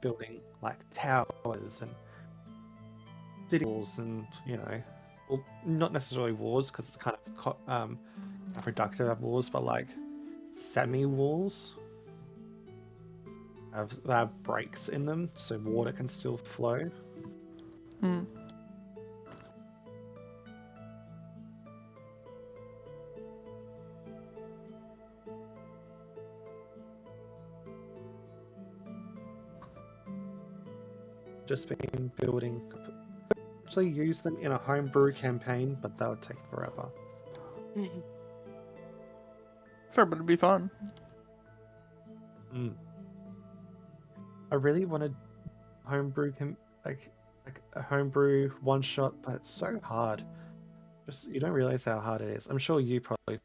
building like towers and city walls, and well, not necessarily walls because it's kind of productive of walls, but like semi walls have breaks in them so water can still flow. Hmm. Just been building. Actually, use them in a homebrew campaign, but that would take forever. Fair, but it'd be fun. I really wanted homebrew like a homebrew one shot, but it's so hard. Just you don't realize how hard it is. I'm sure you probably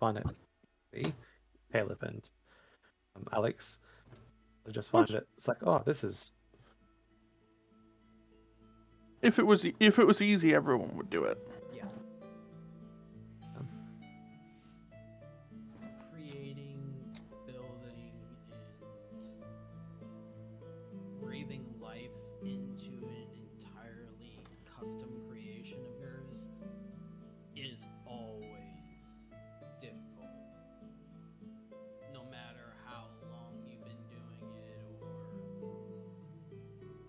find it, Caleb and Alex. I just find it. It's like, oh, this is. If it was easy, everyone would do it. Yeah. Creating, building, and breathing life into an entirely custom creation of yours is always difficult. No matter how long you've been doing it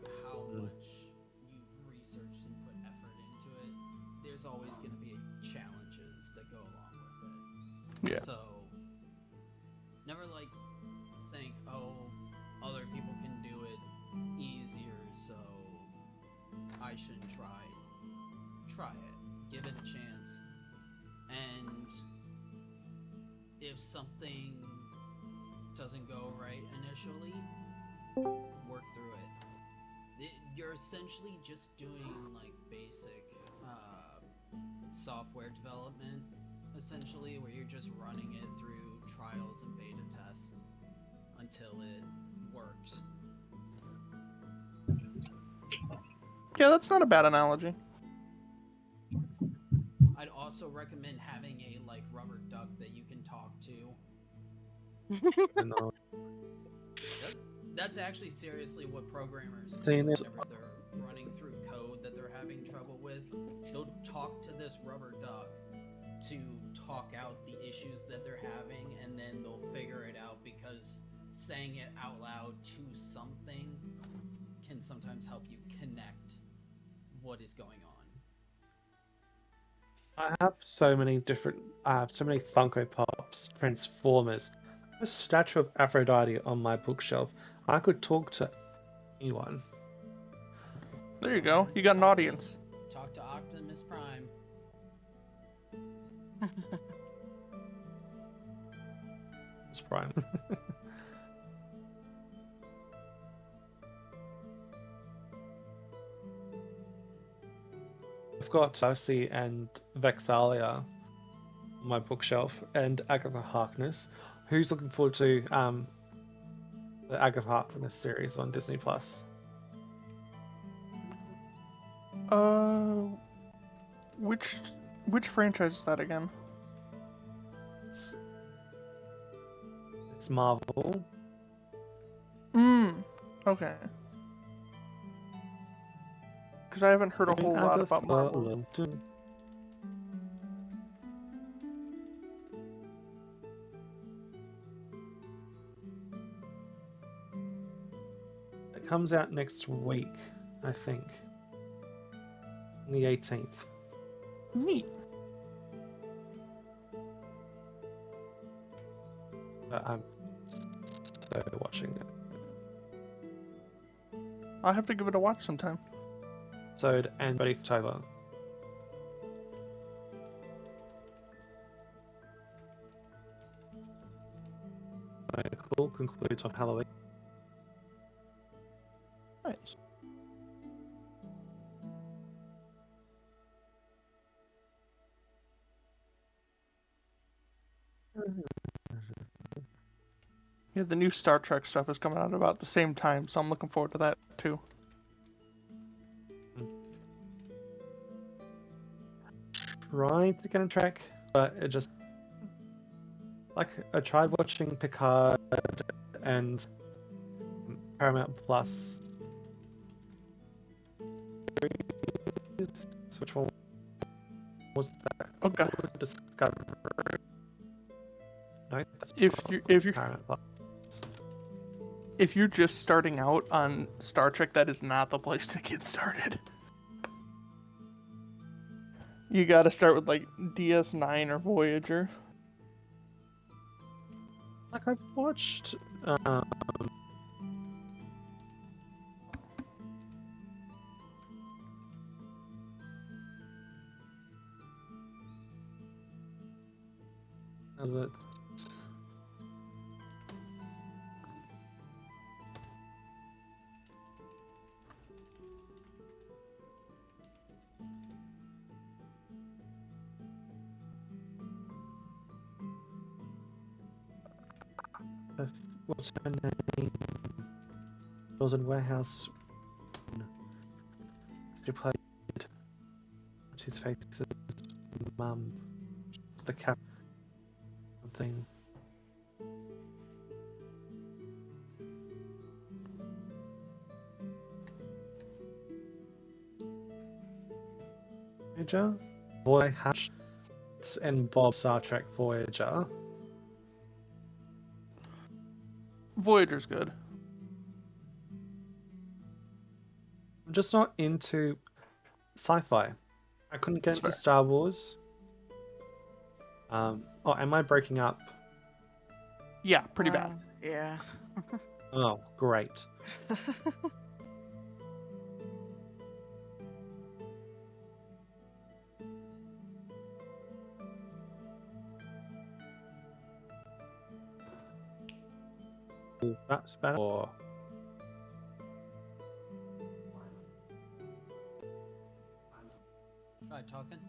or how much you've researched and put effort into it, there's always going to be challenges that go along with it. Yeah. So never think, oh, other people can do it easier, so I shouldn't try. Try it. Give it a chance. And if something doesn't go right initially, work through it. You're essentially just doing basic software development, essentially, where you're just running it through trials and beta tests until it works. Yeah, that's not a bad analogy. I'd also recommend having a rubber duck that you can talk to. No. That's actually seriously what programmers Seen do it. whenever they're running through code that they're having trouble with. They'll talk to this rubber duck to talk out the issues that they're having, and then they'll figure it out, because saying it out loud to something can sometimes help you connect what is going on. I have so many Funko Pops, Transformers, a statue of Aphrodite on my bookshelf. I could talk to anyone. There you go. You got an audience. Talk to Optimus Prime. It's Prime. I've got Cersei and Vexalia on my bookshelf, and Agatha Harkness. Who's looking forward to the Agatha Harkness series on Disney Plus? Which franchise is that again? It's Marvel. Okay. Because I haven't heard a whole lot about Marvel. London. It comes out next week, I think. On the 18th. Neat. But I'm so watching it. I'll have to give it a watch sometime. And ready for October. Cool. Concludes on Halloween. Nice. Yeah, the new Star Trek stuff is coming out about the same time, so I'm looking forward to that too. Trying to get on track, but it just I tried watching Picard and Paramount Plus. Which one was that? Okay. Discovery. No, that's If you Paramount Plus. if you're just starting out on Star Trek, that is not the place to get started. You gotta start with like DS9 or Voyager. Like I've watched. Is it? What's her name? Was in Warehouse. She played. What's his face's mum? The cap thing. Voyager? Boy Hatch and Bob Star Trek Voyager. Voyager's good. I'm just not into sci-fi. I couldn't get That's into fair. Star Wars. Oh, am I breaking up? Yeah, pretty bad. Yeah. Oh, great. Is that better? Or... Try talking.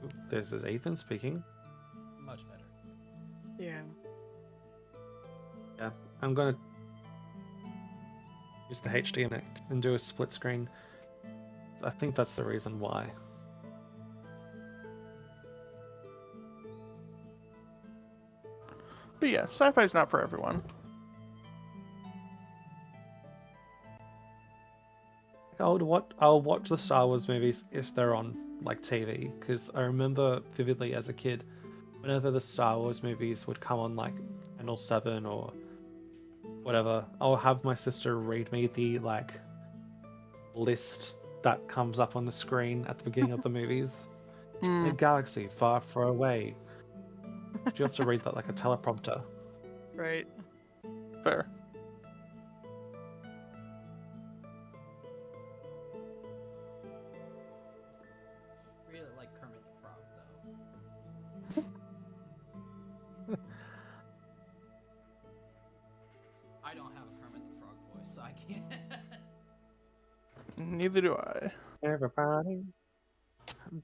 Ooh, this is Ethan speaking. Much better. Yeah. Yeah, I'm gonna use the HDMI and do a split screen. I think that's the reason why. But yeah, sci-fi's not for everyone. I'll watch the Star Wars movies if they're on like TV, because I remember vividly as a kid, whenever the Star Wars movies would come on like Channel 7 or whatever, I'll have my sister read me the like list that comes up on the screen at the beginning of the movies. In a galaxy far, far away. You have to read that like a teleprompter. Right. Fair. Read it like Kermit the Frog, though. I don't have a Kermit the Frog voice, so I can't. Neither do I. Everybody. I'm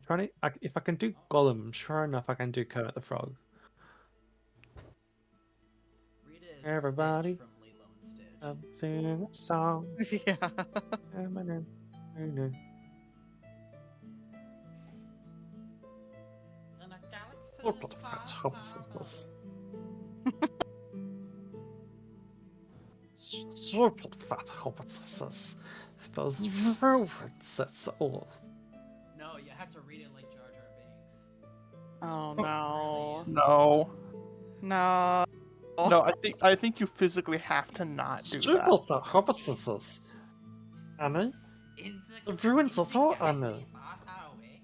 trying to, if I can do Gollum, sure enough I can do Kermit the Frog. Read it as Everybody. Stitch from Lilo and Stitch. Sing a song. Yeah. In a galaxy Look far, at far hopelessness. away. Stupid fat hopelessness. Those ruins, that's all. No, you have to read it like Jar Jar Binks. Oh no. No. No. No, I think you physically have to not do that. Stupid fat hopelessness. Annie? The ruins are all Annie. Far, far away.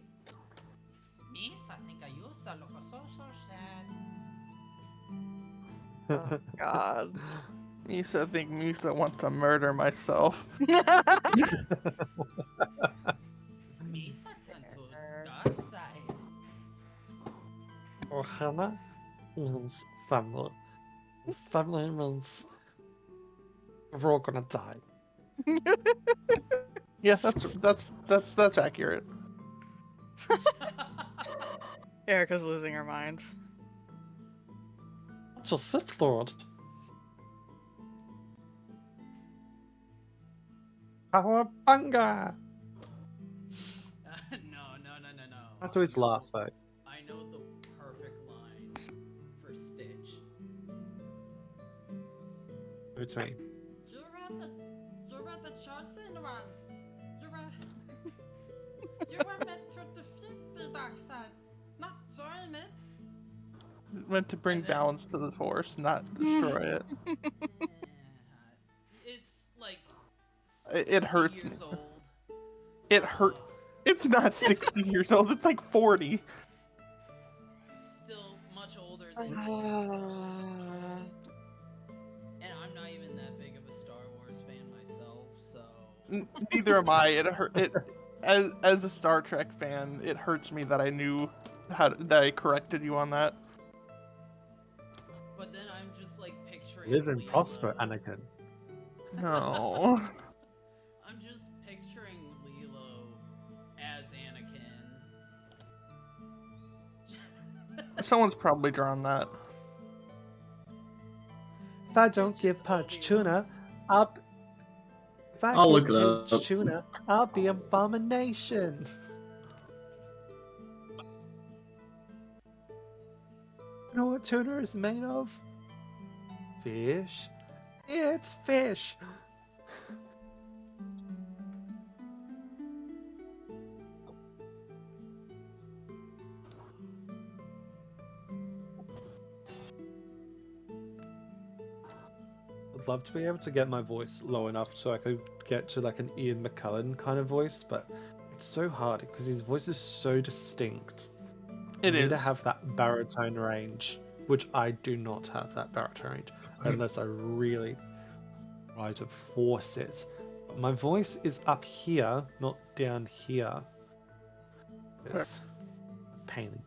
Miss, I think I used to look so sad. Oh God. Misa, I think Misa wants to murder myself. Miss, I turned to dark side. Oh, Hannah means family. Family means we're all gonna die. Yeah, that's accurate. Erica's losing her mind. That's a Sith Lord. Cowabunga! No. I have to always laugh though. I know the perfect line for Stitch. It's me. You're at the chosen one. You're at, you were meant to defeat the dark side, not join it. Meant to bring And then- balance to the force, not destroy it. It's like It 60 hurts me. years old. It hurt. It's not 60 years old. It's like 40. Still much older than me. So. And I'm not even that big of a Star Wars fan myself, so. Neither am I. It hurt. It as a Star Trek fan, it hurts me that I knew that I corrected you on that. But then I'm just like picturing. Live and Lilo. prosper, Anakin. No. I'm just picturing Lilo as Anakin. Someone's probably drawn that. If I don't Stitch give is Punch Obi-Wan. tuna, if I I'll give look it Paige up. tuna, I'll be abomination. You know what tuna is made of? Fish. It's fish. I'd love to be able to get my voice low enough so I could get to like an Ian McKellen kind of voice, but it's so hard because his voice is so distinct. It You need to is. have that baritone range, which I do not have that baritone range unless I really try to force it. But my voice is up here, not down here. It's pain.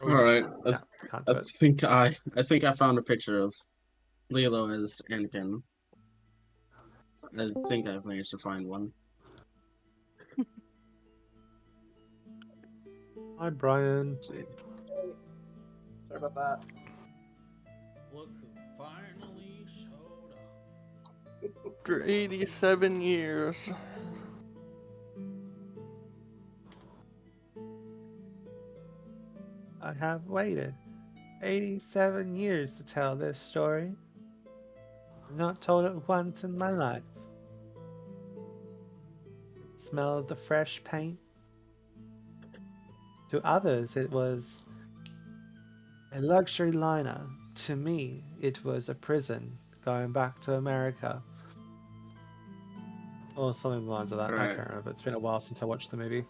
All right. Yeah, can't do it. I think I found a picture of Lilo as Anakin. I think I've managed to find one. Hi, Brian. Let's see. Sorry about that. Look who finally showed up. After 87 years. I have waited 87 years to tell this story. I've not told it once in my life. Smell of the fresh paint. To others, it was a luxury liner. To me, it was a prison going back to America. Or something along the lines of that. I Right. can't remember. It's been a while since I watched the movie.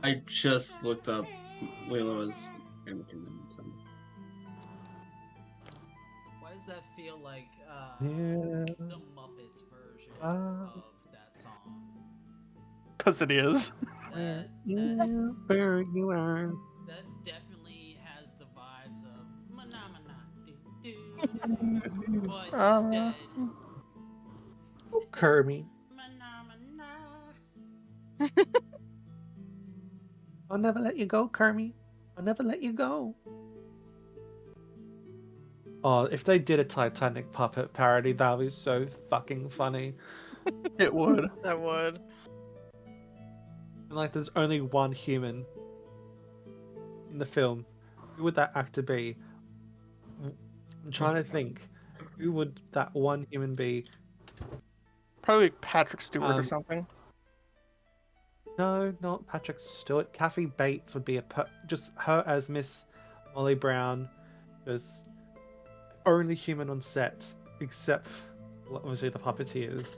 I just looked up Lilo as Anakin. Why does that feel like Yeah. the Muppets version Ah. of that song? Because it is. Where you are. That definitely has the vibes of Mana do do, but instead Kirby. Mana. I'll never let you go, Kermie. I'll never let you go. Oh, if they did a Titanic puppet parody, that would be so fucking funny. It would. That would. And like, there's only one human in the film. Who would that actor be? I'm trying to think. Who would that one human be? Probably Patrick Stewart or Um, something. No, not Patrick Stewart. Kathy Bates would be just her as Miss Molly Brown, was only human on set, except obviously the puppeteers.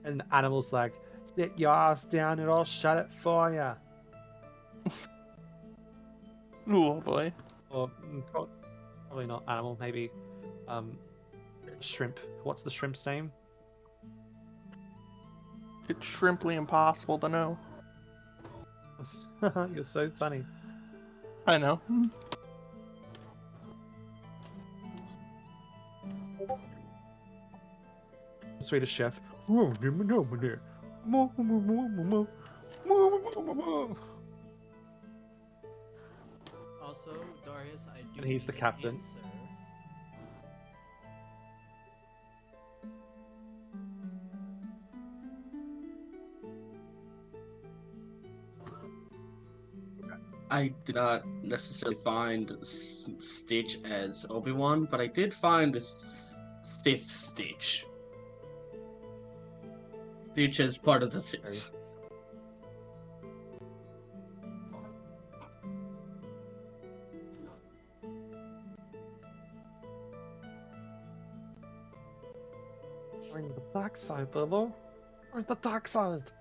And the animal's like, sit your ass down and I'll shut it for ya. Oh boy. Or probably not animal, maybe shrimp. What's the shrimp's name? It's shrimply impossible to know. You're so funny. I know. Swedish chef. Also, Darius, I do And he's the need an captain. answer. I did not necessarily find Stitch as Obi-Wan, but I did find Stitch. Stitch as part of the Sith. Join the dark side, Lilo. Join the dark side.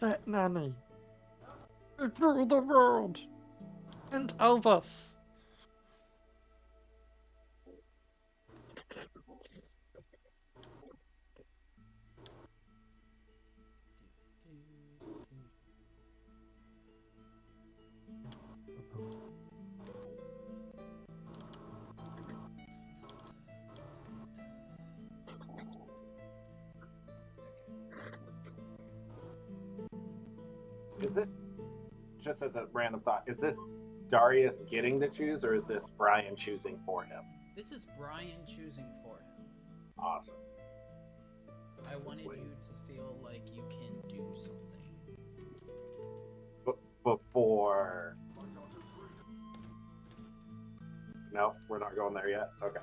Get Nanny. Rule the world. And Elvis. Is this, just as a random thought, is this Darius getting to choose, or is this Brian choosing for him? This is Brian choosing for him. Awesome. I wanted you to feel like you can do something. Before... No, we're not going there yet? Okay.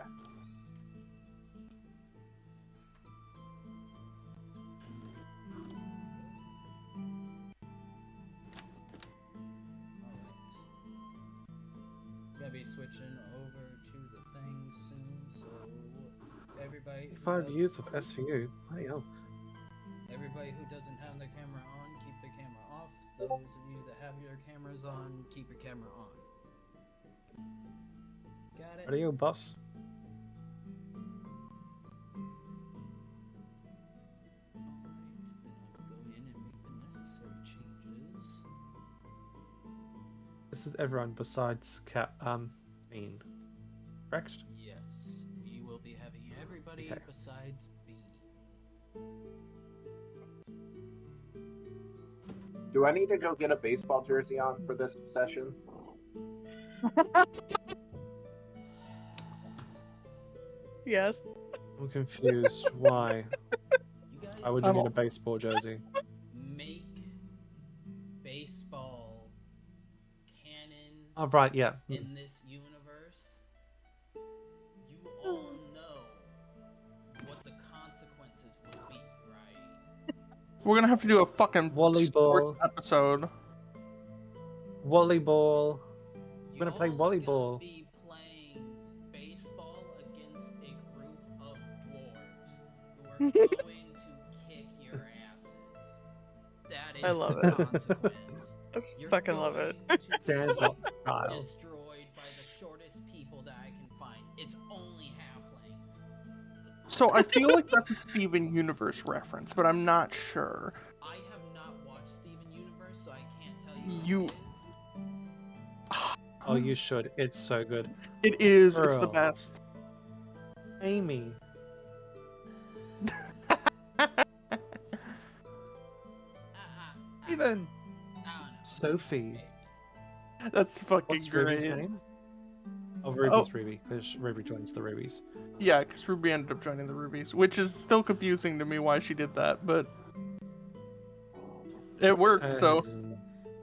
Gonna be switching over to the thing soon, so everybody who 5 does- years of SVU. Hey, oh. everybody who doesn't have their camera on, keep their camera off. Those of you that have your cameras on, keep your camera on. Got it? Radio bus. Alright, then I will go in and make the necessary changes. This is everyone besides Bean. Correct? Yes, we will be having everybody Okay. besides B. Do I need to go get a baseball jersey on for this session? Yes. I'm confused. Why? You guys Why would you I'm need all- a baseball jersey? make baseball canon Oh, right, yeah. in this universe. You all know what the consequences will be, right? We're gonna have to do a fucking sports Volleyball. episode. Volleyball. We're gonna play Y'all are volleyball. gonna be playing baseball against a group of dwarves who are going to kick your asses. That is I love the it. consequence. You're Fucking love it. going to be Sandbox style. destroyed by the shortest people that I can find. It's only halflings. So I feel like that's a Steven Universe reference, but I'm not sure. I have not watched Steven Universe, so I can't tell you what You- it is. Oh, you should. It's so good. It is. It's the Girl. best. Amy. Even I don't know. Sophie. That's fucking What's great. Ruby's name? Oh, Ruby's Ruby, because Ruby joins the Rubies. Yeah, because Ruby ended up joining the Rubies, which is still confusing to me why she did that, but it worked. So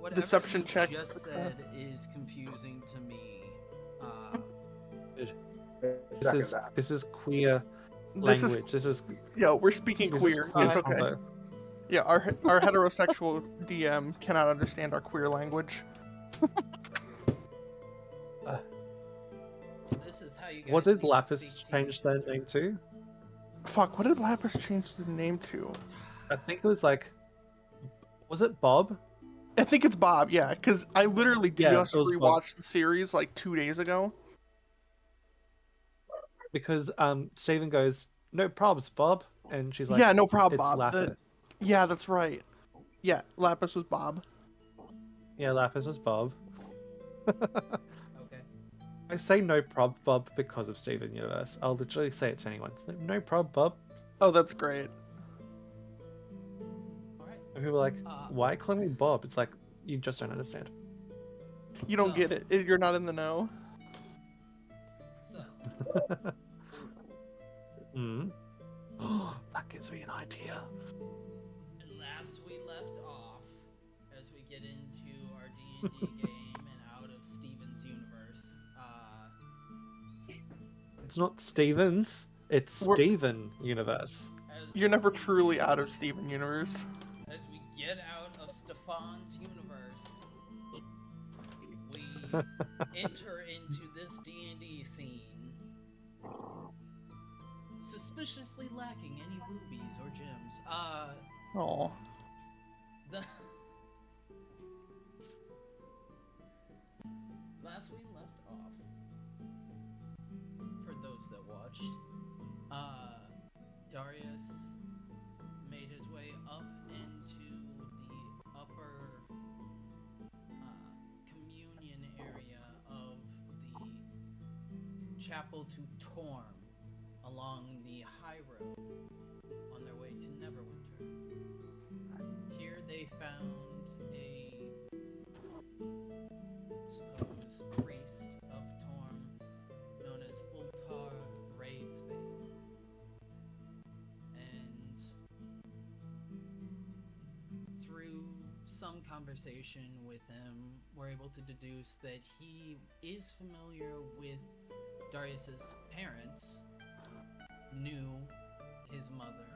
Whatever Deception you check. just said is confusing to me. This is queer this is language. This is we're speaking this queer. is queer It's okay. combo. Yeah, our heterosexual DM cannot understand our queer language. This is how you guys What did need to Lapis speak to change each their other. name to? Fuck, what did Lapis change the name to? I think it was like, was it Bob? I think it's Bob. Yeah, because I literally Yeah, just it was Bob. rewatched the series like 2 days ago. Because Steven goes, "No probs, Bob," and she's like, Yeah, no problem, "It's Bob. Lapis." Yeah, that's right. Yeah, Lapis was Bob. Yeah, Lapis was Bob. Okay. I say no prob, Bob, because of Steven Universe. I'll literally say it to anyone. It's like, no prob, Bob. Oh, that's great. Alright. And people are like, Uh, why call me Bob? It's like, you just don't understand. You don't So- get it. You're not in the know. So, Hmm. That gives me an idea. last left off, as we get into our D&D game and out of Steven's universe, It's not Stevens. It's We're- Steven Universe. You're never truly out of Steven Universe. as we get out of Stefan's universe, we enter into this D&D scene, suspiciously lacking any rubies or gems. Oh. The last we left off, for those that watched, Darius made his way up into the upper communion area of the chapel to Torm along the high road on their way to Neverwinter. Here they found a, suppose, priest of Torm known as Ultar Raidsbane. And through some conversation with him, we're able to deduce that he is familiar with Darius's parents, knew his mother,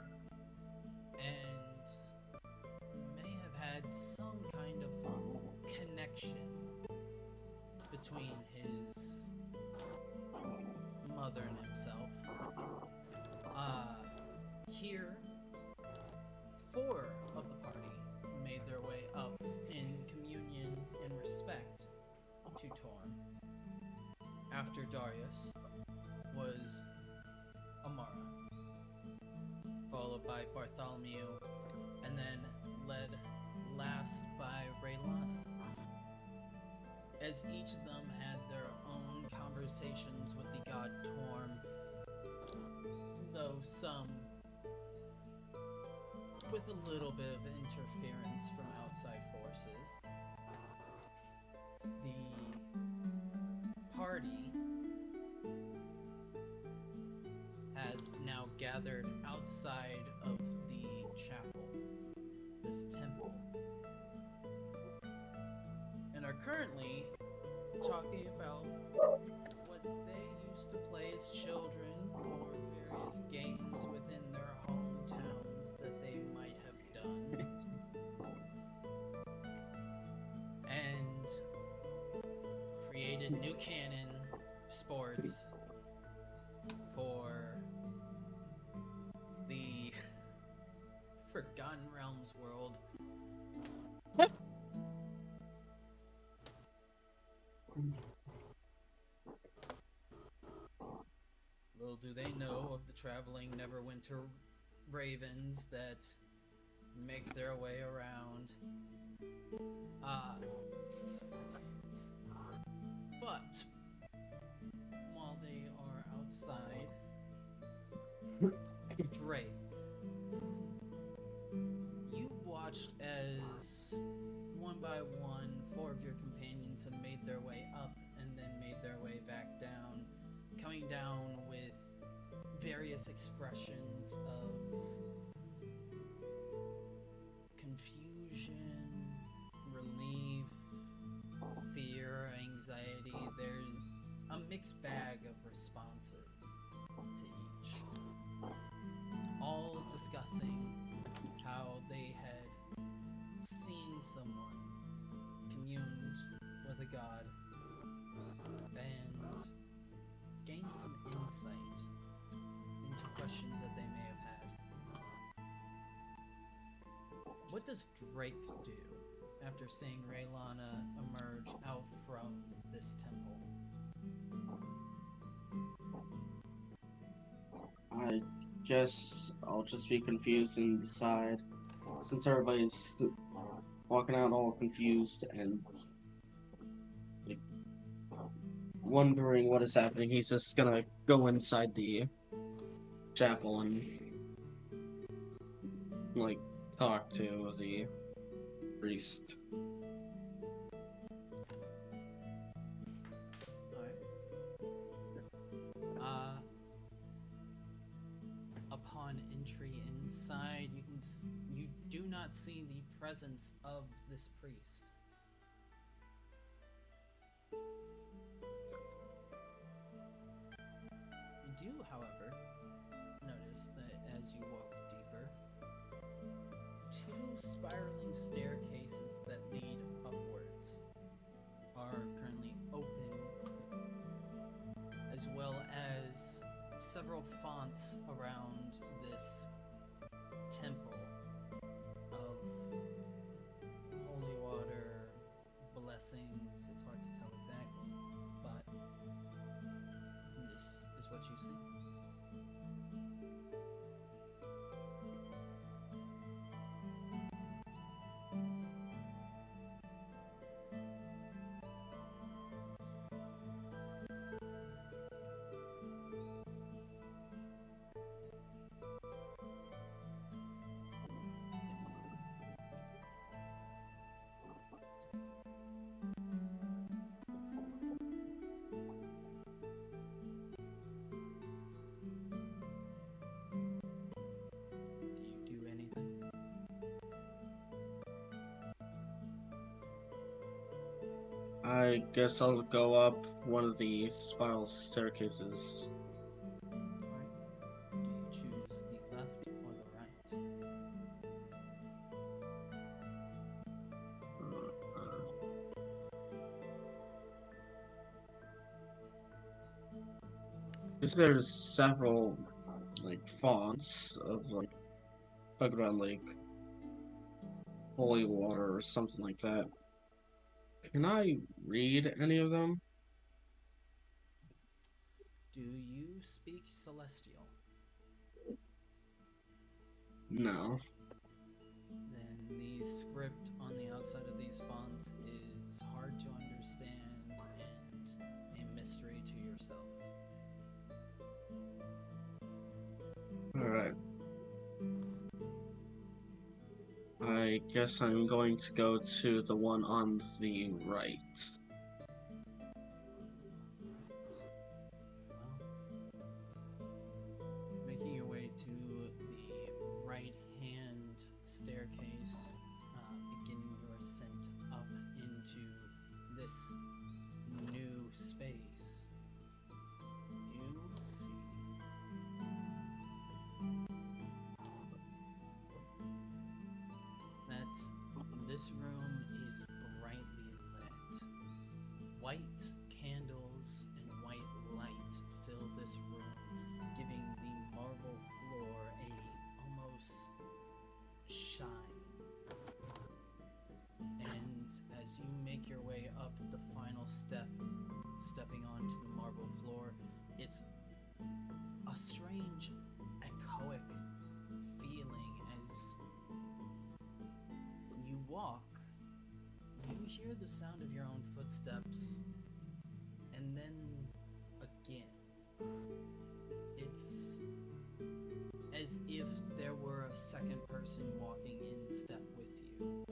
and may have had some kind of connection between his mother and himself. Here, 4 of the party made their way up in communion and respect to Torm. After Darius was Amara, followed by Bartholomew, and then led last by Raylana. As each of them had their own conversations with the god Torm, though some with a little bit of interference from outside forces, the party has now gathered outside of the chapel, this temple, and are currently talking about what they used to play as children or various games within their hometowns that they might have done. And created new canon sports for the Forgotten Realms world. Little do they know of the traveling Neverwinter ravens that make their way around. But while they are outside, Drake, you've watched as one by one 4 of your companions have made their way up and then made their way back down, coming down with various expressions of confusion, relief, fear, anxiety. There's a mixed bag of responses to each, all discussing how they had seen someone, communed with a god, and gained some insight into questions that they may have had. What does Drake do after seeing Raylana emerge out from this temple? I guess I'll just be confused and decide, since everybody's walking out all confused and like, wondering what is happening, he's just gonna go inside the chapel and like talk to the priest. Upon entry inside, you do not see the presence of this priest. You do, however, notice that as you walk deeper, two spiraling staircases that lead upwards are currently open, as well as several fonts around this temple of holy water, blessings. It's hard to tell exactly, but this is what you see. Do you do anything? I guess I'll go up one of the spiral staircases. Alright. Do you choose the left or the right? Is there's several like fonts of like talk about like holy water or something like that. Can I read any of them? Do you speak Celestial? No. Then the script on the outside of these fonts is hard to understand and a mystery to yourself. Alright. I guess I'm going to go to the one on the right. Well, making your way to the right-hand staircase, beginning your ascent up into this new space, you see that this room is brightly lit. White candles and white light fill this room, giving the marble floor a almost shine. And as you make your way up the final step, stepping onto the marble floor, it's a strange echoic feeling as you walk. You hear the sound of your own footsteps, and then again. It's as if there were a second person walking in step with you.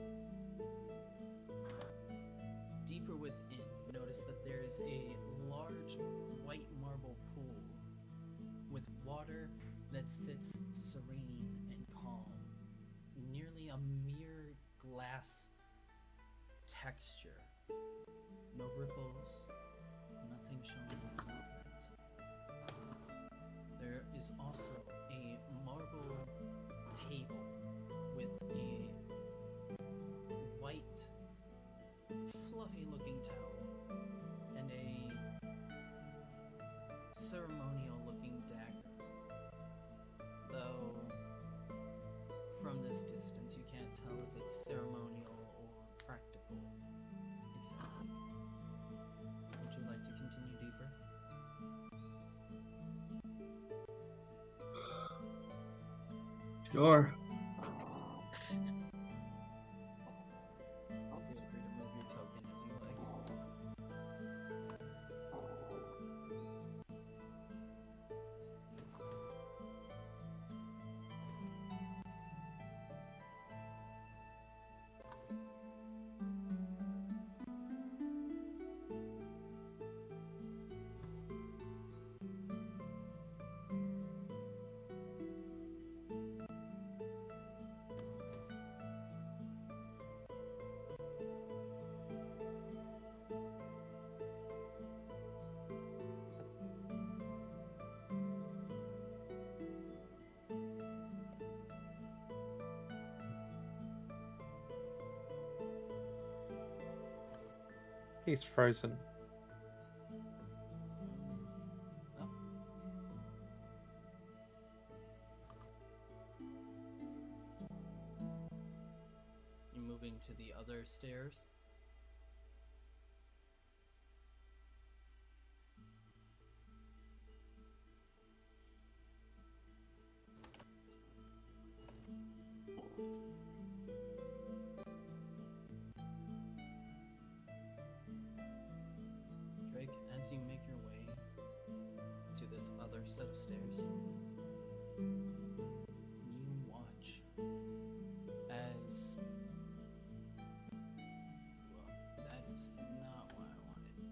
Deeper within, you notice that there's a large white marble pool with water that sits serene and calm, nearly a mere glass texture. No ripples, nothing showing any movement. There is also a marble table with a white, fluffy looking towel and a ceremonial looking dagger. Though from this distance you can't tell if it's ceremonial or practical exactly. Would you like to continue deeper? Sure. Feel free to move your token as you like. He's frozen. Up. You moving to the other stairs? Drake, as you make your way to this other set of stairs, you watch as. Well, that is not what I wanted.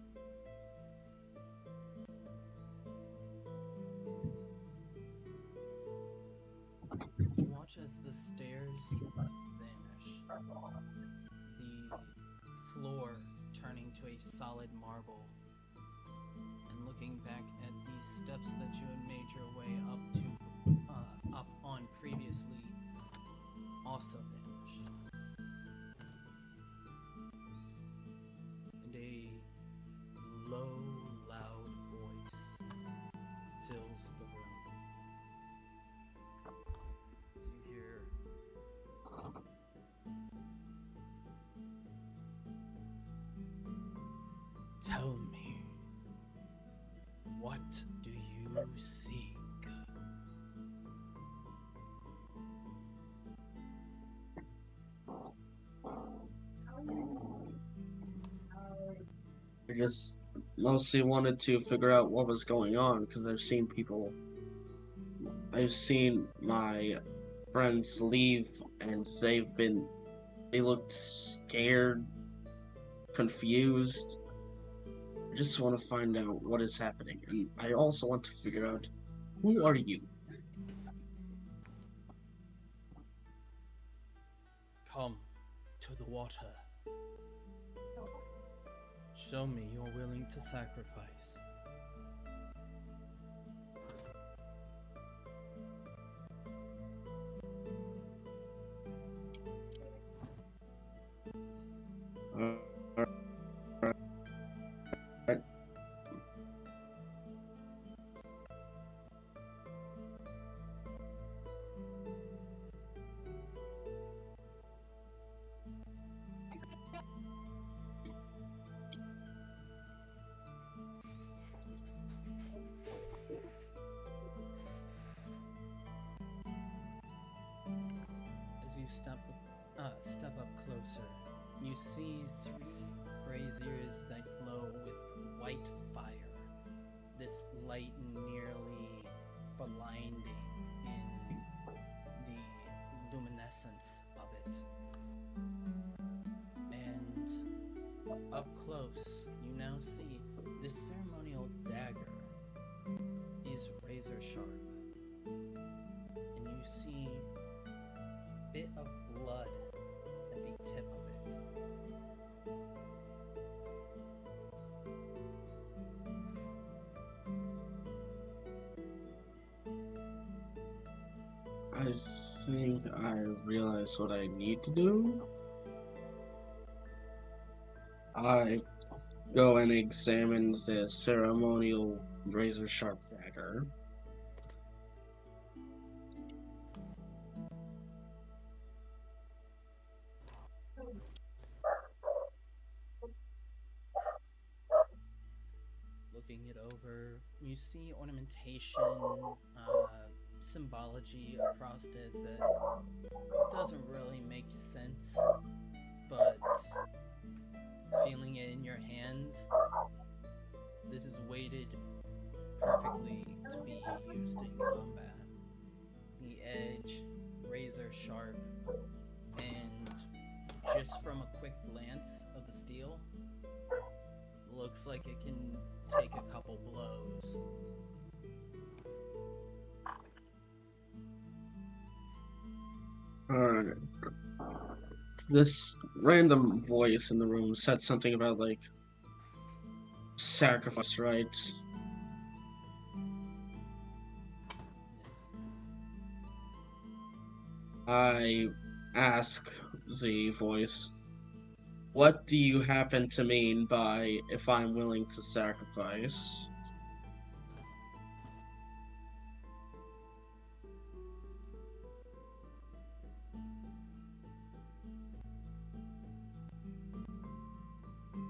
You watch as the stairs vanish, the floor turning to a solid marble, and looking back at the steps that you had made your way up on previously, also vanish. And a low, loud voice fills the room. As you hear, "Tell me, what do you seek?" I just mostly wanted to figure out what was going on because I've seen my friends leave and they looked scared, confused. I just want to find out what is happening, and I also want to figure out who are you? Come to the water. Show me you're willing to sacrifice. Alright. As you step up closer, you see 3 braziers that glow with white fire. This light nearly blinding in the luminescence of it. And up close, you now see this ceremonial dagger is razor sharp. And you see a bit of blood at the tip of it. I think I realize what I need to do. I go and examine the ceremonial razor sharp dagger. Looking it over, you see ornamentation, symbology across it that doesn't really make sense, but feeling it in your hands, this is weighted perfectly to be used in combat. The edge, razor sharp, and just from a quick glance of the steel, looks like it can take a couple blows. Alright. This random voice in the room said something about, like, sacrifice, right? Yes. I ask the voice, what do you happen to mean by if I'm willing to sacrifice? You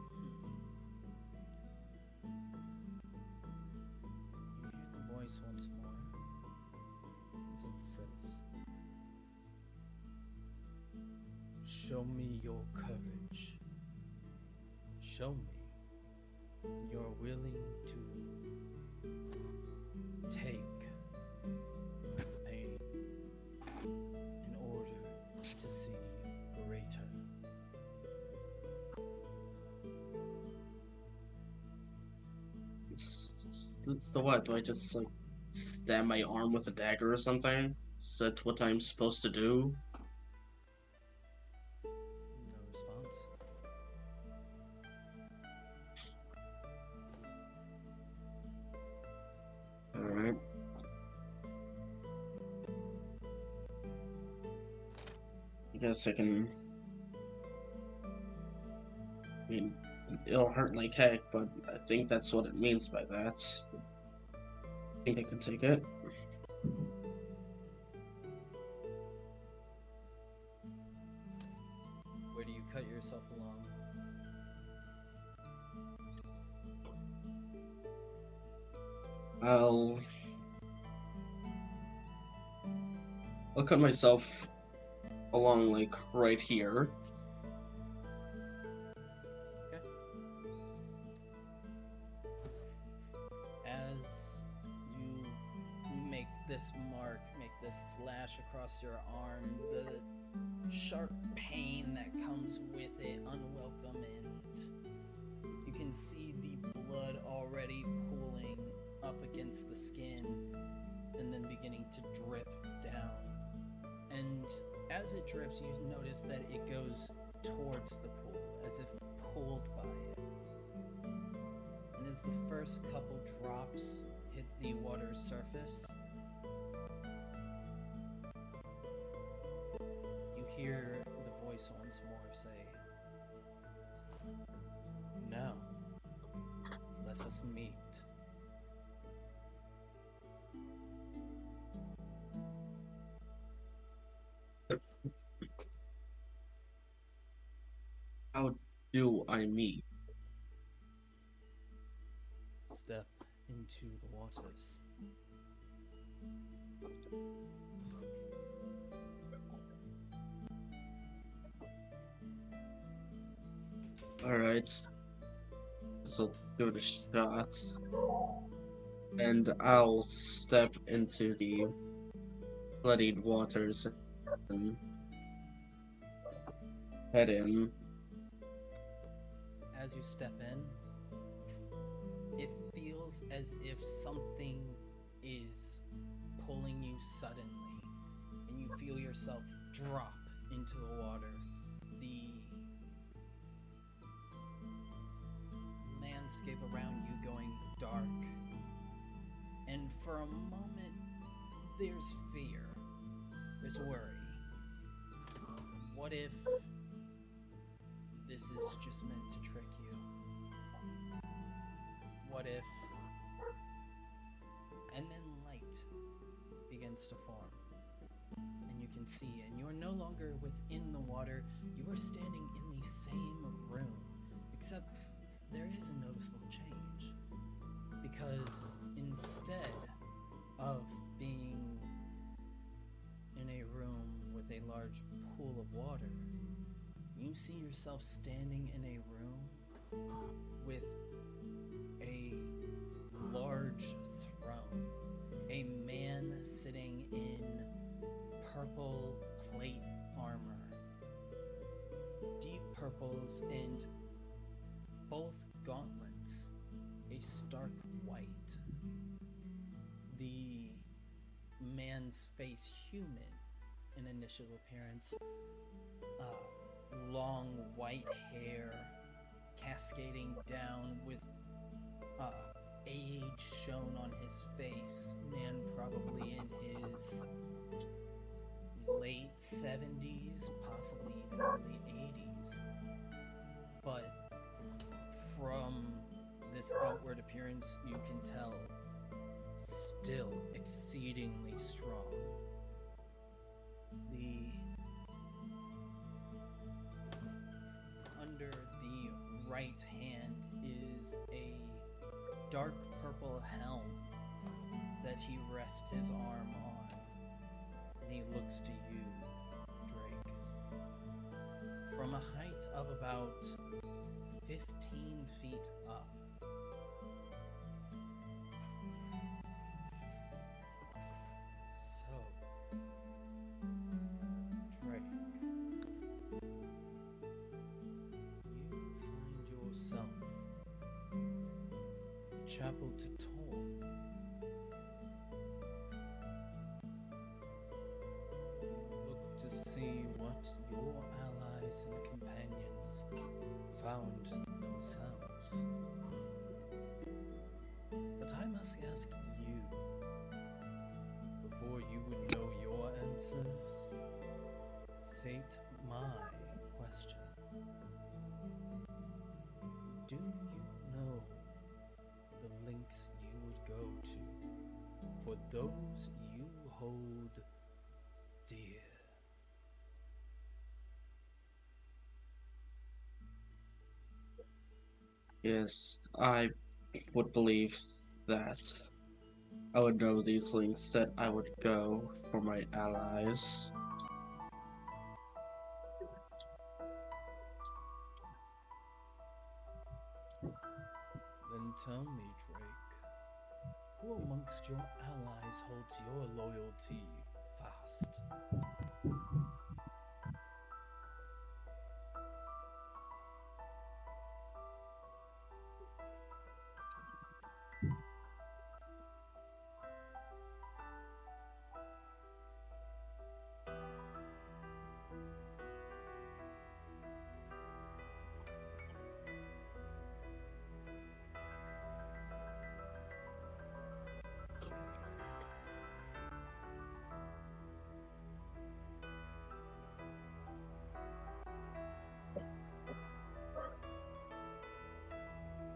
hear the voice once more as it says, "Show me your courage. Show me you're willing to take pain in order to see greater." So what? Do I just like stab my arm with a dagger or something? Is that what I'm supposed to do? No response. Alright. I guess I can. I mean, it'll hurt like heck, but I think that's what it means by that. I think I can take it. Where do you cut yourself along? I'll. I'll cut myself along, like, right here. Okay. As you make this mark, make this slash across your arm, the sharp pain that comes with it, unwelcome, and you can see the blood already pooling up against the skin and then beginning to drip down. And as it drips, you notice that it goes towards the pool, as if pulled by it. And as the first couple drops hit the water's surface, you hear the voice once more say, "Now, let us meet." How do I meet? Step into the waters. Alright. So give it a shot. And I'll step into the bloodied waters and head in. As you step in, it feels as if something is pulling you suddenly, and you feel yourself drop into the water. The landscape around you going dark, and for a moment, there's fear, there's worry. What if this is just meant to trick you? What if... And then light begins to form, and you can see, and you're no longer within the water, you are standing in the same room, except there is a noticeable change, because instead of being in a room with a large pool of water, you see yourself standing in a room with a large throne, a man sitting in purple plate armor, deep purples, and both gauntlets a stark white. The man's face human in initial appearance, long white hair cascading down with age shown on his face. Man probably in his late 70s, possibly even early 80s. but from this outward appearance, you can tell still exceedingly strong. Under the right hand is a dark purple helm that he rests his arm on, and he looks to you, Drake. From a height of about 15 feet up, so, Drake, you find yourself in the chapel to Torm. Look to see what your allies and companions found themselves. But I must ask you, before you would know your answers, state my question. Do you know the lengths you would go to for those you hold dear? Yes, I would believe that I would know these links that I would go for my allies. Then tell me, Drake, who amongst your allies holds your loyalty fast?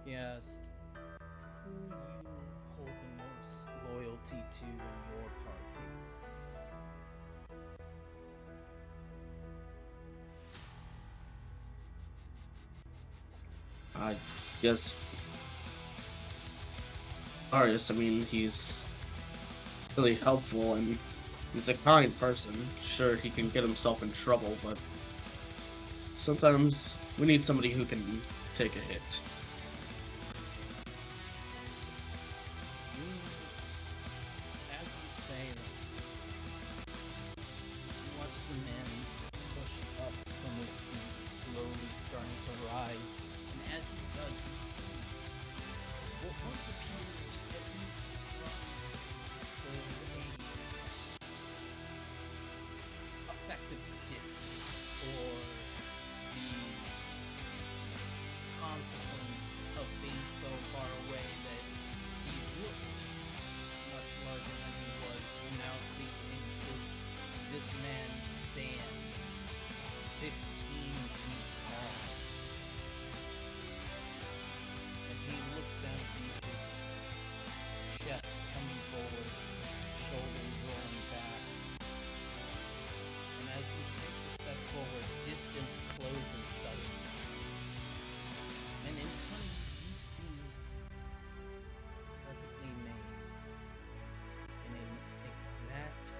He asked, who you hold the most loyalty to in your party? I guess Arius, I mean, he's really helpful and he's a kind person. Sure, he can get himself in trouble, but sometimes we need somebody who can take a hit. You, as you say that, you watch the man push up from his seat, slowly starting to rise, and as he does, you see what once appeared, at least from where you stood, a effective distance, or the consequence of being so far away that he looked much larger than he was. You now see, in truth, this man stands 15 feet tall. And he looks down to you, his chest coming forward, shoulders rolling back. And as he takes a step forward, distance closes suddenly. And in front of you, you see, perfectly made, in an exact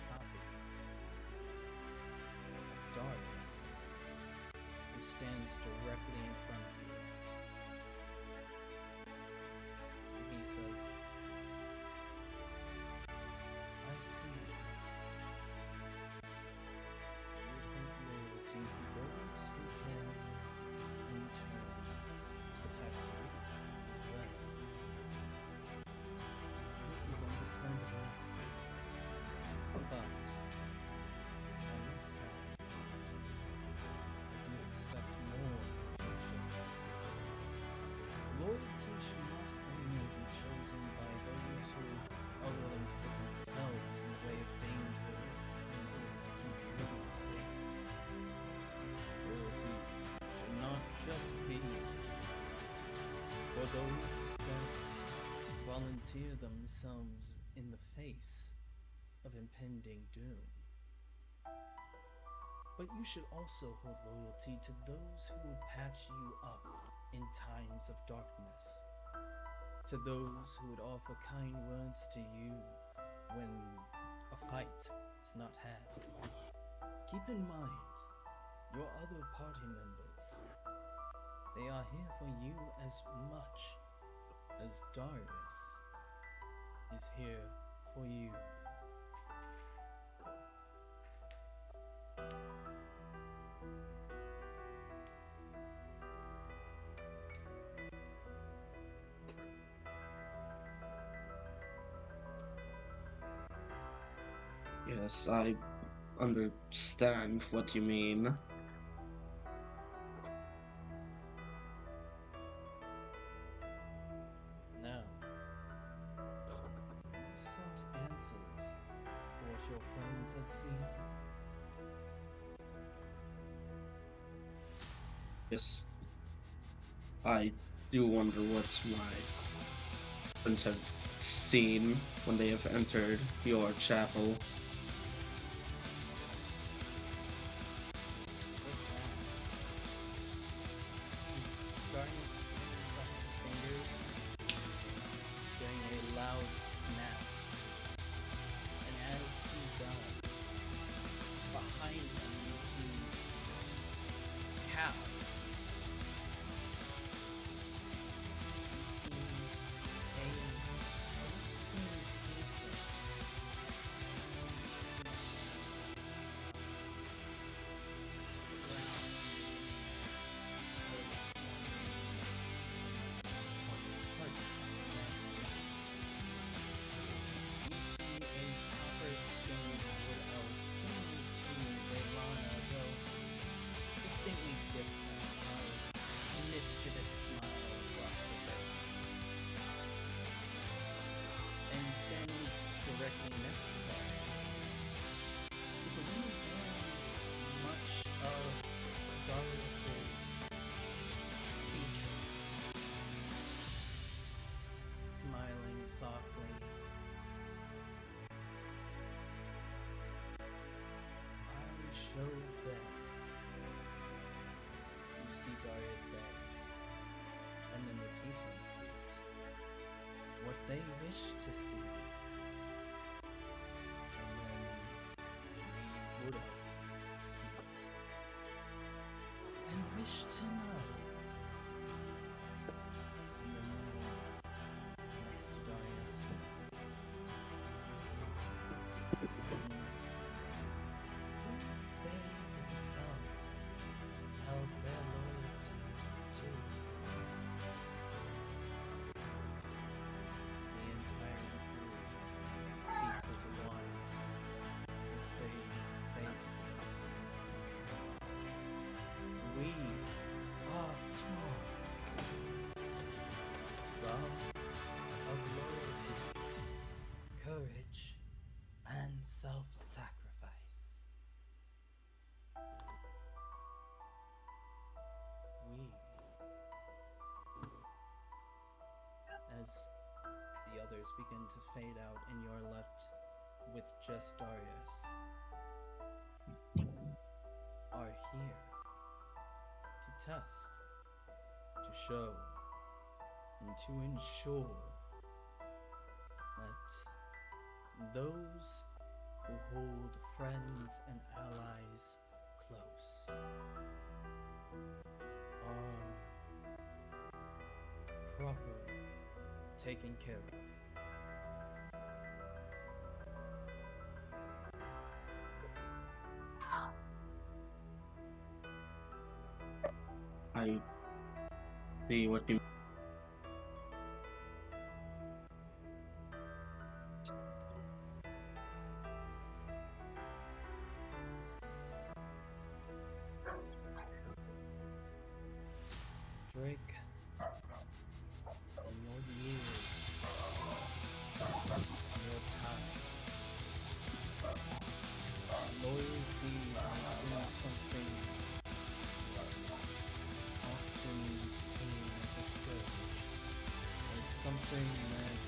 copy of Darius, who stands directly in front of you. And he says, I see. You would hold loyalty to those who can, in turn, protect you as well. This is understandable. But I must say, I do expect more in the future. Loyalty should not only be chosen by those who are willing to put themselves in the way of danger in order to keep you safe. Loyalty should not just be for those that volunteer themselves in the face of impending doom. But you should also hold loyalty to those who would patch you up in times of darkness, to those who would offer kind words to you when a fight is not had. Keep in mind your other party members. They are here for you as much as Darius is here for you. Yes, I understand what you mean. Now, you sought answers for what your friends had seen. Yes, I do wonder what my friends have seen when they have entered your chapel. With that, Darius brings up his fingers, doing a loud snap. And as he does, behind him you see Cal. You see a blue-skinned tiefling. Around early 20s, hard to tell exactly. You see a copper-skinned wood elf similar to Raylana, though distinctly different, a mischievous smile across her face. And standing directly next to Darius is a woman bearing much of Darius's features, smiling softly. I showed them, you see Darius say, and then the tiefling speaks, what they wish to see. And then the wood elf speaks, and wish to know. And then the woman next to Darius, and who they themselves held their loyalty to. The entire group speaks as one as they say to him, we are torn, God of loyalty, courage, and self-sacrifice. We, as the others begin to fade out and you're left with just Darius, are here to test, to show, and to ensure that those who hold friends and allies close are properly taken care of. I see what you Drake, in your years, in your time, loyalty has been something often something that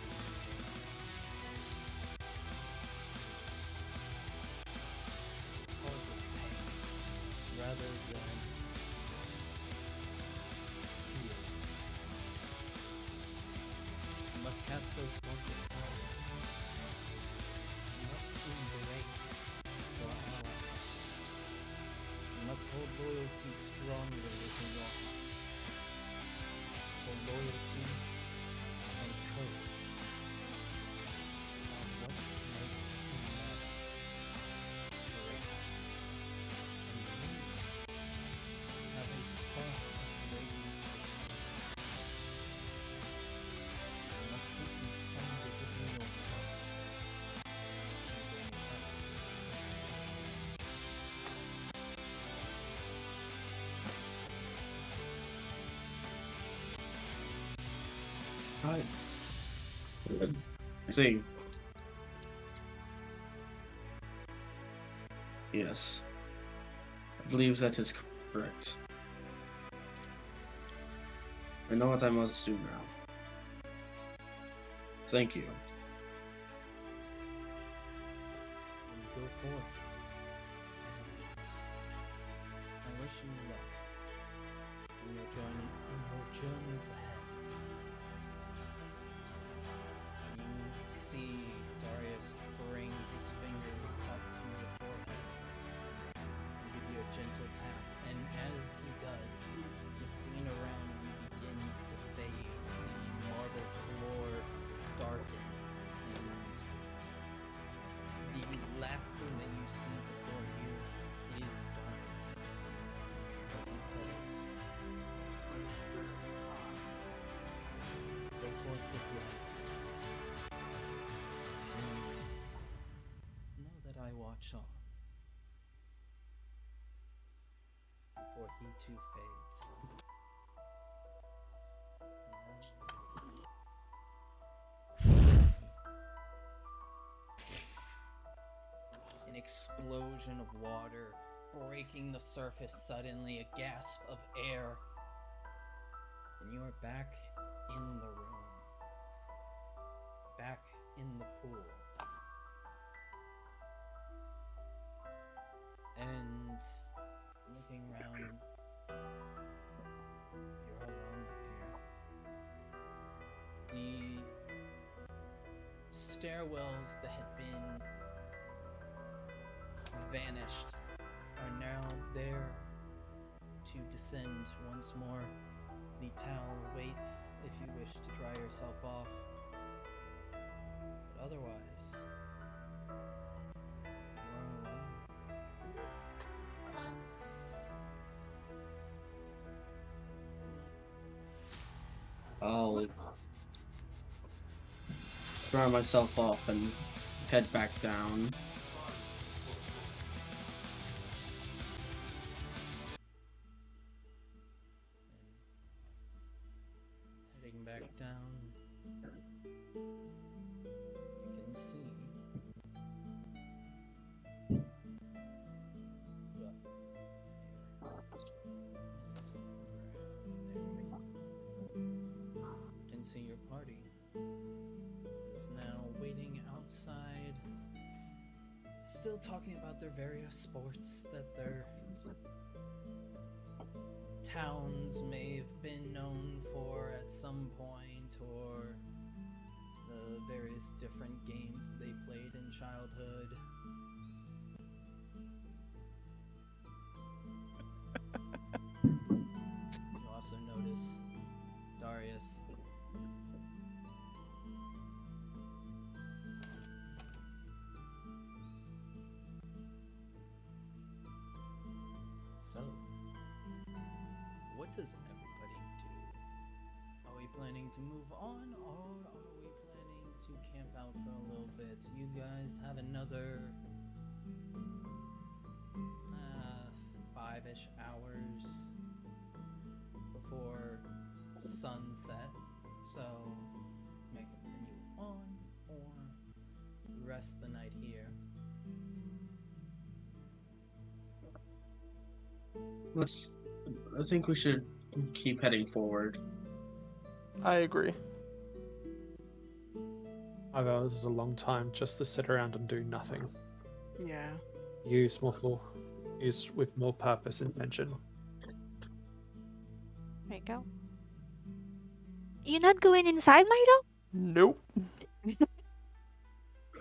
causes pain rather than heals it. You must cast those thoughts aside. You must embrace your allies. You must hold loyalty strongly within your heart. For loyalty and courage are what makes a man great. And you have a spark of greatness within you. You must simply find it within yourself and bring it out. Right. See. Yes. I believe that is correct. I know what I must do now. Thank you. And go forth. And I wish you luck in your journeys ahead. You see Darius bring his fingers up to your forehead and give you a gentle tap. And as he does, the scene around you begins to fade. The marble floor darkens, and the last thing that you see before you is Darius. As he says, "Go forth with light, and know that I watch on." Before he too fades. An explosion of water breaking the surface suddenly, a gasp of air, and you are back in the room, back in the pool. And looking around, you're alone up here. The stairwells that had been vanished are now there to descend once more. The towel waits if you wish to dry yourself off. But otherwise, you are alone. I'll dry myself off and head back down. And heading back down, you can see your party is now waiting outside, still talking about their various sports that their towns may have been known for at some point, or the various different games that they played in childhood. You also notice Darius So, what does everybody do? Are we planning to move on, or are we planning to camp out for a little bit? You guys have another 5-ish hours before sunset, so you may continue on or rest the night here. I think we should keep heading forward. I agree. 5 hours is a long time just to sit around and do nothing. Yeah. Use with more purpose and intention. There you go. You're not going inside, Milo? Nope.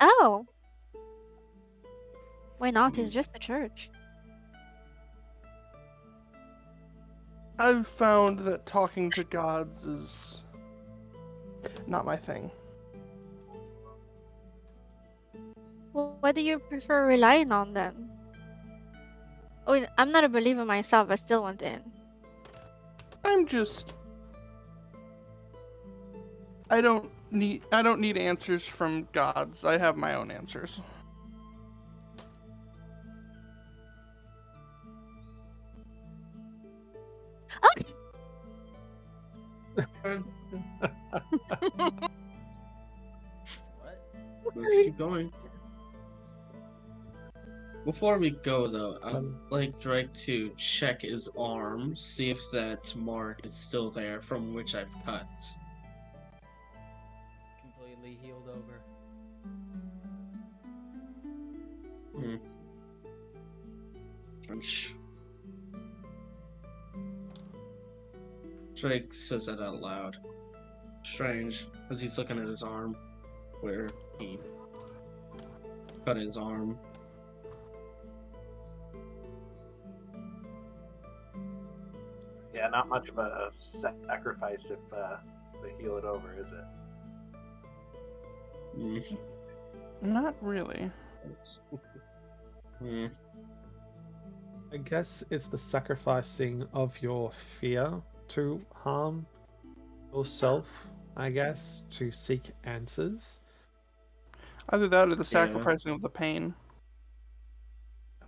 Oh. Why not? It's just a church. I've found that talking to gods is not my thing. Well, what do you prefer relying on then? Oh, I'm not a believer myself. I still want in. I don't need answers from gods. I have my own answers. What? Let's keep going. Before we go, though, I'd like Drake to check his arm, see if that mark is still there from which I've cut. Completely healed over. Crunch. Drake says that out loud. Strange, as he's looking at his arm, where he cut his arm. Yeah, not much of a sacrifice if they heal it over, is it? Not really. I guess it's the sacrificing of your fear to harm yourself, I guess, to seek answers. Either that or the sacrificing of the pain.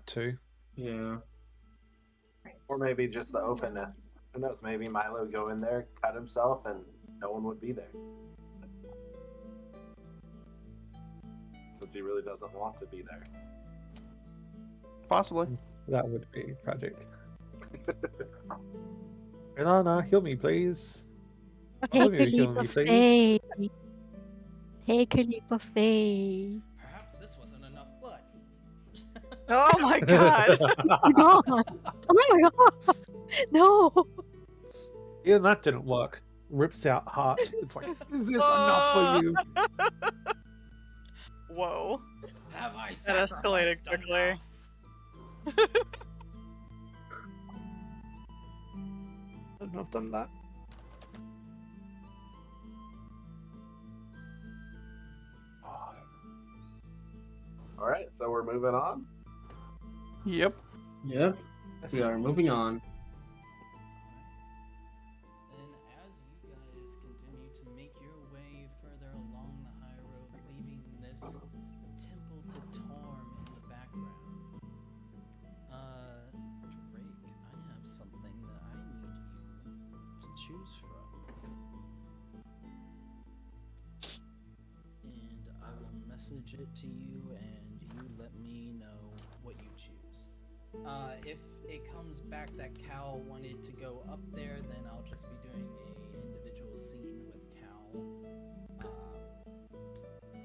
Too. Yeah. Or maybe just the openness. Who knows? Maybe Milo would go in there, cut himself, and no one would be there. Since he really doesn't want to be there. Possibly. That would be tragic. Ilana, heal me, please. Take me a to heal leap me, of please. faith. Take a leap of faith. Perhaps this wasn't enough blood. Oh my god. Oh my god. Oh my god. No. Even that didn't work. Rips out heart. It's like, is this enough for you? Whoa. Have I That escalated sacrificed quickly. enough? Shouldn't have done that. Alright, so we're moving on. Yep. Yep. We are moving on. Then, as you guys continue to make your way further along the high road, leaving this temple to Torm in the background, Drake, I have something that I need you to choose from. And I will message it to you, and you let me know what you choose. If it comes back that Cal wanted to go up there, then I'll just be doing a individual scene with Cal.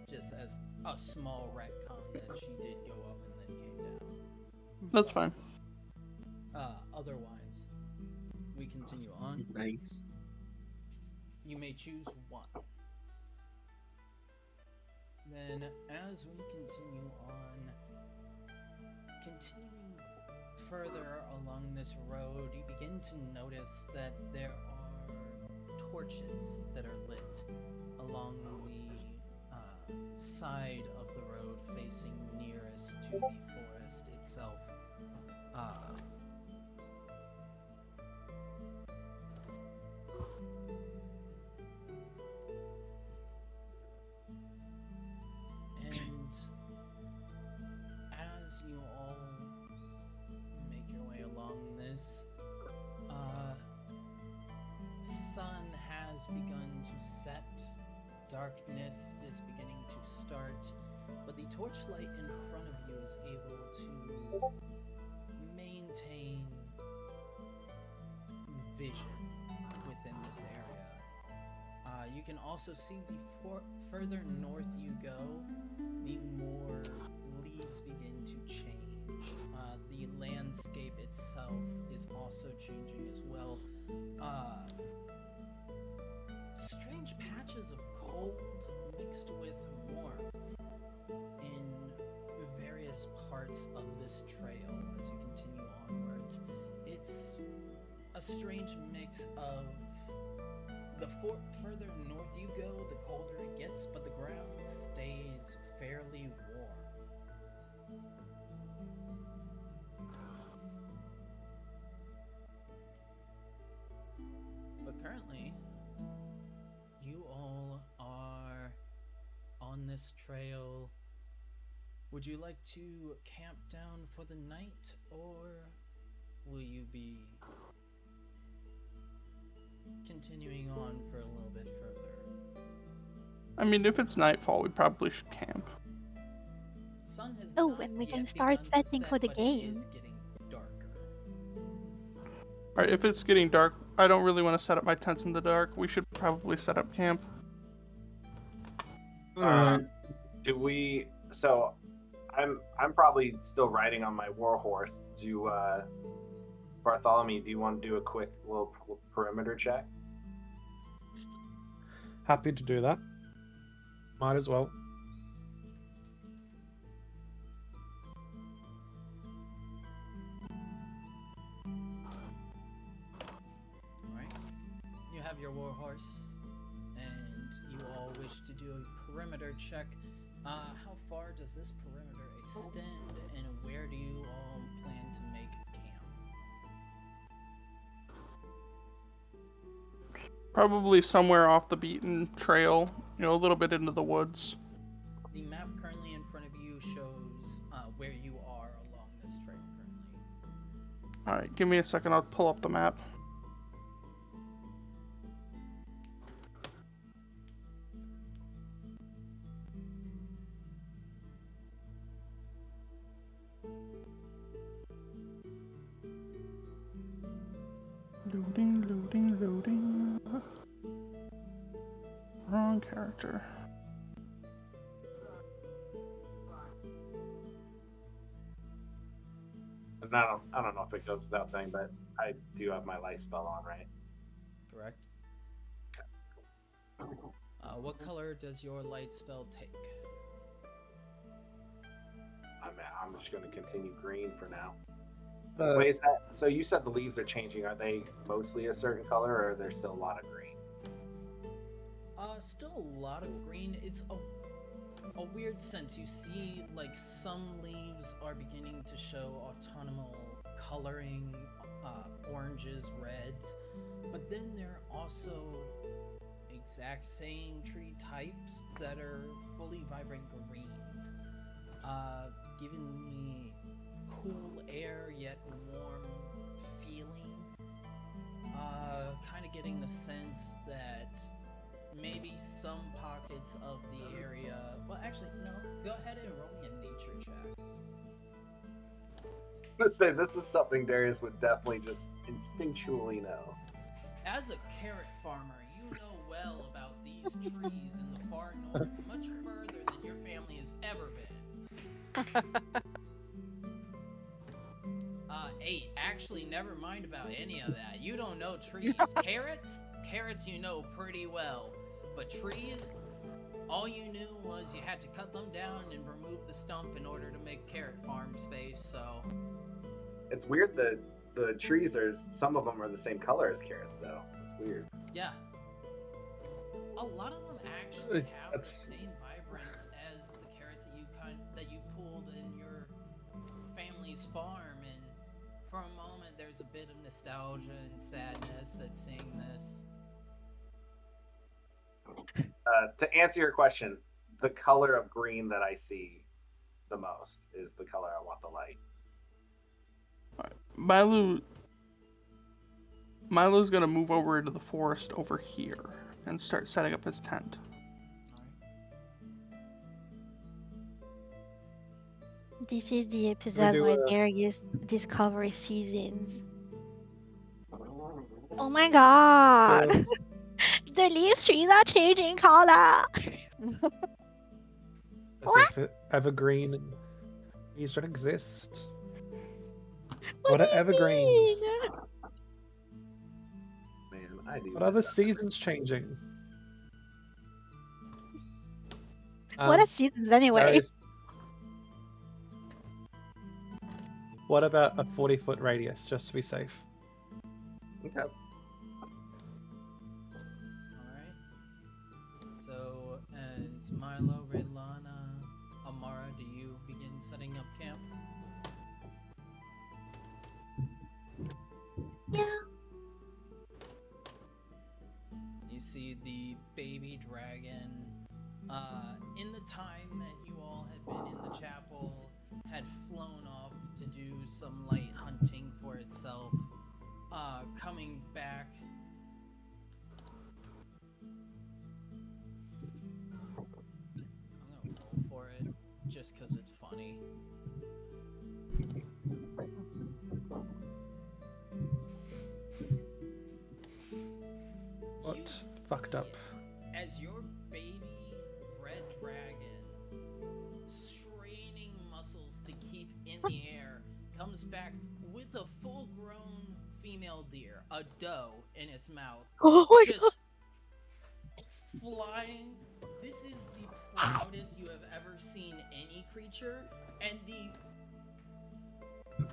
Just as a small retcon that she did go up and then came down. That's fine. Otherwise, we continue on. Nice. You may choose one. Then, as we continue on, continuing further along this road, you begin to notice that there are torches that are lit along the side of the road facing nearest to the forest itself. And as you all make your way along this, sun has begun to set, darkness is beginning to start, but the torchlight in front of you is able to maintain vision within this area. You can also see the further north you go, the more leaves begin to change. The landscape itself is also changing as well. Strange patches of cold mixed with warmth in various parts of this trail as you continue onwards. It's a strange mix of the further north you go, the colder it gets, but the ground stays fairly warm. But currently, you all are on this trail. Would you like to camp down for the night, or will you be continuing on for a little bit further? I mean, if it's nightfall, we probably should camp. Sun has Oh, not and we yet can start begun to setting set, for the but game. it is getting darker. Alright, if it's getting dark, I don't really want to set up my tents in the dark. We should probably set up camp. Do we? So, I'm probably still riding on my war horse. Do Bartholomew? Do you want to do a quick little perimeter check? Happy to do that. Might as well. Alright. You have your war horse, and you all wish to do a perimeter check. How far does this perimeter extend, and where do you all plan to make camp? Probably somewhere off the beaten trail, a little bit into the woods. The map currently in front of you shows where you are along this trail currently. Alright, give me a second, I'll pull up the map. Loading. Wrong character. And I don't know if it goes without saying, but I do have my light spell on, right? Correct. What color does your light spell take? I'm just going to continue green for now. Uh, Wait, is that, so you said the leaves are changing. Are they mostly a certain color, or are there still a lot of green? Still a lot of green. It's a weird sense. You see, like, some leaves are beginning to show autumnal coloring, oranges, reds, but then there are also exact same tree types that are fully vibrant greens, giving me cool air yet warm feeling. Kind of getting the sense that maybe some pockets of the area. Well, actually, no. Go ahead and roll me a nature check. Let's say this is something Darius would definitely just instinctually know. As a carrot farmer, you know well about these trees in the far north, much further than your family has ever been. 8. Actually, never mind about any of that. You don't know trees. Carrots you know pretty well. But trees, all you knew was you had to cut them down and remove the stump in order to make carrot farm space, so... It's weird that the trees some of them are the same color as carrots, though. It's weird. Yeah. A lot of them actually have the That's- same vibrance as the carrots that you pulled in your family's farm, and for a moment there's a bit of nostalgia and sadness at seeing this. To answer your question, the color of green that I see the most is the color I want the light. Milo's gonna move over into the forest over here and start setting up his tent. This is the episode do where a- Darius discovery seasons. Oh my god! the leaf trees are changing color. As What? if evergreen and trees don't exist. What What do are you evergreens? mean? Man, I do. What are the miss that. seasons changing? What are seasons anyway? Darius, what about a 40-foot radius, just to be safe? Okay. Alright. So, as Milo, Redlon, Amara, do you begin setting up camp? Yeah. You see the baby dragon, in the time that you all had been in the chapel, had flown off to do some light hunting for itself, coming back. I'm gonna roll for it, just because it's funny. What You fucked see up? it as your baby red dragon, straining muscles to keep in the air, comes back with a full-grown female deer, a doe, in its mouth, Oh my god. just flying. This is the proudest you have ever seen any creature, and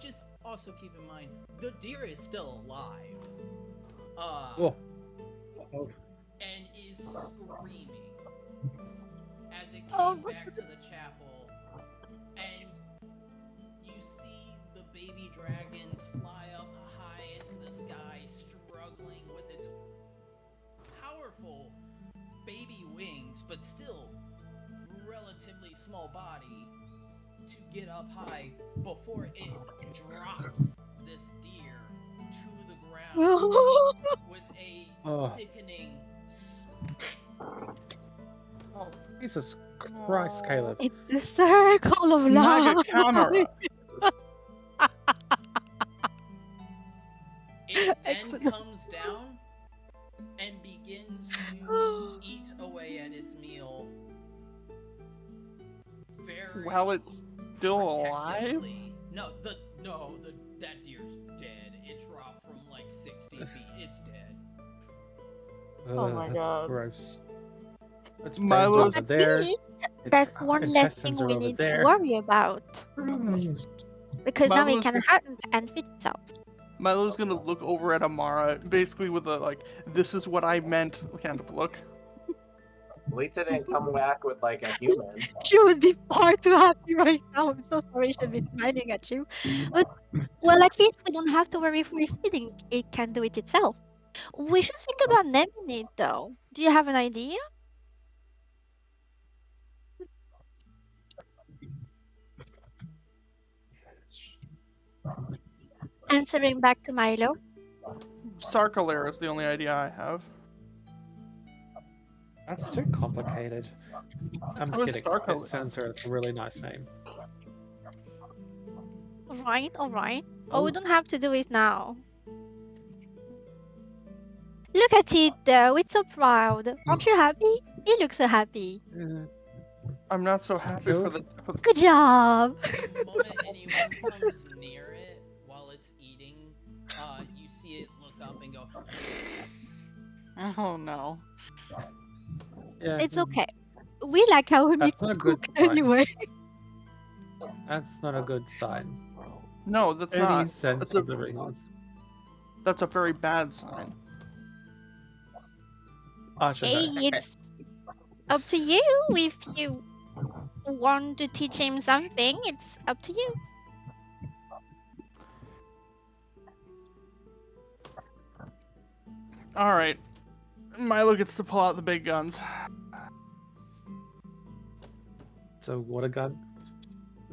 just also keep in mind, the deer is still alive. Oh. And is screaming as it Oh came my back to the chapel, and you see the baby dragon fly up high into the sky, struggling with its powerful baby wings, but still relatively small body, to get up high before it drops this deer to the ground with a sickening Oh, Jesus Christ, Caleb. It's the circle of life. Nagamura. It then Excellent. comes down and begins to eat away at its meal. Very While it's still alive? protectively. That deer's dead. It dropped from like 60 feet. It's dead. Oh my God. Gross. Its Milo- brains Well, are over at there. least Its that's one less thing intestines are we over need to there. worry about. Because now it Milo's can gonna- hunt and feed itself. Milo's gonna look over at Amara, basically with a like, "This is what I meant" kind of look. At least it didn't come back with like a human. She would be far too happy right now. I'm so sorry she'd be smiling at you. But, well, at least we don't have to worry if we're feeding. It can do it itself. We should think about naming it, though. Do you have an idea? Answering back to Milo. Sarkalair is the only idea I have. That's too complicated. I'm How is kidding. Starco- It sounds like a really nice name. Alright, alright. Oh, we don't have to do it now. Look at it, though. It's so proud. Aren't you happy? You look so happy. I'm not so happy for the. Good job. The moment anyone comes near it while it's eating, you see it look up and go, Oh no. Yeah, It's okay. We like how we That's make not a good cook sign. anyway. That's not a good sign. No, that's 80 not. cents That's a, of the reasons. that's a very bad sign. I should Hey, know. it's up to you. If you want to teach him something, it's up to you. Alright. Milo gets to pull out the big guns. So what a gun.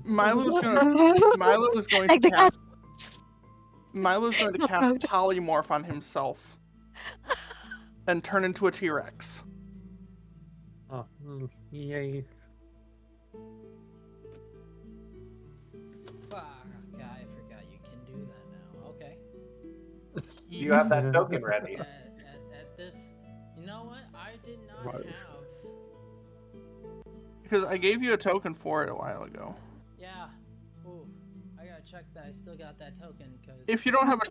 Milo's going Like to the cat. Milo's going to Not cast proud. polymorph on himself and turn into a T-Rex. Oh, yay. fuck, I forgot you can do that now. Okay. Do you have that token ready? At this, you know what? Right. have. Because I gave you a token for it a while ago. Yeah. Ooh, I gotta check that I still got that token, because... If you don't have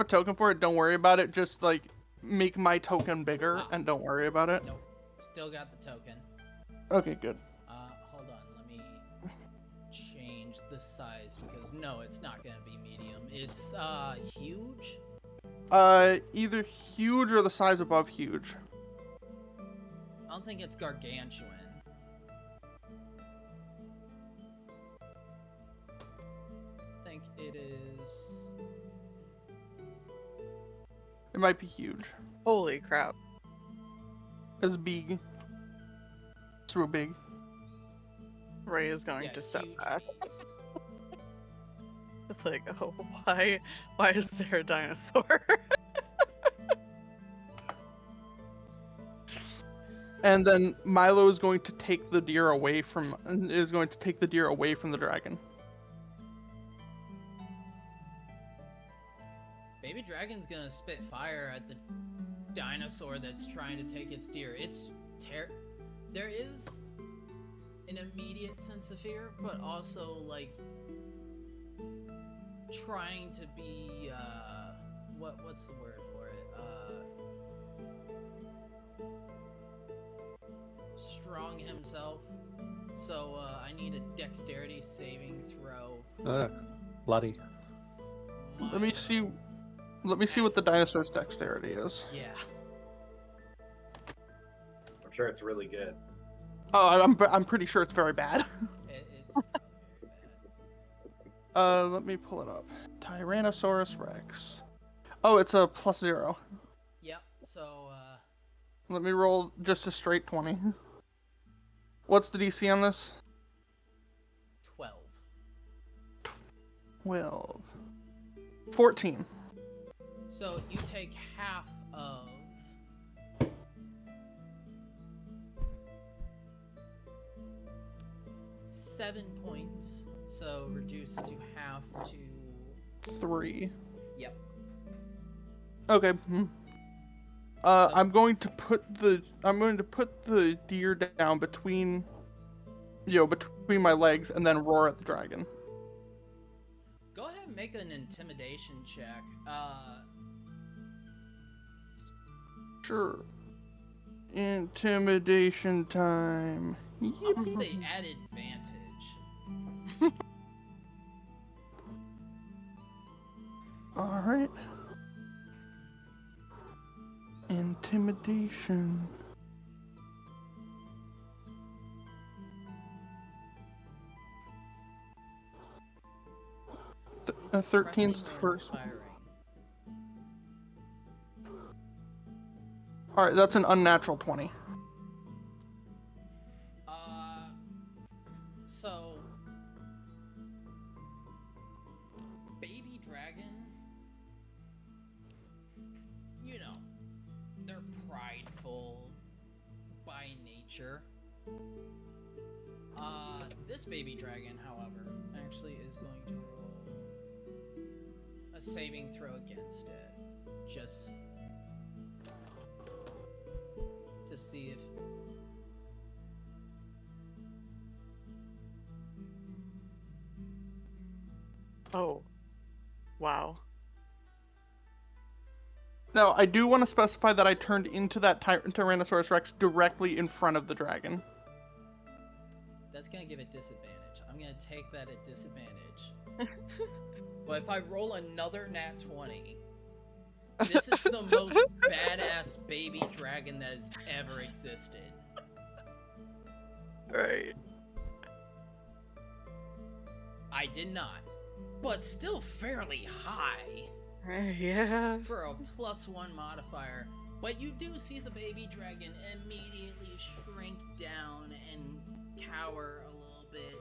a token for it, don't worry about it. Just like make my token bigger and don't worry about it. Nope. Still got the token. Okay, good. Hold on. Let me change the size, because no, it's not gonna be medium. It's, huge? Either huge or the size above huge. I don't think it's gargantuan. I think it is... It might be huge. Holy crap. It's big. It's real big. Ray is going yeah, to step huge back. beast. It's like, oh, why is there a dinosaur? And then Milo is going to take the deer away from the dragon. Baby Dragon's gonna spit fire at the dinosaur that's trying to take its deer. There is an immediate sense of fear, but also, like, trying to be, what's the word for it? Strong himself. So, I need a dexterity saving throw. Bloody. Let me see what the dinosaur's dexterity is. Yeah. I'm sure it's really good. Oh, I'm pretty sure it's very bad. It's very bad. Let me pull it up. Tyrannosaurus Rex. Oh, it's a +0. Yep, so, Let me roll just a straight 20. What's the DC on this? 12. 12. 14. So you take half of 7 points, so reduced to half to 3. Yep. Okay. I'm going to put the deer down between my legs and then roar at the dragon. Go ahead and make an intimidation check. Sure. Intimidation time. I'm gonna say at advantage. Alright. Intimidation. Is it 13's depressing or first. inspiring? Alright, that's an unnatural 20. So baby dragon, they're prideful by nature. This baby dragon, however, actually is going to roll a saving throw against it, just to see if Oh. Wow. Now, I do want to specify that I turned into that Tyrannosaurus Rex directly in front of the dragon. that's gonna give it disadvantage. I'm gonna take that at disadvantage. But if I roll another nat 20, this is the most badass baby dragon that has ever existed. Right. I did not, but still fairly high Yeah. for a +1 modifier. But you do see the baby dragon immediately shrink down and cower a little bit,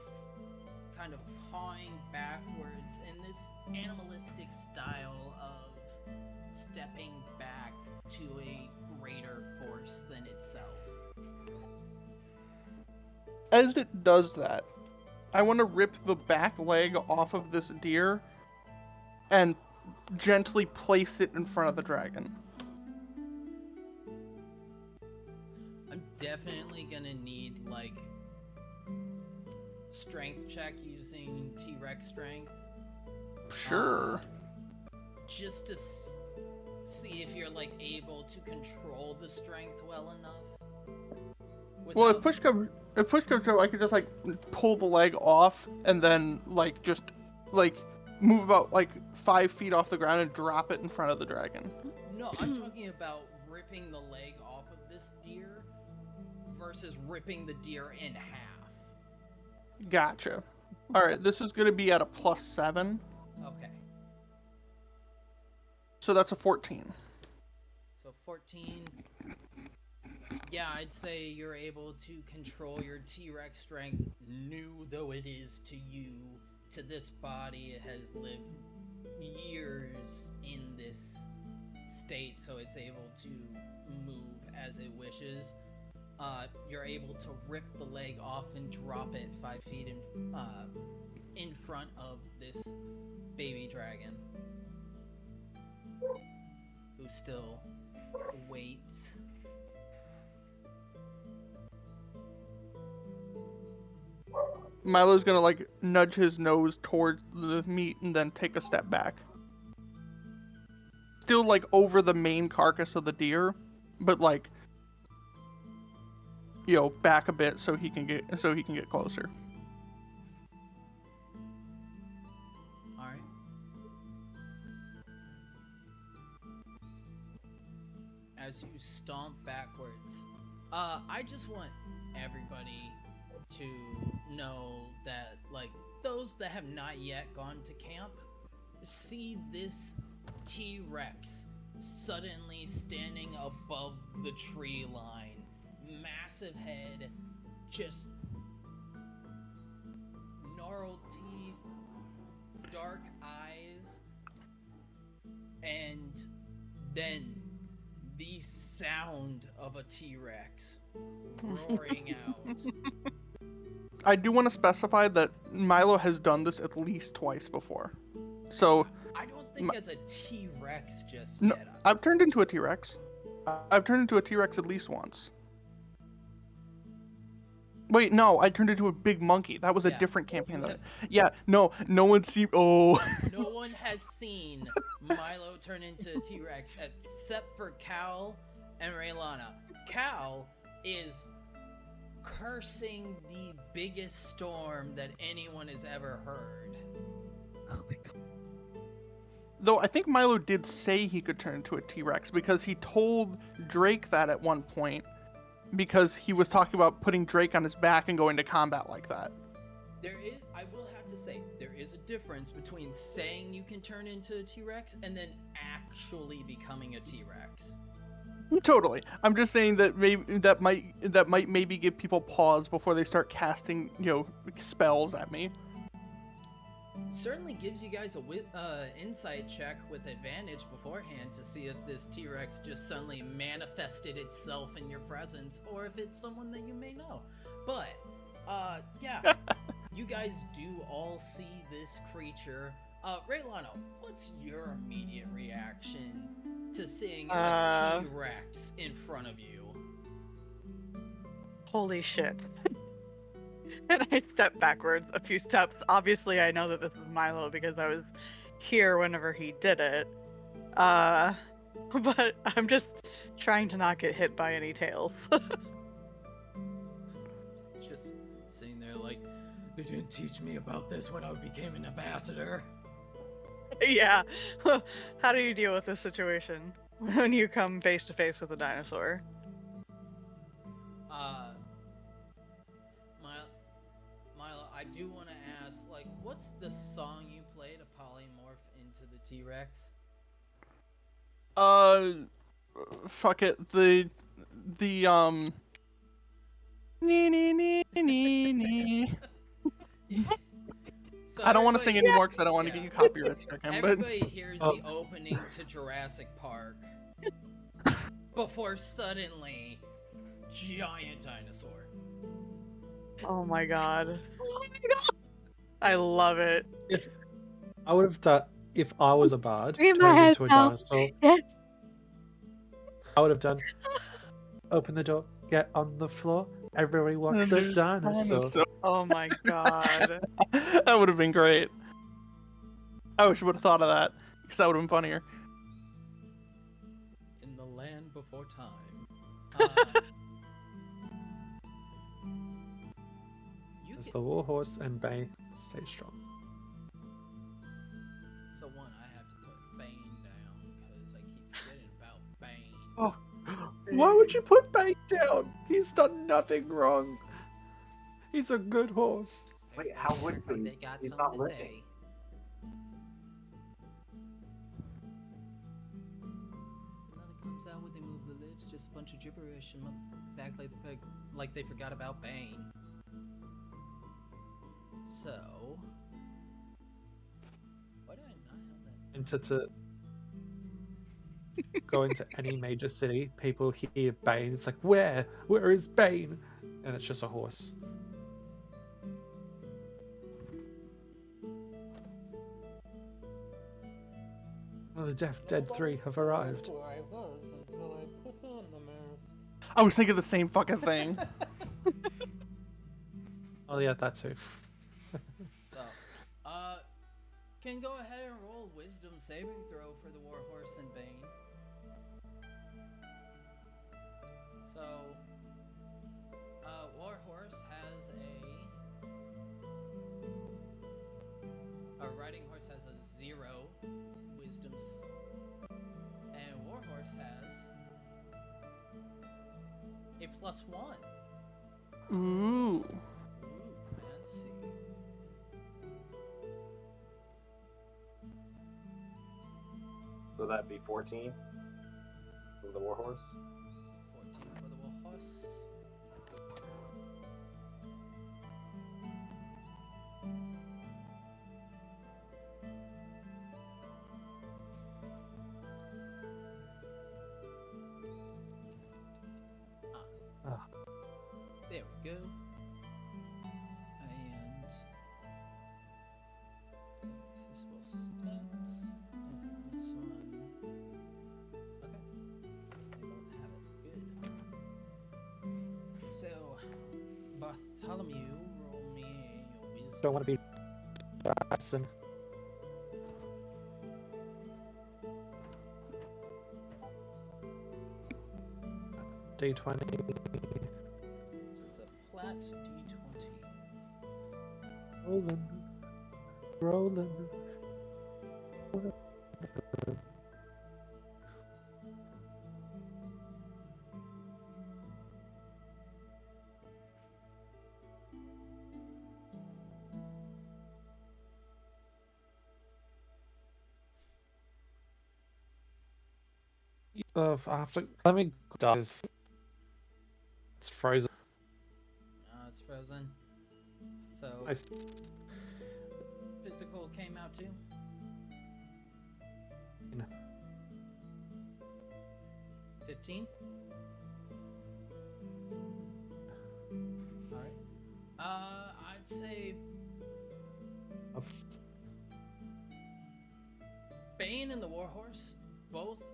kind of pawing backwards in this animalistic style of stepping back to a greater force than itself. As it does that, I want to rip the back leg off of this deer and gently place it in front of the dragon. definitely gonna need like strength check using T-Rex strength. Sure. Just to see if you're like able to control the strength well enough. Well, if push comes to shove, I could just like pull the leg off and then like just like move about like 5 feet off the ground and drop it in front of the dragon. No, I'm talking about ripping the leg off of this deer versus ripping the deer in half. Gotcha. All right, this is gonna be at a +7. Okay. So that's a 14. So 14. Yeah, I'd say you're able to control your T-Rex strength, new though it is to you, to this body. It has lived years in this state, so it's able to move as it wishes. You're able to rip the leg off and drop it 5 feet in front of this baby dragon, who still waits. Milo's gonna like nudge his nose towards the meat and then take a step back. Still like over the main carcass of the deer, but like back a bit so he can get closer. All right. As you stomp backwards, I just want everybody to know that, like, those that have not yet gone to camp see this T-Rex suddenly standing above the tree line. Massive head, just gnarled teeth, dark eyes, and then the sound of a T-Rex roaring out. I do want to specify that Milo has done this at least twice before. So I don't think as a T-Rex just no, yet. I've turned into a T-Rex. I've turned into a T-Rex at least once. Wait, no, I turned into a big monkey. That was a different campaign. Yeah, no one's seen. Oh. No one has seen Milo turn into a T-Rex except for Cal and Raylana. Cal is cursing the biggest storm that anyone has ever heard. Oh my god. Though I think Milo did say he could turn into a T-Rex because he told Drake that at one point, because he was talking about putting Drake on his back and going to combat like that. I will have to say, there is a difference between saying you can turn into a T-Rex and then actually becoming a T-Rex. Totally. I'm just saying that maybe that might maybe give people pause before they start casting, spells at me. It certainly gives you guys a insight check with advantage beforehand to see if this T-Rex just suddenly manifested itself in your presence, or if it's someone that you may know. But, yeah, you guys do all see this creature. Raylano, what's your immediate reaction to seeing a T-Rex in front of you? Holy shit. And I step backwards a few steps. Obviously, I know that this is Milo because I was here whenever he did it. But I'm just trying to not get hit by any tails. Just sitting there like, they didn't teach me about this when I became an ambassador. Yeah. How do you deal with this situation when you come face to face with a dinosaur? Milo, I do want to ask, like, what's the song you play to polymorph into the T-Rex? Fuck it. The So I don't want to sing anymore because I don't want to get you copyright stricken. Everybody hears the opening to Jurassic Park before suddenly giant dinosaur. Oh my god. Oh my god. I love it. If I was a bard In my turned head into a now. dinosaur, Yes. I would have done. Open the door. get on the floor. Everybody watch And the there's dinosaur. Oh my god. That would have been great. I wish I would have thought of that, because that would have been funnier. In the land before time. You As can... the warhorse and Bane stay strong. So one, I have to put Bane down because I keep forgetting about Bane. Oh, why would you put Bane down? He's done nothing wrong. He's a good horse. Wait, how would Everybody, he? they got He's something not to living. say. Another comes out when they move the lips, just a bunch of gibberish and exactly like they forgot about Bane. So, why do I not have that? And to go into any major city, people hear Bane. It's like, where? Where is Bane? And it's just a horse. Oh, the Dead 3 have arrived. Where I was until I put on the mask. I was thinking the same fucking thing. Oh yeah, that too. So, can go ahead and roll Wisdom saving throw for the Warhorse and Bane. So, Warhorse has a riding horse has a 0 Wisdom, and Warhorse has a +1. Ooh. Ooh, fancy. So that'd be 14 for the warhorse. 14 for the Warhorse. Ah. There we go. And accessible stats. And this one. Okay. They both have it. Good. So, Bartholomew, roll me a wisdom. Don't want to be Bryson. D20. Just a flat d20. Rolling. Rolling. After let me dies. It's frozen. It's frozen. So, I s- physical came out too? No. 15? Alright. I'd say I've- Bane and the Warhorse, both a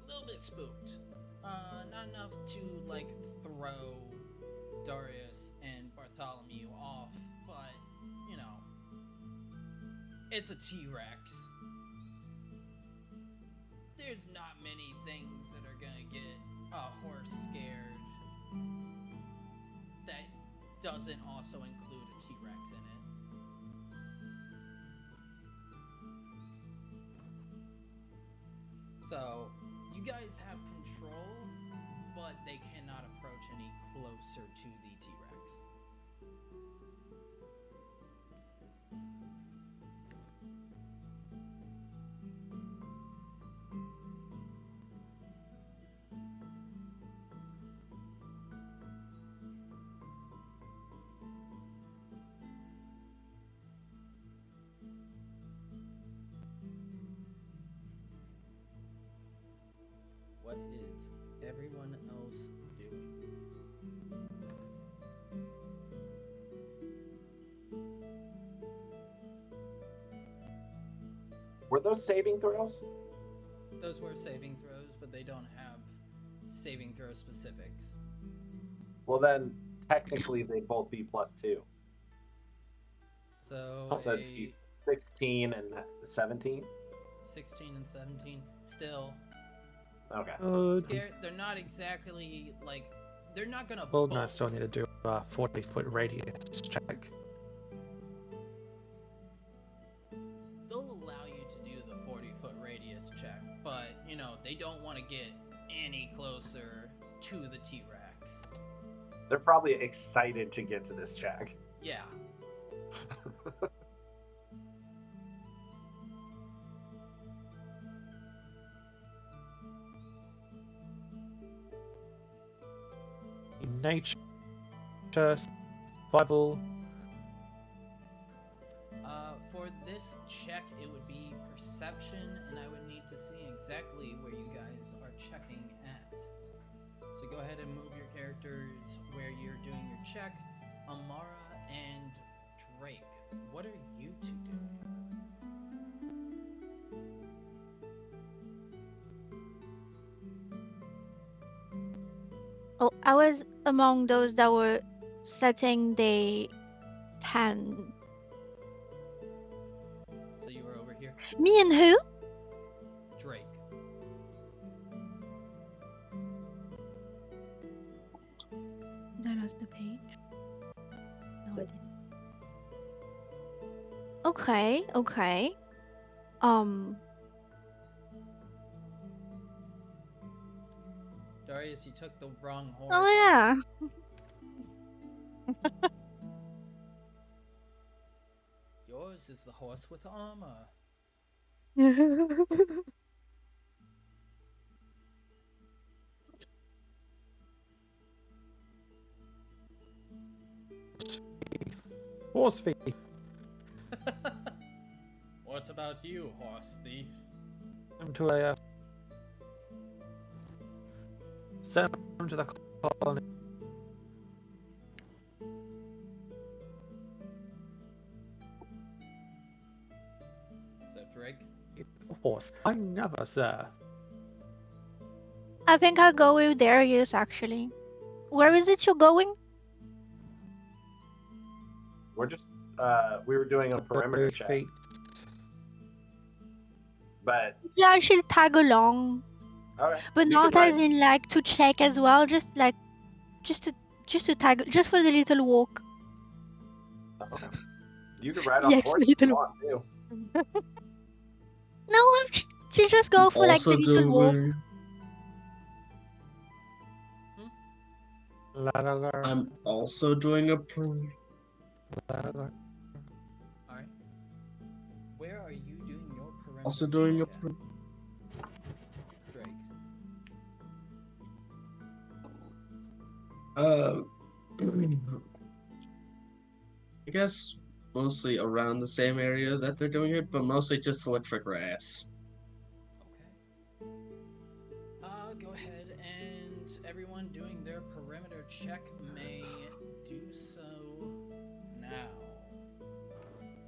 little bit spooked. Not enough to, like, throw Darius and Bartholomew off, but, you know, it's a T-Rex. There's not many things that are gonna get a horse scared that doesn't also include a T-Rex in it. So, you guys have control, but they cannot approach any closer to the T-Rex. What is everyone else doing? Were those saving throws? Those were saving throws, but they don't have saving throw specifics. Well, then technically they'd both be +2. So So it'd be 16 and 17. 16 and 17. Still Okay. scared. They're not exactly like. They're not gonna. Well, bolt. no, still need to do a 40-foot radius check. They'll allow you to do the 40-foot radius check, but they don't want to get any closer to the T-Rex. They're probably excited to get to this check. Yeah. Nature, survival. For this check, it would be perception, and I would need to see exactly where you guys are checking at. So go ahead and move your characters where you're doing your check. Amara and Drake, what are you two doing? Oh, I was among those that were setting the 10. So you were over here? Me and who? Drake. That was the page. No, I didn't. Okay, okay. Darius, you took the wrong horse. Oh yeah. Yours is the horse with armor. Horse thief. What about you, horse thief? Send him to a send him to the colony. So Drake? Horse. I never, sir. I think I'll go with Darius actually. Where is it you're going? We're just we were doing a perimeter check, Feet. Yeah, but I should tag along. okay. But You not can as ride- in like to check as well, just to tag, just for the little walk. Okay. You can ride on Yes, the horse if you little- want too. No, she just go for like the Also little walk. doing. I'm also doing a. Alright. Where are you doing your perimeter Also doing a. check at? Drake. I guess mostly around the same areas that they're doing it, but mostly just to look for grass. Okay. Go ahead and everyone doing their perimeter check may do so now.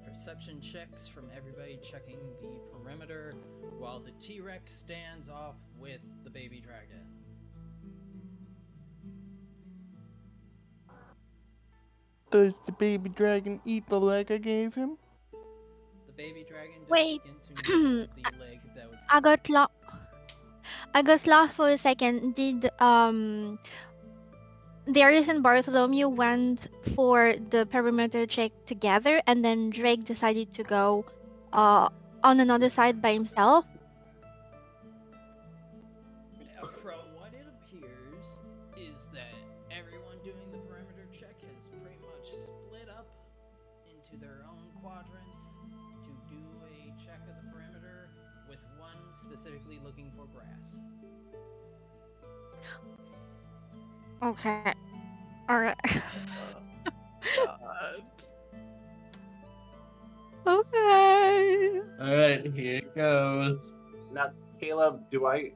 Perception checks from everybody checking the perimeter while the T-Rex stands off with the baby dragon. Does the baby dragon eat the leg I gave him? The baby dragon does Wait. begin to nibble the leg that was I got lost for a second. Did Darius and Bartholomew went for the perimeter check together, and then Drake decided to go on another side by himself? From what it appears is that everyone doing the perimeter check has pretty much split up into their own quadrants to do a check of the perimeter, with one specifically looking for grass. Okay. Alright. God. Okay. Alright, here it goes. Now, Caleb, do I?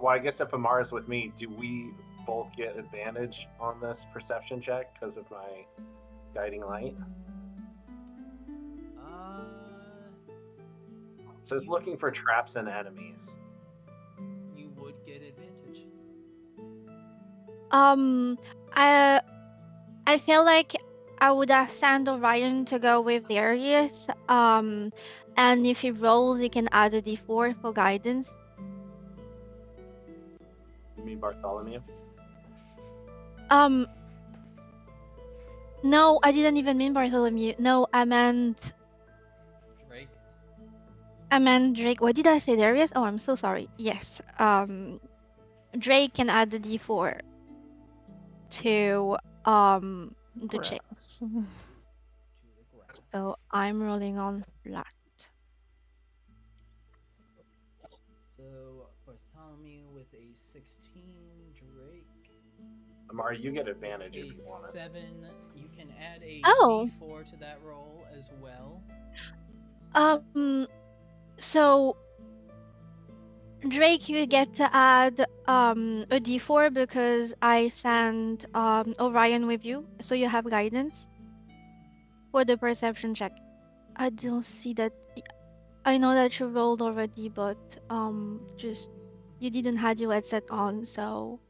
Well, I guess if Amara's with me, do we both get advantage on this perception check because of my guiding light? So it's looking for traps and enemies. You would get advantage. Um, I I feel like I would have sent Orion to go with Darius. And if he rolls, he can add a D4 for guidance. You mean Bartholomew? Um, no, I didn't even mean Bartholomew. No, Drake. I meant Drake. What did I say, Darius? Oh, I'm so sorry. Yes. Drake can add the D4 to the check. Grass. To the grass. So I'm rolling on flat. So Bartholomew with a 16, Drake Amari, you get with advantage a if you want it. 7. You can add a Oh. D4 to that roll as well. So Drake, you get to add a D4 because I sent Orion with you, so you have guidance for the perception check. I don't see that. I know that you rolled already, but just you didn't have your headset on, so.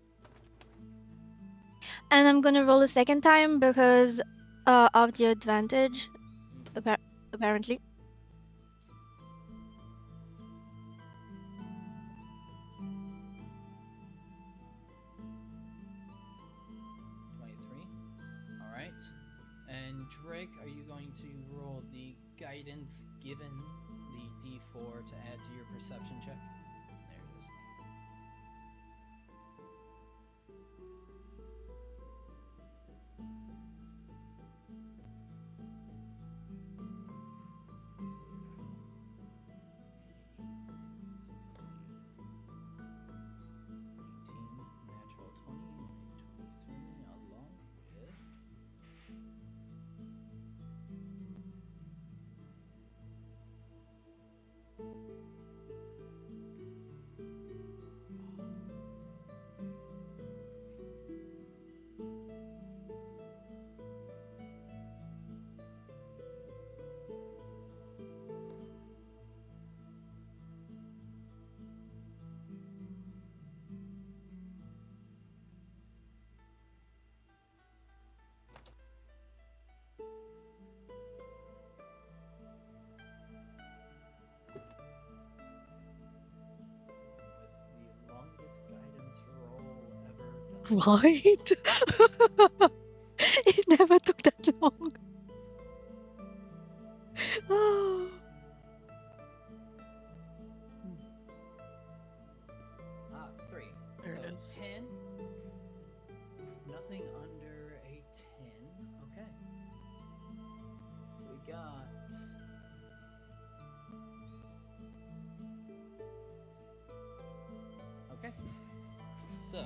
And I'm gonna roll a second time because of the advantage, apparently. All right. And Drake, are you going to roll the guidance given the D4 to add to your perception check? There it is. Natural 20 and a 23 along with with the longest guidance roll ever done. Right? It never took that long. Oh. 3. There So it is. 10. Nothing under a 10. Okay. So we got. Okay. So,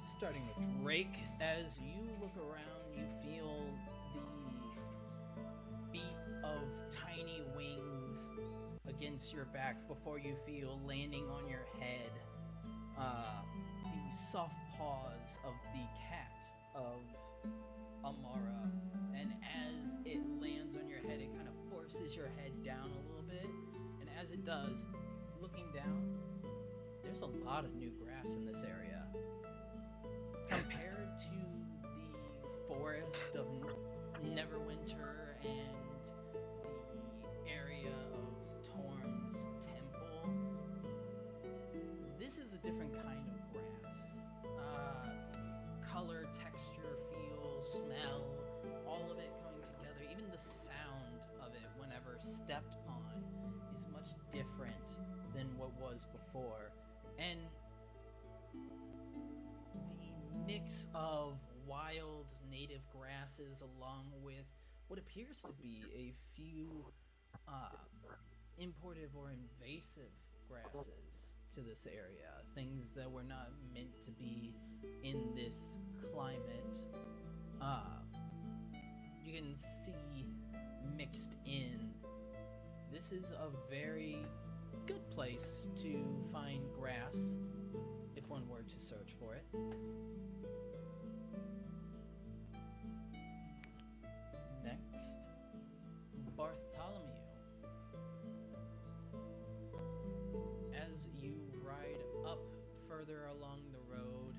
starting with Drake, as you look around, you feel the beat of tiny wings against your back before you feel landing on your head. The soft paws of the cat of Amara, and as it lands on your head, it kind of forces your head down a little bit. And as it does, looking down, there's a lot of new grass in this area. Compared to the forest of Neverwinter and the area of Torm's temple, this is a different kind of grass. Color, texture, feel, smell, all of it coming together. Even the sound of it whenever stepped on is much different than what was before. And the mix of wild native grasses along with what appears to be a few imported or invasive grasses to this area, things that were not meant to be in this climate. You can see mixed in. This is a very good place to find grass if one were to search for it. Next, Bartholomew. As you ride up further along the road,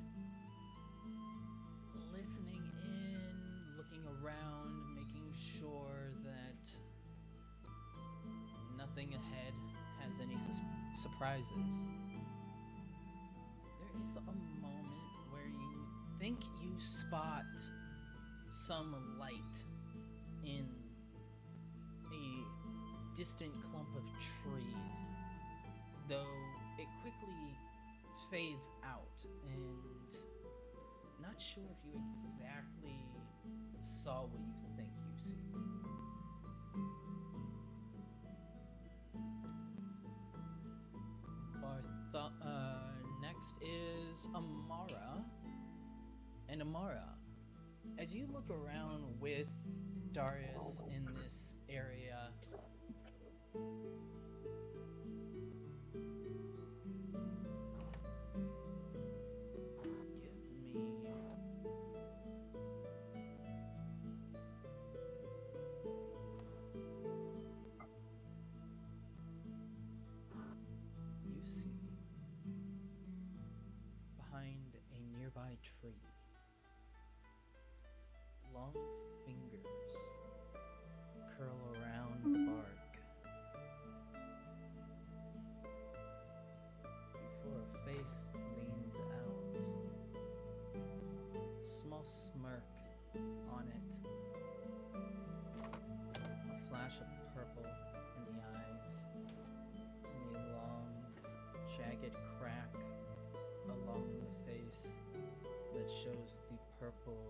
thing ahead has any surprises, there is a moment where you think you spot some light in a distant clump of trees, though it quickly fades out, and not sure if you exactly saw what you think you see. Next is Amara. And Amara, as you look around with Darius in this area, give me you see behind a nearby tree long fingers curl around the bark before a face leans out, a small smirk on it, a flash of purple in the eyes, and a long, jagged crack along the face that shows the purple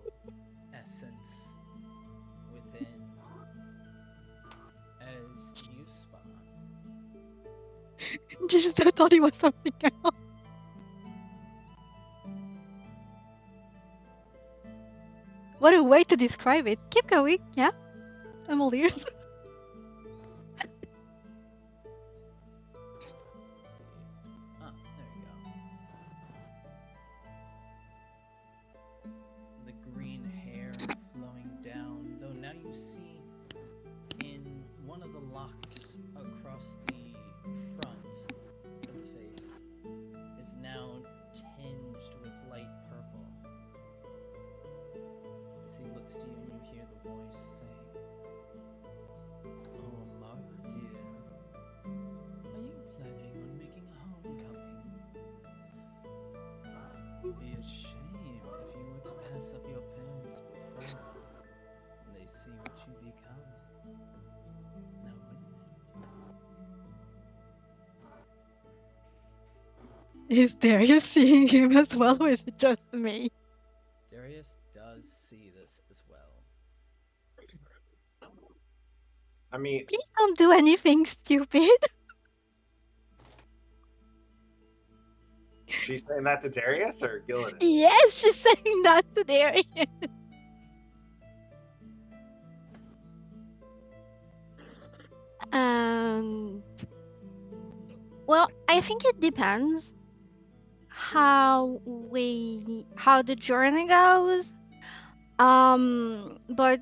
essence within as you spawn. Just I thought it was something else. What a way to describe it. Keep going, yeah? I'm all ears. Let's see. Ah, there you go. The green hair flowing down, though now you see in one of the locks across the front of the face is now tinged with light purple. As he looks to you and you hear the voice say, "Oh, Amara dear, are you planning on making a homecoming? It'd be a shame if you were to pass up your parents before they see what you become. Now wouldn't it?" Is Darius seeing him as well, or is it just me? Darius does see this as well. I mean, Please don't do anything stupid. she's saying that to Darius or Gillidan? Yes, she's saying that to Darius. And well, I think it depends how the journey goes. But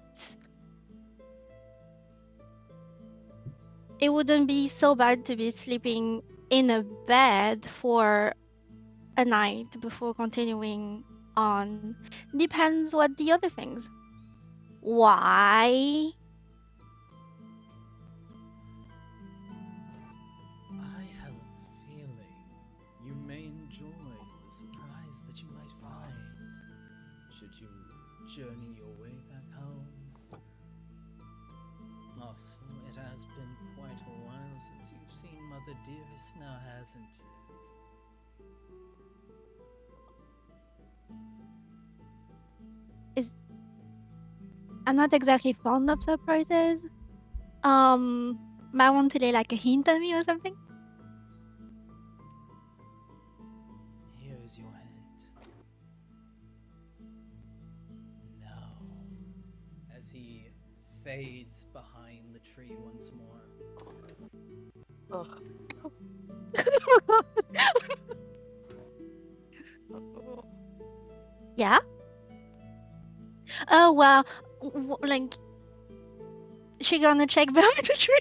it wouldn't be so bad to be sleeping in a bed for a night before continuing on. Depends what the other things. Why? I have a feeling you may enjoy the surprise that you might find should you journey your way back home. Also, it has been quite a while since you've seen Mother Dearest now, hasn't it? I'm not exactly fond of surprises. Might want to lay like a hint on me or something? Here is your hint. No. As he fades behind the tree once more. Ugh. Yeah? Oh, well, like, she gonna check behind the tree?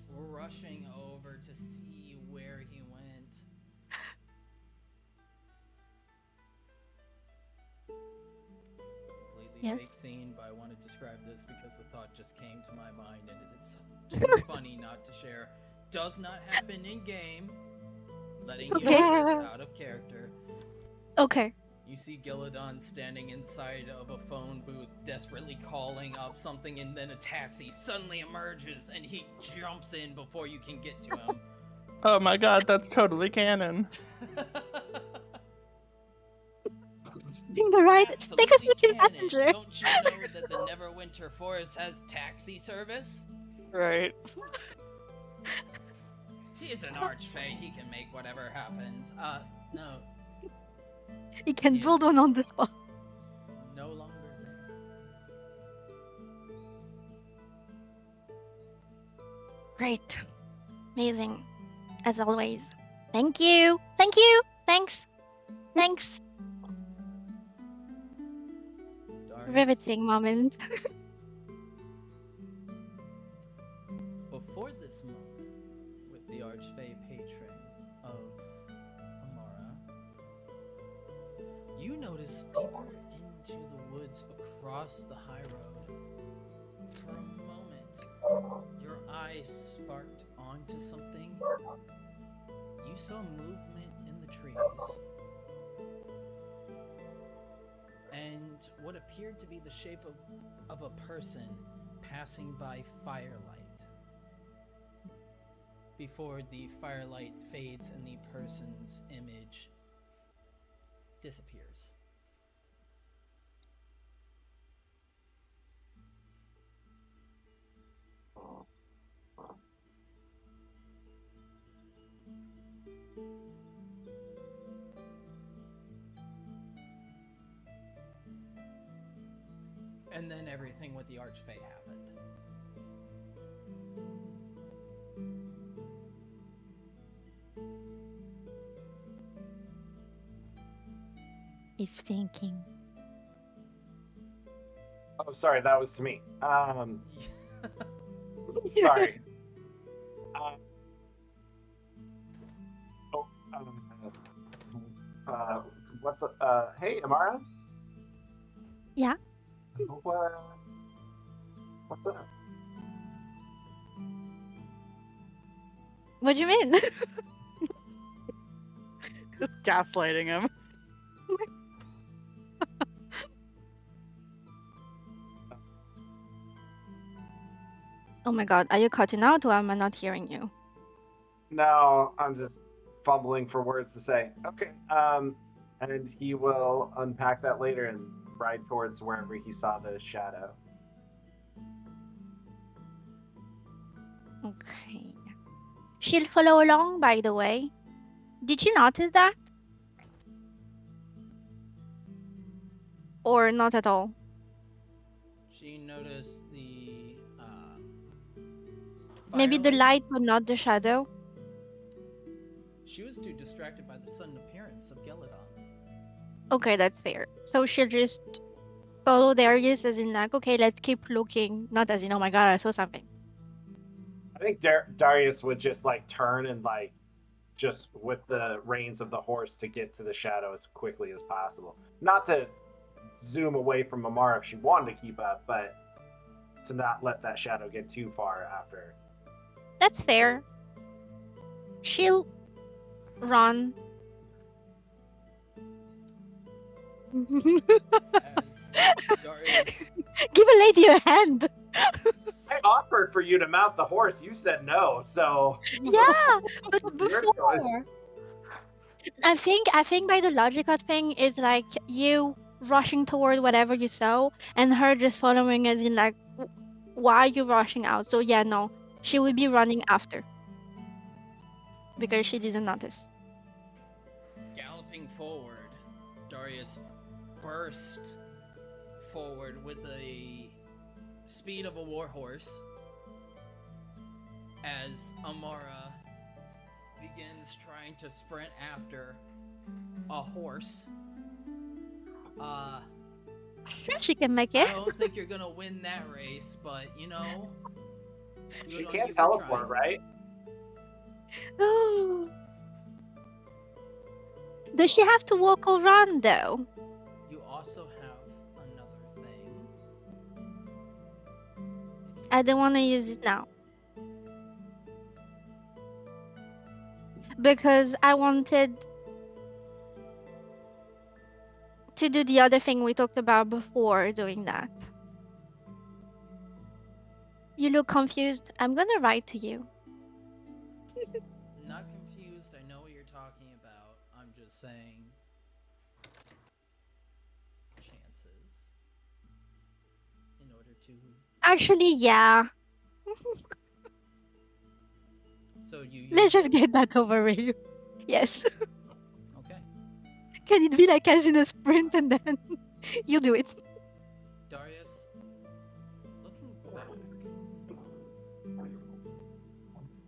Rushing over to see where he went. Completely Yes. fake scene, but I want to describe describe this because the thought just came to my mind and it's too funny not to share. Does not happen in game. Letting you Okay. know this out of character. Okay. You see Gilladon standing inside of a phone booth, desperately calling up something, and then a taxi suddenly emerges and he jumps in before you can get to him. Oh my god, that's totally canon. Being the right. Take a Absolutely second canon. passenger. Don't you know that the Neverwinter Forest has taxi service? Right. He's an archfey. He can make whatever happens. No. You can He build is one on the spot. no longer there. Great. Amazing. As always. Thank you. Thank you. Thanks. Thanks. Darius, Riveting moment. before this moment, with the archfey patron of Amara, you notice deeper into the woods across the high road. For a moment, your eyes sparked onto something. You saw movement in the trees. And what appeared to be the shape of a person passing by firelight. Before the firelight fades and the person's image disappears. And then everything with the Archfey happened. He's thinking. Oh, sorry, that was to me. Sorry. Oh, what the? Hey, Amara. Yeah? What's up? What do you mean? Just gaslighting him. Oh my god, are you cutting out or am I not hearing you? No, I'm just fumbling for words to say. Okay. And he will unpack that later and ride towards wherever he saw the shadow. Okay. She'll follow along, by the way. Did you notice that? Or not at all? She noticed the Maybe the firelight. light but not the shadow? She was too distracted by the sudden appearance of Gilladon. Okay, that's fair. So she'll just follow Darius as in like, okay, let's keep looking. Not as in, oh my god, I saw something. I think Darius would just like turn and like just whip the reins of the horse to get to the shadow as quickly as possible. Not to zoom away from Amara if she wanted to keep up, but to not let that shadow get too far after. That's fair. She'll run. As Darius Give a lady a hand. I offered for you to mount the horse. You said no, so Yeah, but It's your choice. before. I think by the logical thing is like you rushing toward whatever you saw and her just following as in like why are you rushing out? So yeah, no. She will be running after. Because she didn't notice. galloping forward, Darius burst forward with the speed of a warhorse as Amara begins trying to sprint after a horse. Sure she can make I it. don't think you're gonna win that race, but you know, she good on can't you for teleport, trying. right? Does she have to walk or run though? You also have another thing. I don't want to use it now. Because I wanted to do the other thing we talked about before doing that. You look confused. I'm gonna write to you. Not confused. I know what you're talking about. I'm just saying chances in order to. Actually, yeah. So you use Let's just it? get that over with. Yes. Okay. Can it be like as in a sprint and then you do it? Darius, looking back,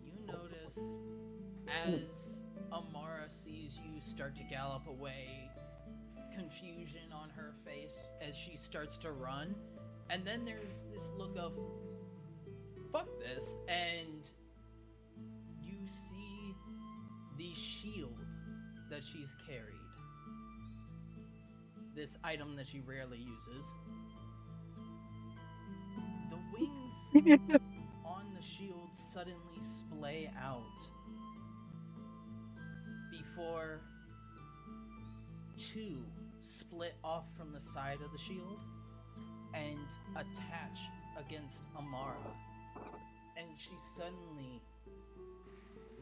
you notice as Amara sees you start to gallop away, confusion on her face as she starts to run, and then there's this look of fuck this, and you see the shield that she's carried. This item that she rarely uses. The wings on the shield suddenly splay out before two split off from the side of the shield and attach against Amara. And she suddenly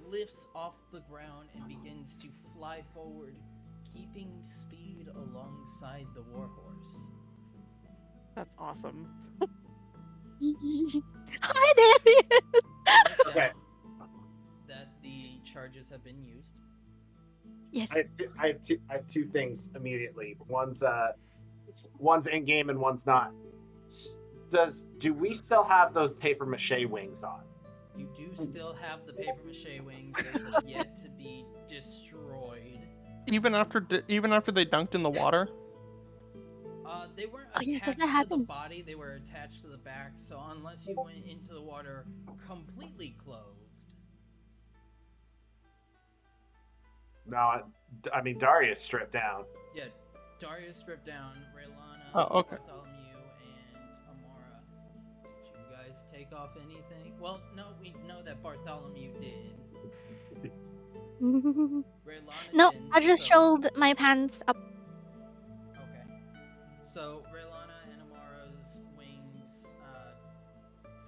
lifts off the ground and begins to fly forward, keeping speed alongside the warhorse. That's awesome. Hi, Darius! Note Okay. down that the charges have been used. Yes. I have two things immediately. One's in game and one's not. Do we still have those paper mache wings on? You do still have the paper mache wings. Those have yet to be destroyed. Even after they dunked in the water. They weren't Oh, yeah, 'cause attached that to the happened. body, they were attached to the back, so unless you went into the water completely clothed. No, I mean Darius stripped down. Yeah, Darius stripped down, Raylana, Oh, okay. Bartholomew, and Amara. Did you guys take off anything? Well, no, we know that Bartholomew did. Raylana No, didn't, I just so... showed my pants up. Okay. So, Raylana and Amara's wings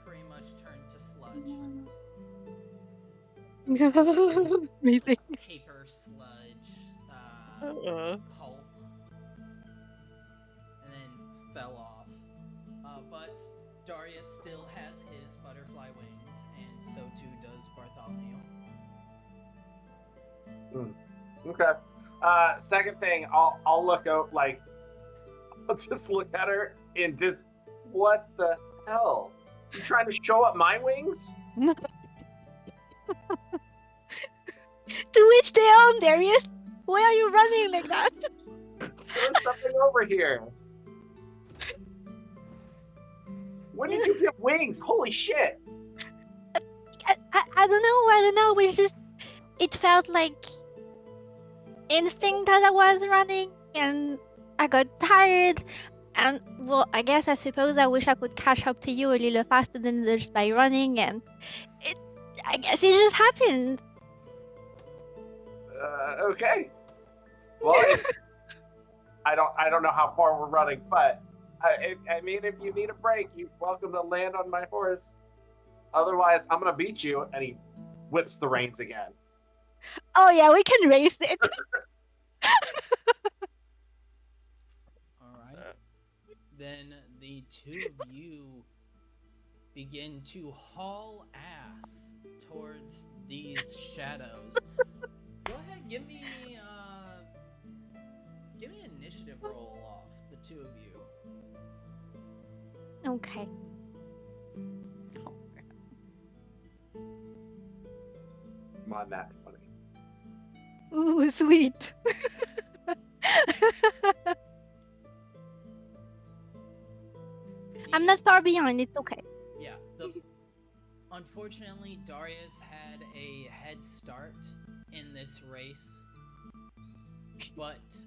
pretty much turned to sludge. Amazing. Like paper, sludge, pulp, and then fell off. But Darius still has his butterfly wings, and so too does Bartholomew. Okay. Second thing, I'll look out like I'll just look at her and just what the hell? You trying to show up my wings? To which they own, Darius. Why are you running like that? There's something over here. When did you get wings? Holy shit! I don't know. It's just it felt like instinct that I was running, and I got tired. And well, I suppose I wish I could catch up to you a little faster than just by running, and I guess it just happened. Okay. Well, I don't know how far we're running, but I mean, if you need a break, you're welcome to land on my horse. Otherwise, I'm gonna beat you. And he whips the reins again. Oh yeah, we can race it. Alright. Then the two of you begin to haul ass towards these shadows. Go ahead, give me initiative roll off, the two of you. Okay. Come on, Matt. Funny. Ooh, sweet. I'm not far behind. It's okay. Yeah. Unfortunately, Darius had a head start in this race, but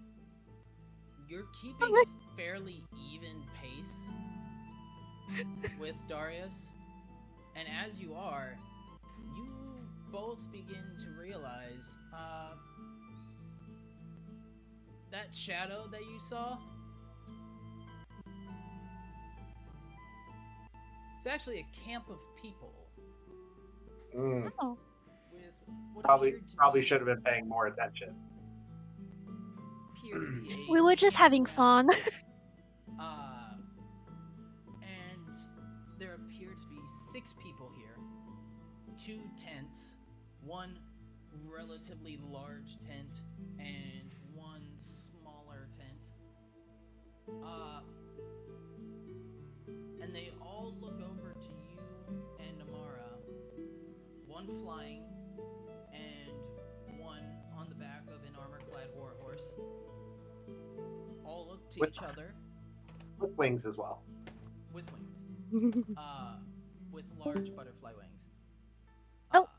you're keeping a fairly even pace with Darius. And as you are, you both begin to realize that shadow that you saw, it's actually a camp of people Mm, Oh. with what probably appeared to should have been paying more attention. be a We were just having fun. campground. And there appear to be 6 people here. 2 tents, 1 relatively large tent, and 1 smaller tent. And they all look over to you and Amara, 1 flying and 1 on the back of an armor-clad warhorse. All look to each other With wings as well. with wings. With large butterfly wings. Oh.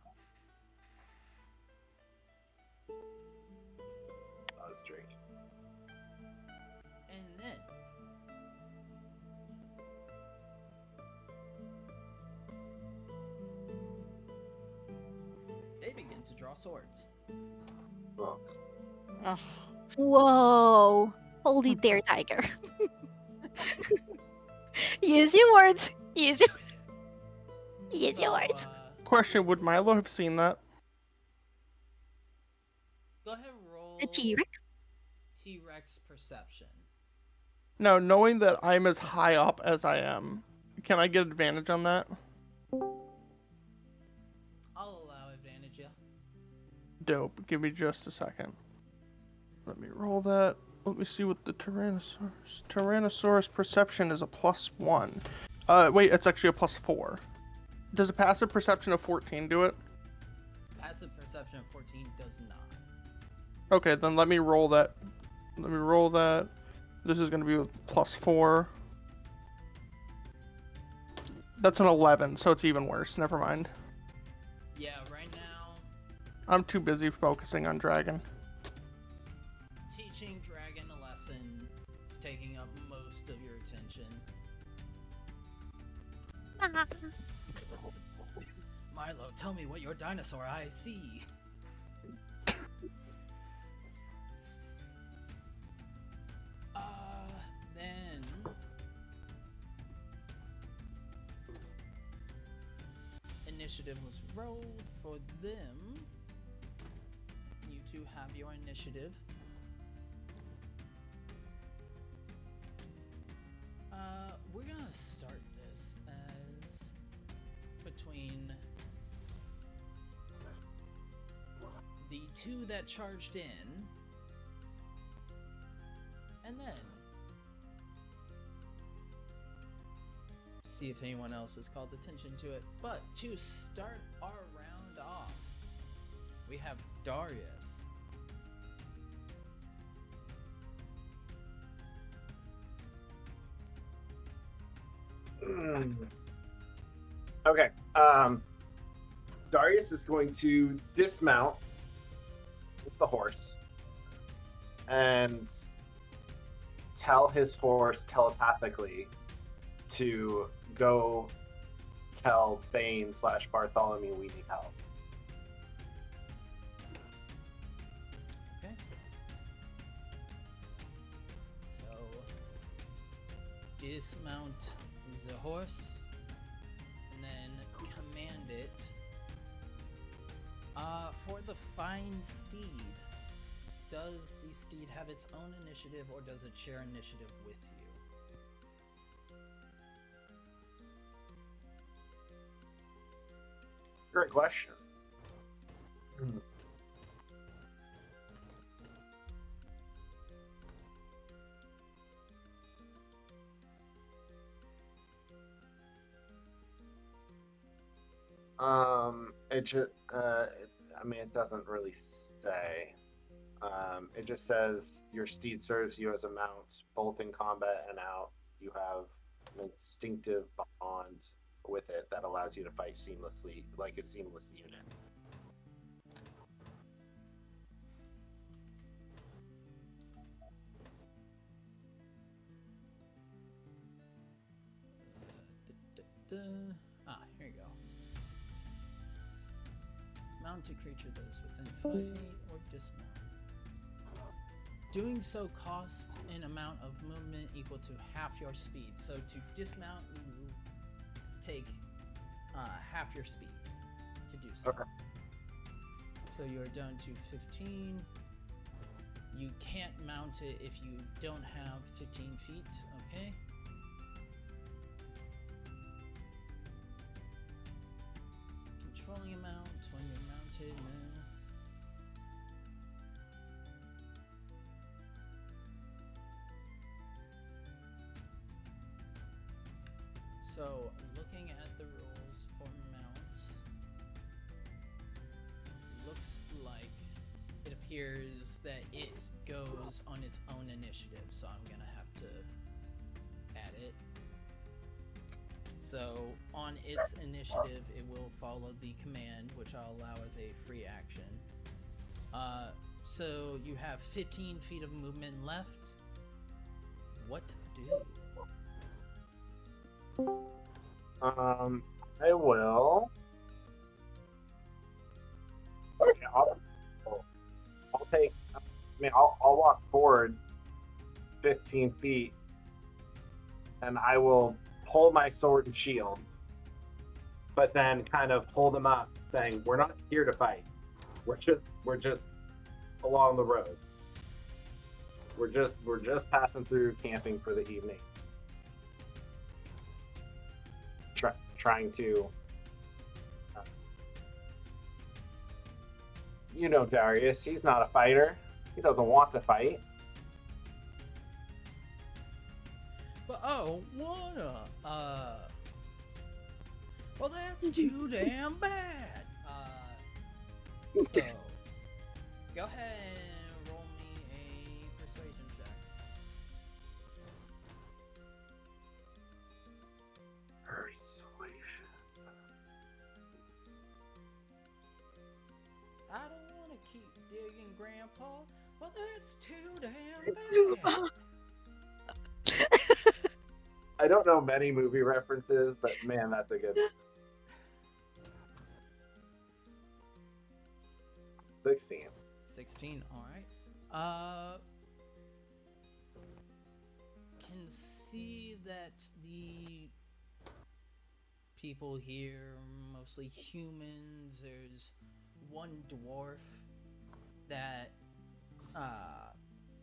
Buzz drink. And then they begin to draw swords. Oh. Oh. Whoa. Holy there, tiger. Use your words. Use your words. Question: would Milo have seen that? Go ahead and roll The T-Rex. T-Rex perception. No, knowing that I'm as high up as I am, can I get advantage on that? I'll allow advantage, yeah. Dope. Give me just a second. Let me roll that. Let me see what the Tyrannosaurus. Tyrannosaurus perception is a +1. Wait, it's actually a +4. Does a passive perception of 14 do it? Passive perception of 14 does not. Okay, then let me roll that. Let me roll that. This is going to be with +4. That's an 11, so it's even worse. Never mind. Yeah, right now, I'm too busy focusing on Dragon. teaching Dragon a lesson is taking up most of your attention. Milo, tell me what your dinosaur eyes see. Then initiative was rolled for them. You two have your initiative. We're gonna start this as between the 2 that charged in, and then see if anyone else has called attention to it. But to start our round off, we have Darius. Okay. Darius is going to dismount with the horse and tell his horse telepathically to go tell Thane / Bartholomew we need help. Okay. So dismount the horse and then command it. For the fine steed, does the steed have its own initiative or does it share initiative with you? Great question. It just, I mean, it doesn't really say. It just says your steed serves you as a mount, both in combat and out. You have an instinctive bond with it that allows you to fight seamlessly, like a seamless unit. Here you go. mount a creature that is within 5 feet or dismount. Doing so costs an amount of movement equal to half your speed. So to dismount, you take half your speed to do so. Okay. So you're down to 15. You can't mount it if you don't have 15 feet, okay? Controlling amount when you're mounted, no. So, looking at the rules for mount, looks like it appears that it goes on its own initiative, so I'm gonna have to add it. So, on its initiative, it will follow the command, which I'll allow as a free action. So you have 15 feet of movement left. What do? I will. Okay, I'll take. I mean, I'll walk forward 15 feet, and I will pull my sword and shield, but then kind of hold them up, saying, "We're not here to fight. We're just along the road. We're just passing through, camping for the evening." Trying to, you know, Darius. He's not a fighter. He doesn't want to fight. But oh, wanna? Well, that's too damn bad. So go ahead and roll me a persuasion check. Persuasion. I don't want to keep digging, Grandpa. Well, that's too damn bad. I don't know many movie references, but man, that's a good one. 16. 16, alright. Can see that the people here, mostly humans, there's one dwarf that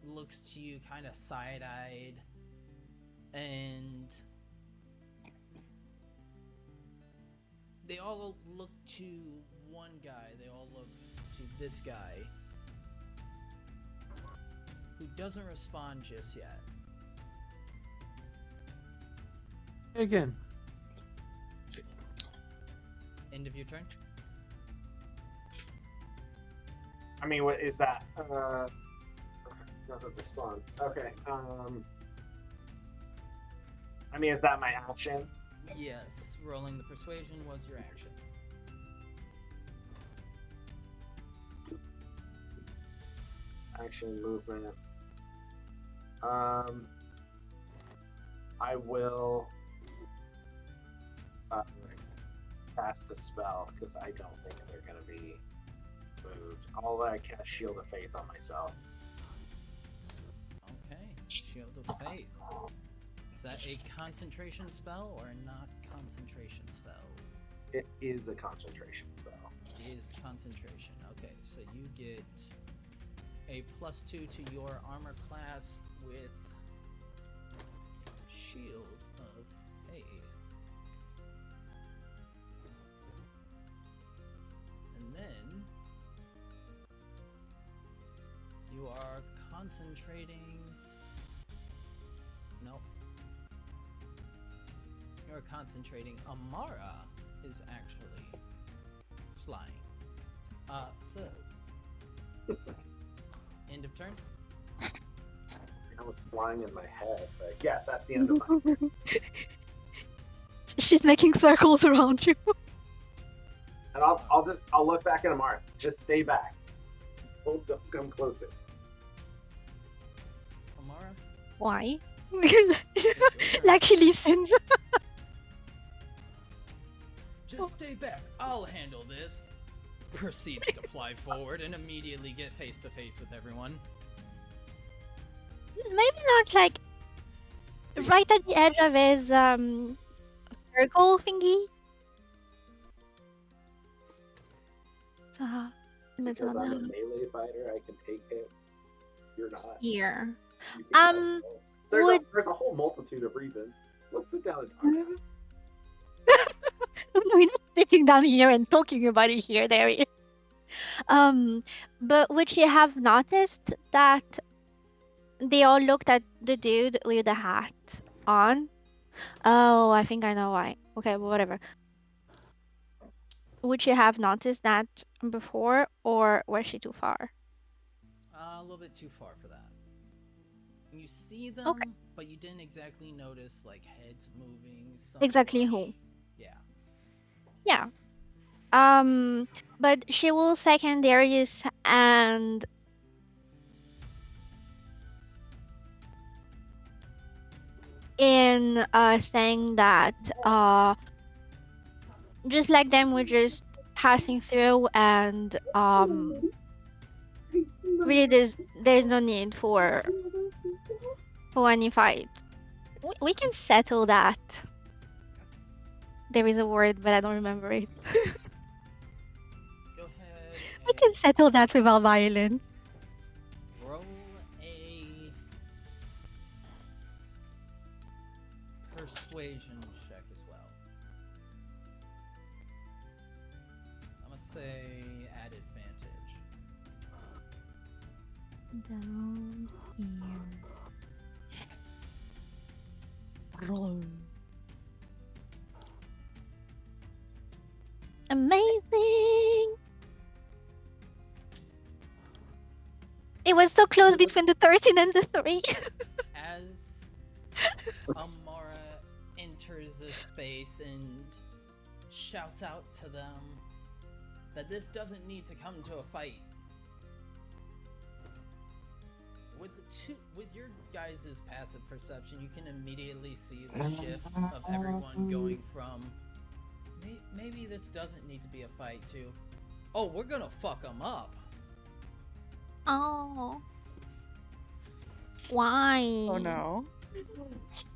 looks to you kind of side-eyed, and they all look to one guy. They all look to this guy, who doesn't respond just yet. Again. End of your turn? I mean, what is that? Doesn't respond. Okay. I mean, is that my action? Yes, rolling the persuasion was your action. Action, movement. I will cast a spell because I don't think they're going to be moved. I'll cast Shield of Faith on myself. Okay, Shield of Faith. Is that a concentration spell or a not concentration spell? It is a concentration spell. It is concentration. Okay, so you get a +2 to your armor class with Shield of Faith. And then you are concentrating. Nope. You're concentrating. Amara is actually flying. So end of turn. I was flying in my head, but yeah, that's the end of my turn. She's making circles around you. And I'll look back at Amara. Just stay back. Don't come closer. Amara, Why? it's your turn. Like she listens. Just stay back. I'll handle this. proceeds to fly forward and immediately get face to face with everyone. Maybe not like right at the edge of his circle thingy. And it's Because I'm a another melee fighter, I can take hits. You're not. here. You can Um, there's would a whole multitude of reasons. Let's sit down and talk about it. we're not sitting down here and talking about it here. There it is. But would you have noticed that they all looked at the dude with the hat on? Oh, I think I know why. Okay, well, whatever. Would you have noticed that before, or was she too far? A little bit too far for that. You see them, Okay. but you didn't exactly notice like heads moving. Some Exactly brush. who? Yeah. Yeah. But she will second Darius and in saying that just like them we're just passing through and really there's no need for any fight. We can settle that. There is a word, but I don't remember it. Go ahead We can and settle that without violence. roll a persuasion check as well. I'm gonna say at advantage. Down here. Roll. Amazing! It was so close between the 13 and the 3. As Amara enters this space and shouts out to them that this doesn't need to come to a fight. With your guys' passive perception, you can immediately see the shift of everyone going from maybe this doesn't need to be a fight to, oh, we're gonna fuck them up. Oh. Why? Oh no.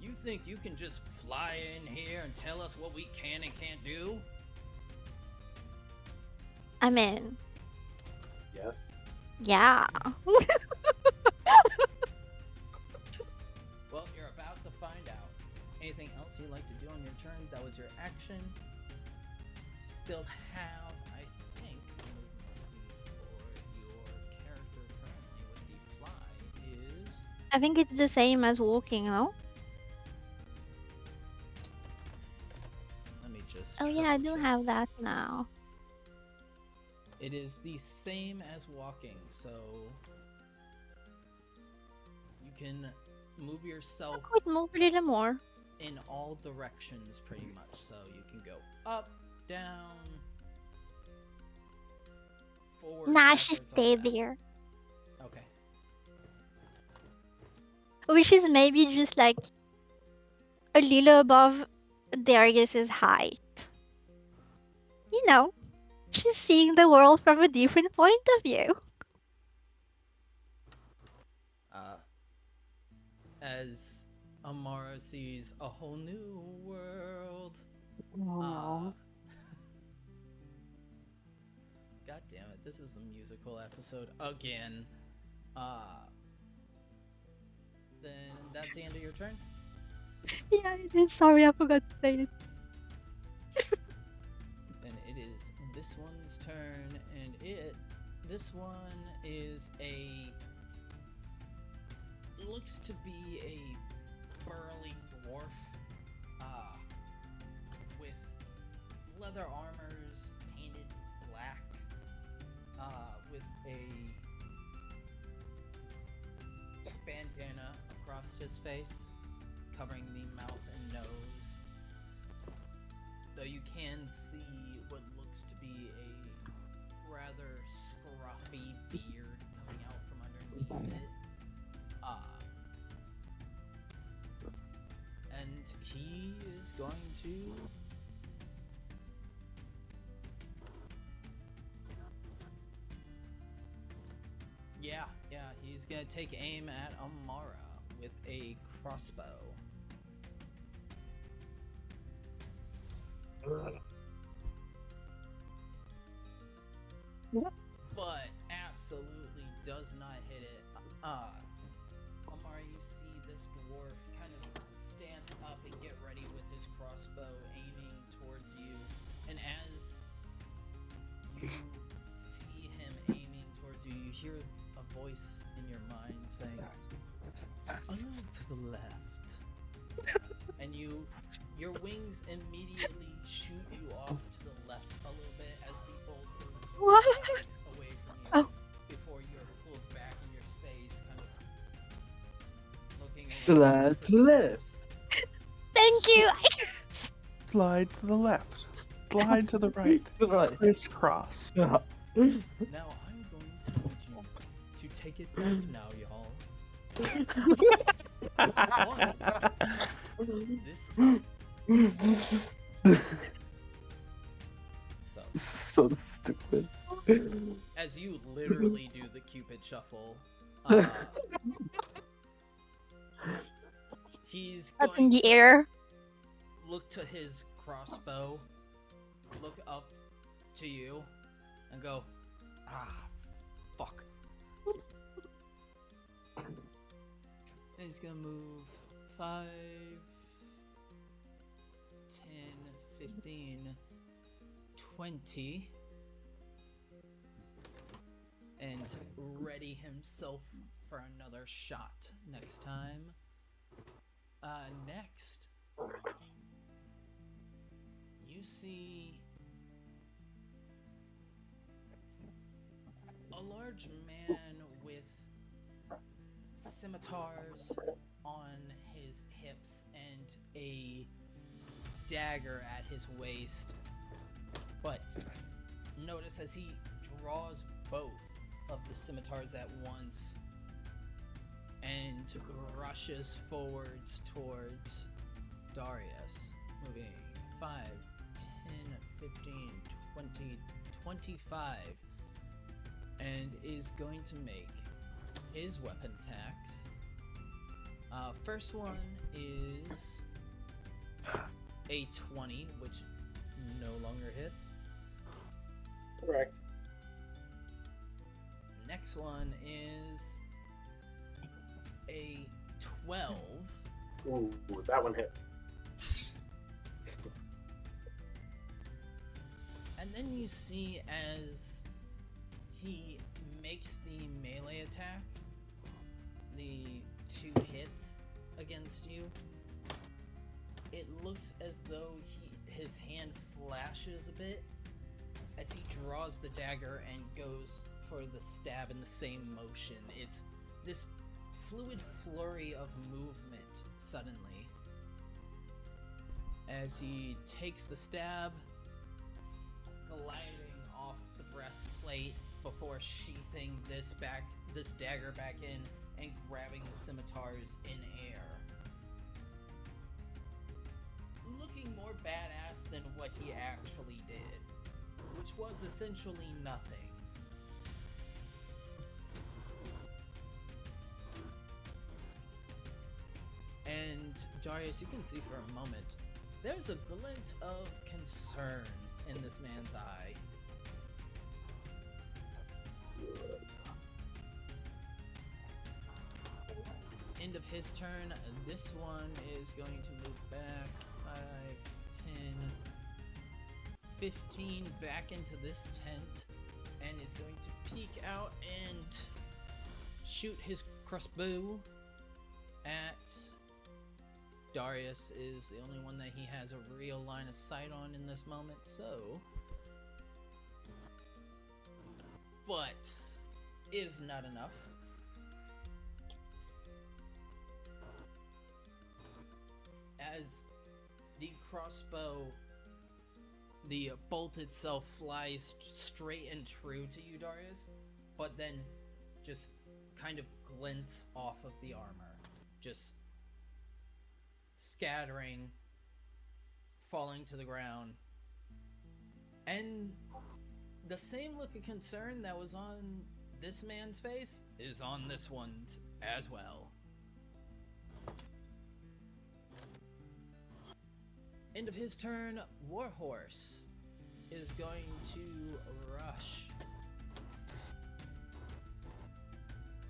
You think you can just fly in here and tell us what we can and can't do? I'm in. Yes. Yeah. Well, you're about to find out. Anything else you'd like to do on your turn? That was your action. Still have, I think, the movement speed for your character currently with the fly is... I think it's the same as walking, no? Let me just Oh yeah, I do triple check. have that now. It is the same as walking, so you can move I yourself could move a little more. in all directions pretty much. So you can go up, down, forward, Nah, she backwards, all stayed that. there. Okay. Which is maybe just like a little above Darius's height. You know, she's seeing the world from a different point of view. As Amara sees a whole new world. Oh. God damn it, this is a musical episode again. Then that's the end of your turn. Yeah, I did. Sorry, I forgot to say it. Then it is this one's turn, and this one is looks to be a burly dwarf, with leather armors painted black, with a bandana across his face, covering the mouth and nose. Though you can see what looks to be a rather scruffy beard coming out from underneath it. And he is going to Yeah, he's gonna take aim at Amara with a crossbow. But absolutely does not hit it. Amara, you see this dwarf kind of stand up and get ready with his crossbow aiming towards you. And as you see him aiming towards you, you hear a voice in your mind saying, "A little to the left." And your wings immediately shoot you off to the left a little bit as the bolt moves What? away from you Oh. before you're pulled back in your space, kind of looking around Slide for to the the left. stairs. Thank you. Slide to the left. Slide to the right. Right. Crisscross. Now I'm going to need you to take it back now, y'all. This time. So, So stupid. as you literally do the Cupid shuffle, he's Up in going the to air. look to his crossbow, look up to you, and go, fuck. And he's gonna move 5, 10, 15, 20, and ready himself for another shot next time. Next, you see a large man with scimitars on his hips and a dagger at his waist. But notice as he draws both of the scimitars at once and rushes forwards towards Darius, moving 5, 10, 15, 20, 25, and is going to make his weapon attacks. First one is a 20, which no longer hits. Correct. Next one is a 12. Ooh, that one hits. And then you see as he makes the melee attack, the 2 hits against you, it looks as though his hand flashes a bit as he draws the dagger and goes for the stab in the same motion. It's this fluid flurry of movement suddenly as he takes the stab, gliding off the breastplate before sheathing this dagger back in and grabbing the scimitars in air. Looking more badass than what he actually did, which was essentially nothing. And Darius, you can see for a moment, there's a glint of concern in this man's eye. End of his turn. This one is going to move back 5, 10, 15 back into this tent and is going to peek out and shoot his crossbow at Darius. Is the only one that he has a real line of sight on in this moment, so but is not enough. As the crossbow, the bolt itself flies straight and true to you, Darius, but then just kind of glints off of the armor, just scattering, falling to the ground. And the same look of concern that was on this man's face is on this one's as well. End of his turn, Warhorse is going to rush.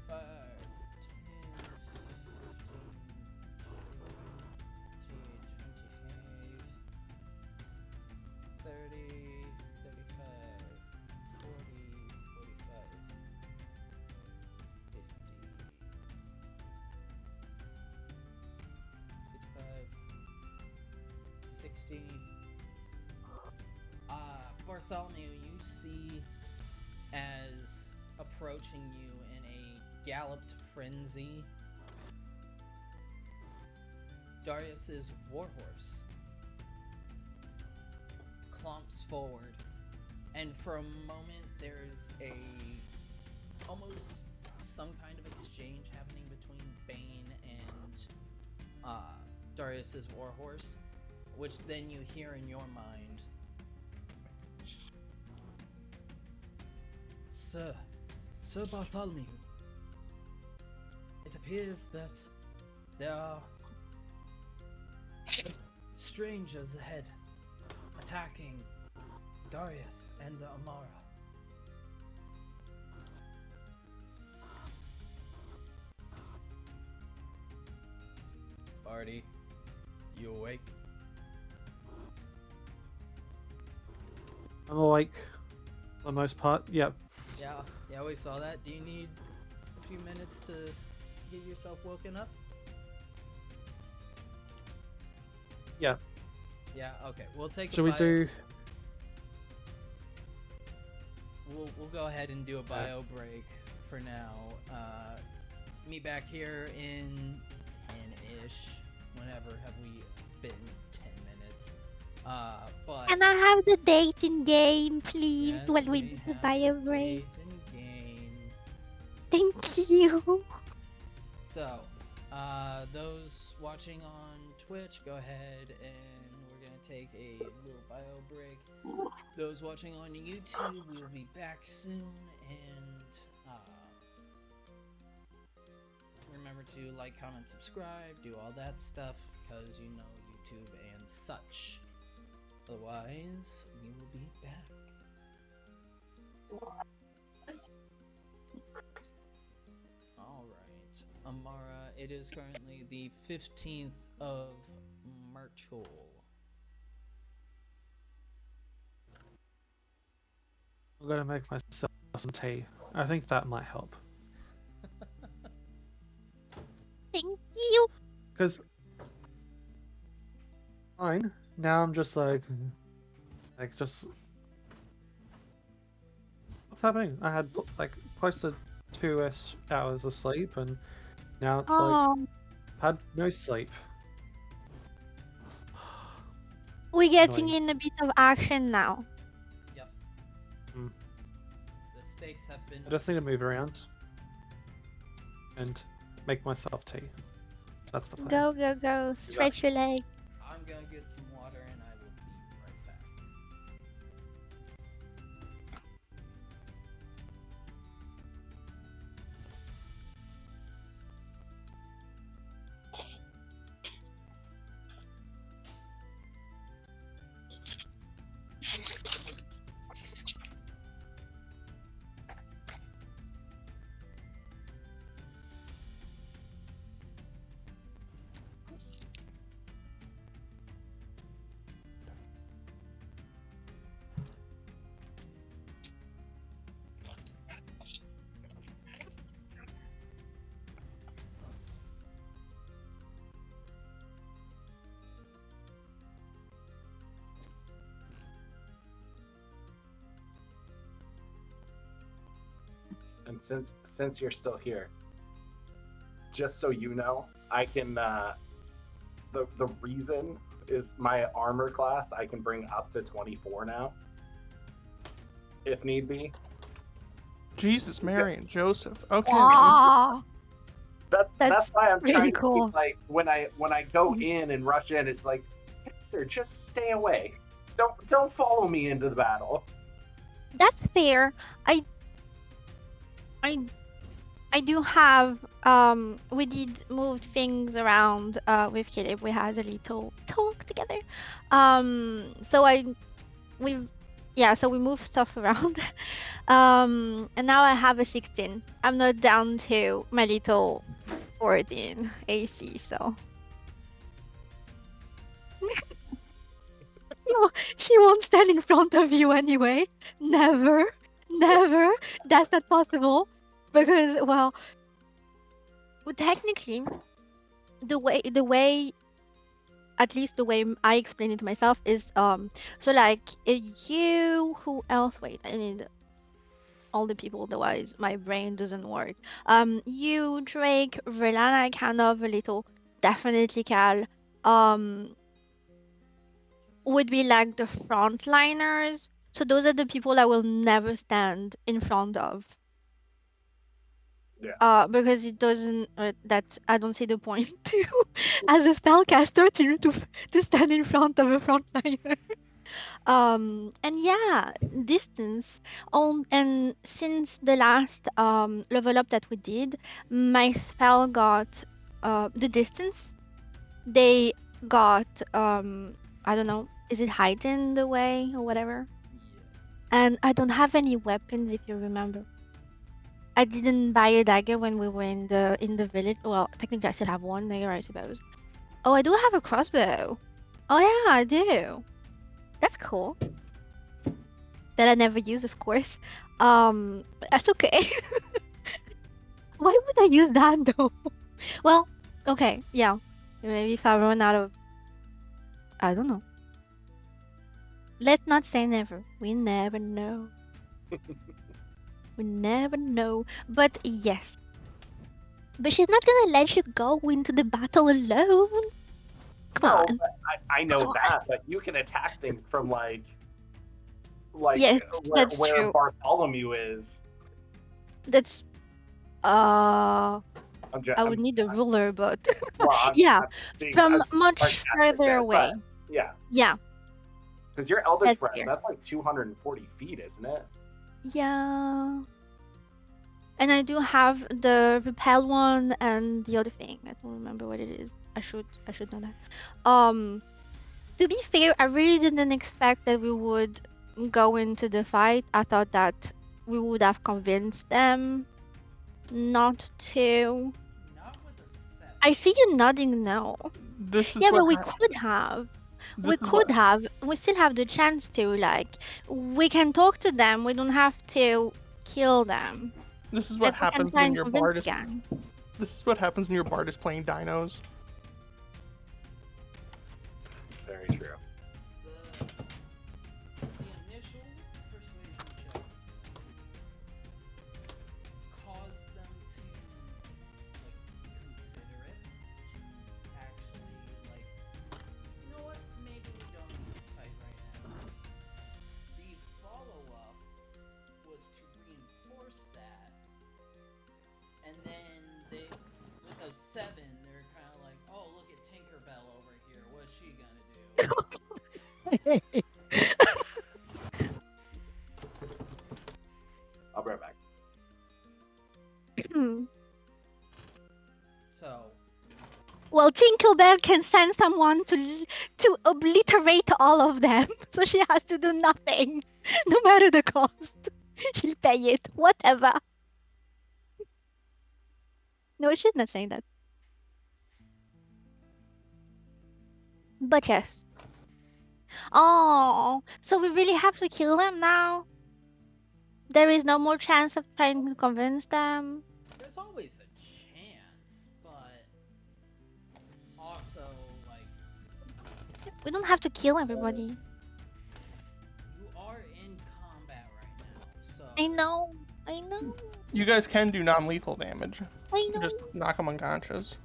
5, 10, 15, 20, 25, 30, 35, 40, 45, 50, 55, 60. Bartholomew, you see as approaching you in a galloped frenzy, Darius's warhorse clomps forward, and for a moment there's almost some kind of exchange happening between Bane and Darius's warhorse, which then you hear in your mind. Sir Bartholomew, it appears that there are strangers ahead, attacking Darius and Amara. Artie, you awake? I'm awake, for the most part. Yep. Yeah, we saw that. Do you need a few minutes to get yourself woken up? Yeah. Yeah, okay. We'll take Should we do... We'll go ahead and do a bio break for now. Meet back here in 10-ish. Whenever have we been? 10 minutes. But Can I have the date in game, please, yes, when we we do the have bio the break? date in game. Thank you. So, those watching on Twitch, go ahead and we're gonna take a little bio break. Those watching on YouTube, we'll be back soon, and remember to like, comment, subscribe, do all that stuff, because you know YouTube and such. Otherwise, we will be back. Alright, Amara, it is currently the 15th of March. I'm gonna make myself some tea. I think that might help. Thank you. Because... Fine. Now I'm just like... just... What's happening? I had, like, close to 2-ish hours of sleep, and now it's like... Oh, I've had no sleep. we're getting Annoying. in a bit of action now. Yep. Mm. The stakes have been... I just need to move around. And make myself tea. That's the plan. Go, go, go. Stretch your leg. I'm gonna get some water and I will be right back. And since you're still here, just so you know, I can the reason is my armor class I can bring up to 24 now, if need be. Jesus, Mary, and Joseph. Okay. Wow. That's why I'm really trying to cool. keep, like, when I go in and rush in, it's like, Hipster, just stay away. Don't follow me into the battle. That's fair. I I do have we did move things around with Caleb. We had a little talk together. So we yeah, so we moved stuff around. And now I have a 16. I'm not down to my little 14 AC, so no, she won't stand in front of you anyway. Never. Never. That's not possible. Because well, technically the way at least the way I explain it to myself is so like you who else wait I need all the people otherwise my brain doesn't work you Drake Verlana kind of a little definitely Cal um would be like the frontliners, so those are the people I will never stand in front of Yeah. because it doesn't that I don't see the point to as a spellcaster to stand in front of a frontliner. And yeah, distance on and since the last level up that we did, my spell got the distance they got I don't know, is it heightened the way or whatever? Yes. And I don't have any weapons if you remember. I didn't buy a dagger when we were in the village. Well, technically I still have one there, I suppose. Oh, I do have a crossbow. Oh yeah, I do. That's cool. That I never use, of course. But that's okay. Why would I use that though? Well, okay, yeah. Maybe if I run out of, I don't know. Let's not say never. We never know. We never know. But yes. But she's not gonna let you go into the battle alone. Come No, on. but I know Come on. that, but you can attack things from like Yes, that's where true. Bartholomew is. That's uh I would I'm need a ruler, but well, yeah, I'm being from as much sarcastic further there, but away. yeah, Yeah, because your Eldritch that's Breath, fair. that's like 240 feet, isn't it? Yeah. And I do have the repel one and the other thing. I don't remember what it is. I should know that. To be fair, I really didn't expect that we would go into the fight. I thought that we would have convinced them not to. Not with a 7. I see you nodding no. This is Yeah, what but we hap could have. We This is could what have. We still have the chance to, like, we can talk to them. We don't have to kill them. this is what Like, we can happens try when and your convince bard the is gang. this is what happens when your bard is playing dinos. Very true. The initial persuasion check caused them to like consider it, to actually like, you know what, maybe we don't need to fight right now. The follow-up was to reinforce that, and then they, with a 7, they're kind of like, oh, look at Tinkerbell over here, what's she gonna do? I'll be right back. So, Well, Tinkerbell can send someone to obliterate all of them, so she has to do nothing, no matter the cost. She'll pay it, whatever. No, she's not saying that. But yes. Oh, so we really have to kill them now? There is no more chance of trying to convince them? there's always a chance, but also, like, We don't have to kill everybody. you are in combat right now, so I know. I know. You guys can do non-lethal damage. I know. Just knock them unconscious.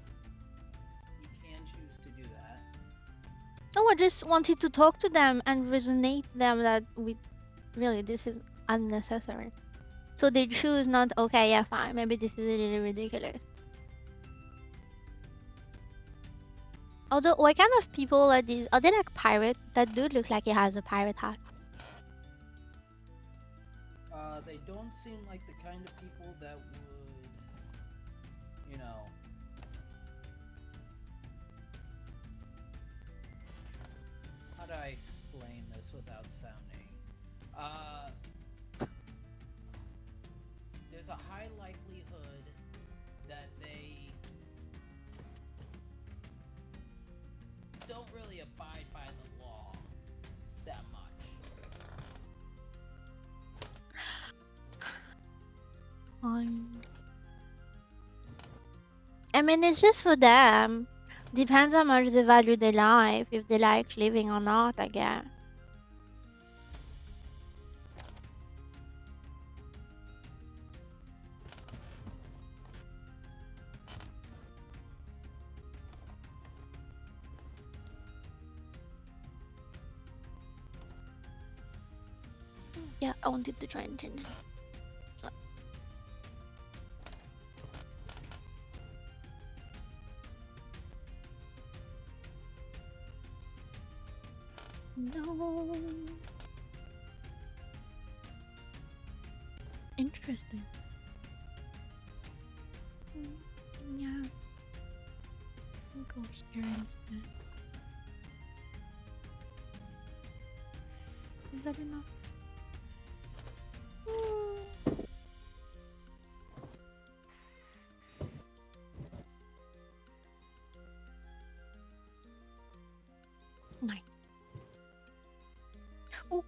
you can choose to do that. No, I just wanted to talk to them and resonate them that we really this is unnecessary. So they choose not okay, yeah, fine, maybe this is really ridiculous. Although what kind of people are these? Are they like pirate? That dude looks like he has a pirate hat. They don't seem like the kind of people that would, you know, how do I explain this without sounding? There's a high likelihood that they don't really abide by the law that much. I mean, it's just for them. Depends how much they value their life, if they like living or not, I guess. Yeah, I wanted to join in. So. No. Interesting. Yeah. I'll go here instead. Is that enough? Nice. Oh.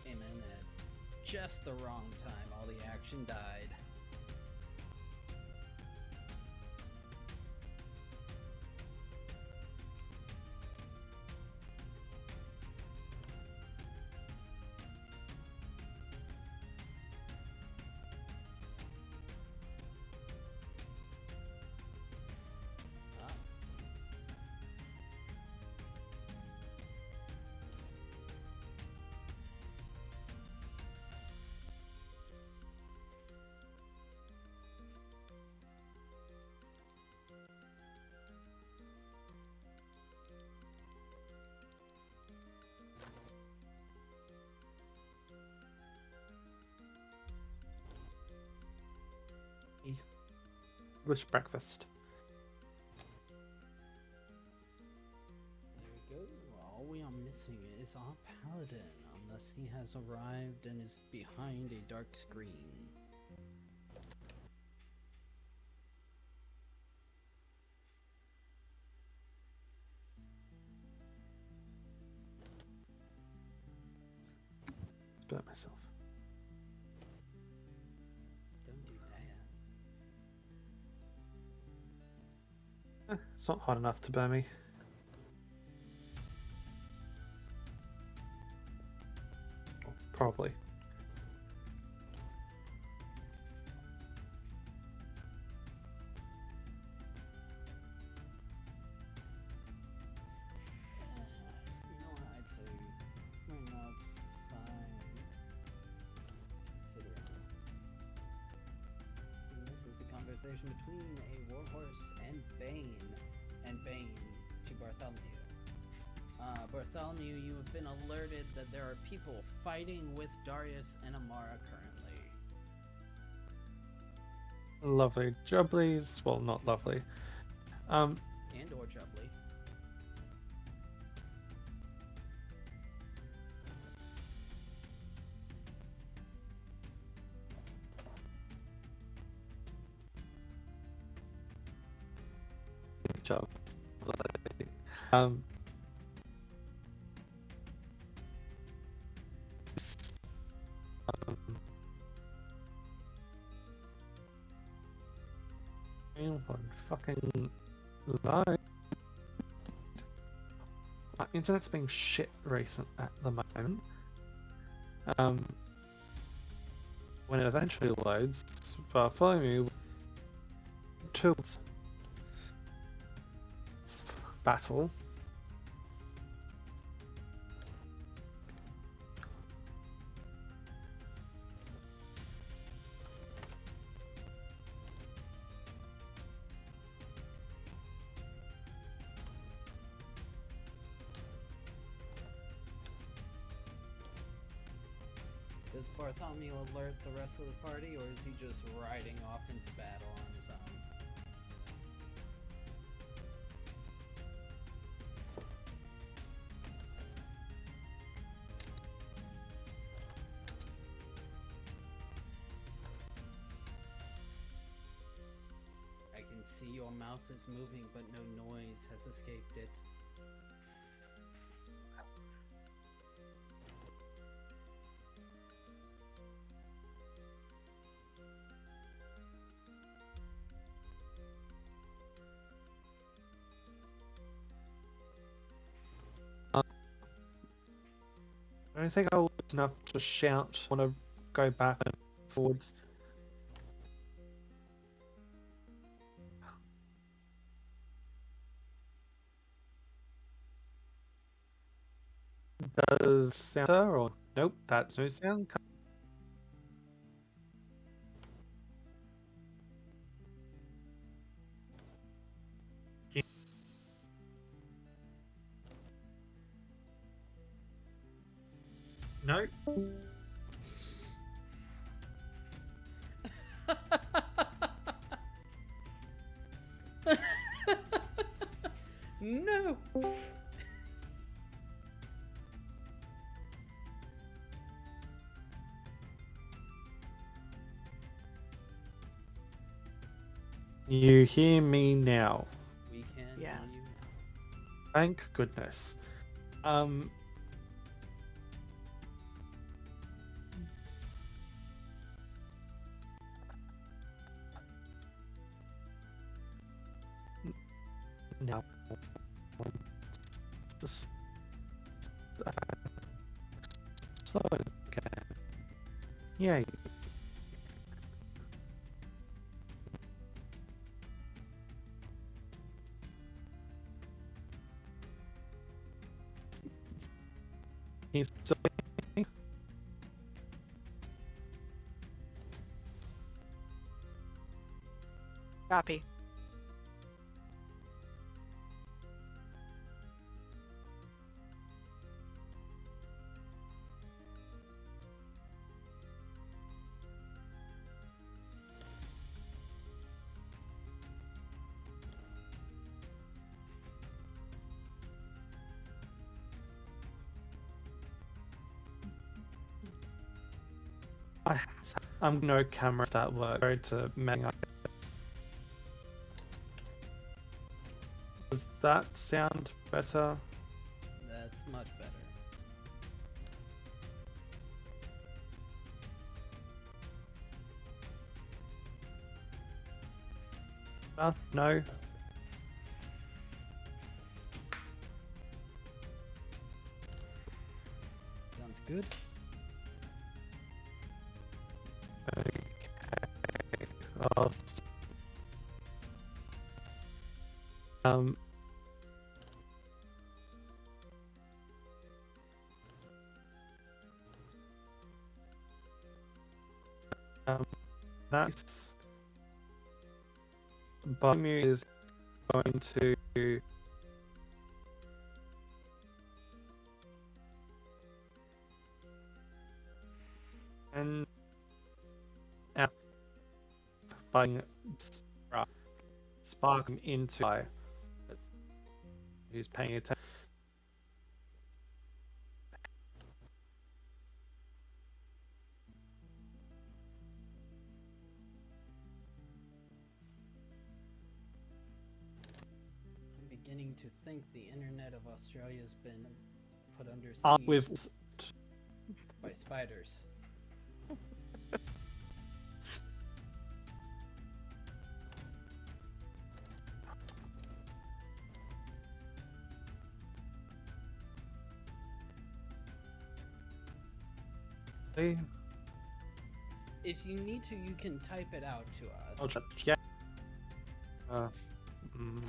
Came in at just the wrong time. All the action died. English breakfast. There we go. All we are missing missing is our paladin, unless he has arrived and is behind a dark screen. Burn myself. Don't do that. It's not hot enough to burn me. Probably. You know what? I'd say right now it's fine. Considering this is a conversation between a warhorse and Bane to Bartholomew. Bartholomew, you have been alerted that there are people fighting with Darius and Amara currently. Lovely jubblies. Well, not lovely. And or Jubbly. Job. Um. Fucking live. My internet's being shit recent at the moment. When it eventually loads, Bartholomew tools battle. Does Bartholomew alert the rest of the party, or is he just riding off into battle on his own? I can see your mouth is moving, but no noise has escaped it. I don't think I was enough to shout. Want to go back and forwards. Does sound or nope? That's no sound. No. No! You hear me now? We can Yes. hear you now. Thank goodness. Now, just slow again. Yay. He's still Copy. I'm no camera that work. Go to mapping. Does that sound better? That's much better. No. Sounds good. Okay. I'll um. Nice. Bartholomew is going to and out fighting spark him into who's paying attention. I'm beginning to think the internet of Australia's been put under With siege by spiders. If you need to, you can type it out to us. I'll just yeah. Mm.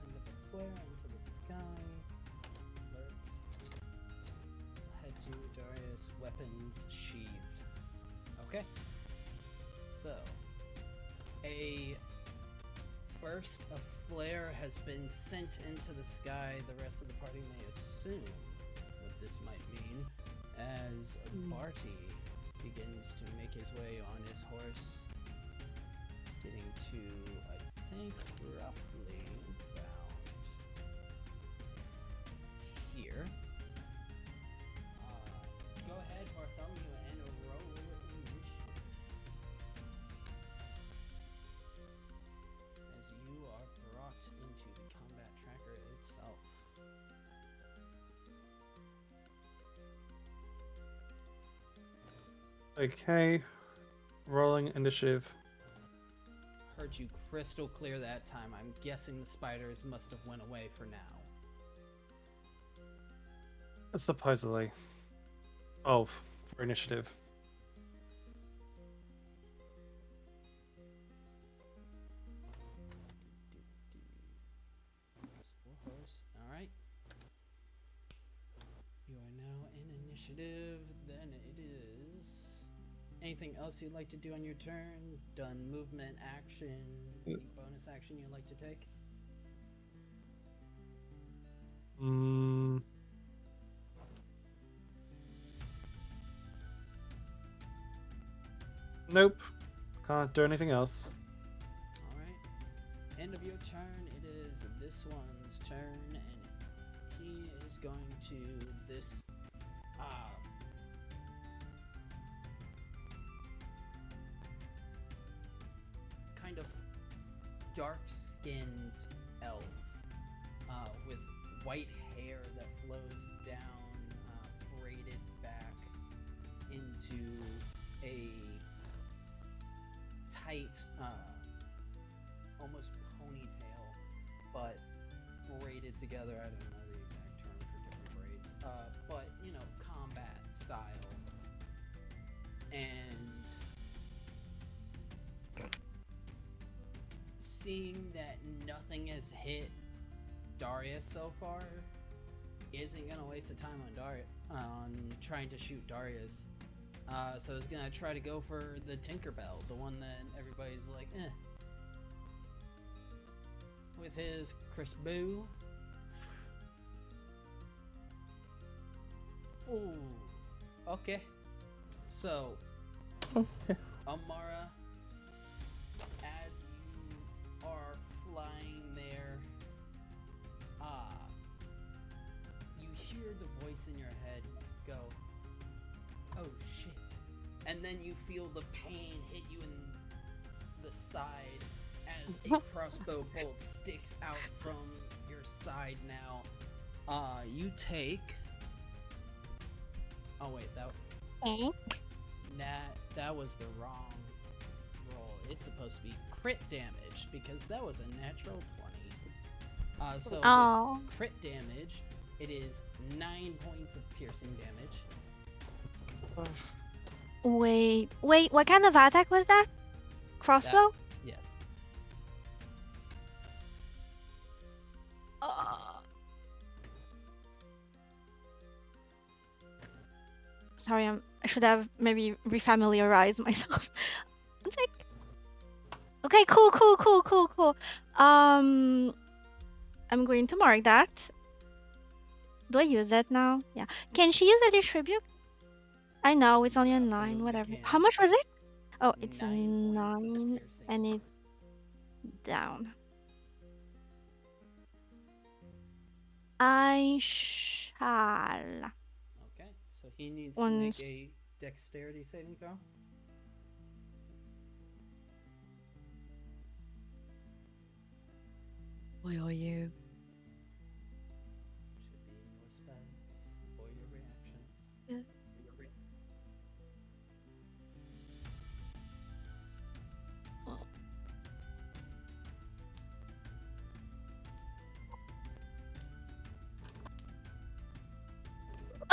Send up a flare into the sky. Alert. Head to Darius, weapons sheathed. Okay. So, a burst of flare has been sent into the sky. The rest of the party may assume what this might mean as Barty begins to make his way on his horse, getting to, I think, roughly about here. Go ahead, Bartholomew, and roll initiative. As you are brought into the combat tracker itself. Okay. Rolling initiative. Heard you crystal clear that time. I'm guessing the spiders must have went away for now. Supposedly. Oh, for initiative. Horse. All right. You are now in initiative. Then it is. Anything else you'd like to do on your turn? Done movement, action, any bonus action you'd like to take? Nope. Can't do anything else. All right. End of your turn. It is this one's turn, and he is going to this kind of dark-skinned elf with white hair that flows down, braided back into a tight, almost ponytail, but braided together. I don't know the exact term for different braids, but combat style. And seeing that nothing has hit Darius so far isn't gonna waste the time on trying to shoot Darius. So he's gonna try to go for the Tinkerbell, the one that everybody's like, eh. With his crossbow. Ooh. Okay. So, Amara, as you are flying there, you hear the voice in your head go, oh shit. And then you feel the pain hit you in the side as a crossbow bolt sticks out from your side now. You take... Oh wait, that was the wrong roll. It's supposed to be crit damage because that was a natural 20. So with crit damage, it is 9 points of piercing damage. Wait, what kind of attack was that? Crossbow? Yes. Sorry, I should have maybe refamiliarized myself. It's like, okay, cool. I'm going to mark that. Do I use that now? Yeah. Can she use a distribute? I know it's only a 9. Whatever. can. How much was it? Oh, it's a 9 points of 9, piercing. and it's down. I shall. Okay, so he needs to make a dexterity saving throw. Where are you? Should be your spells or your reactions. Yeah.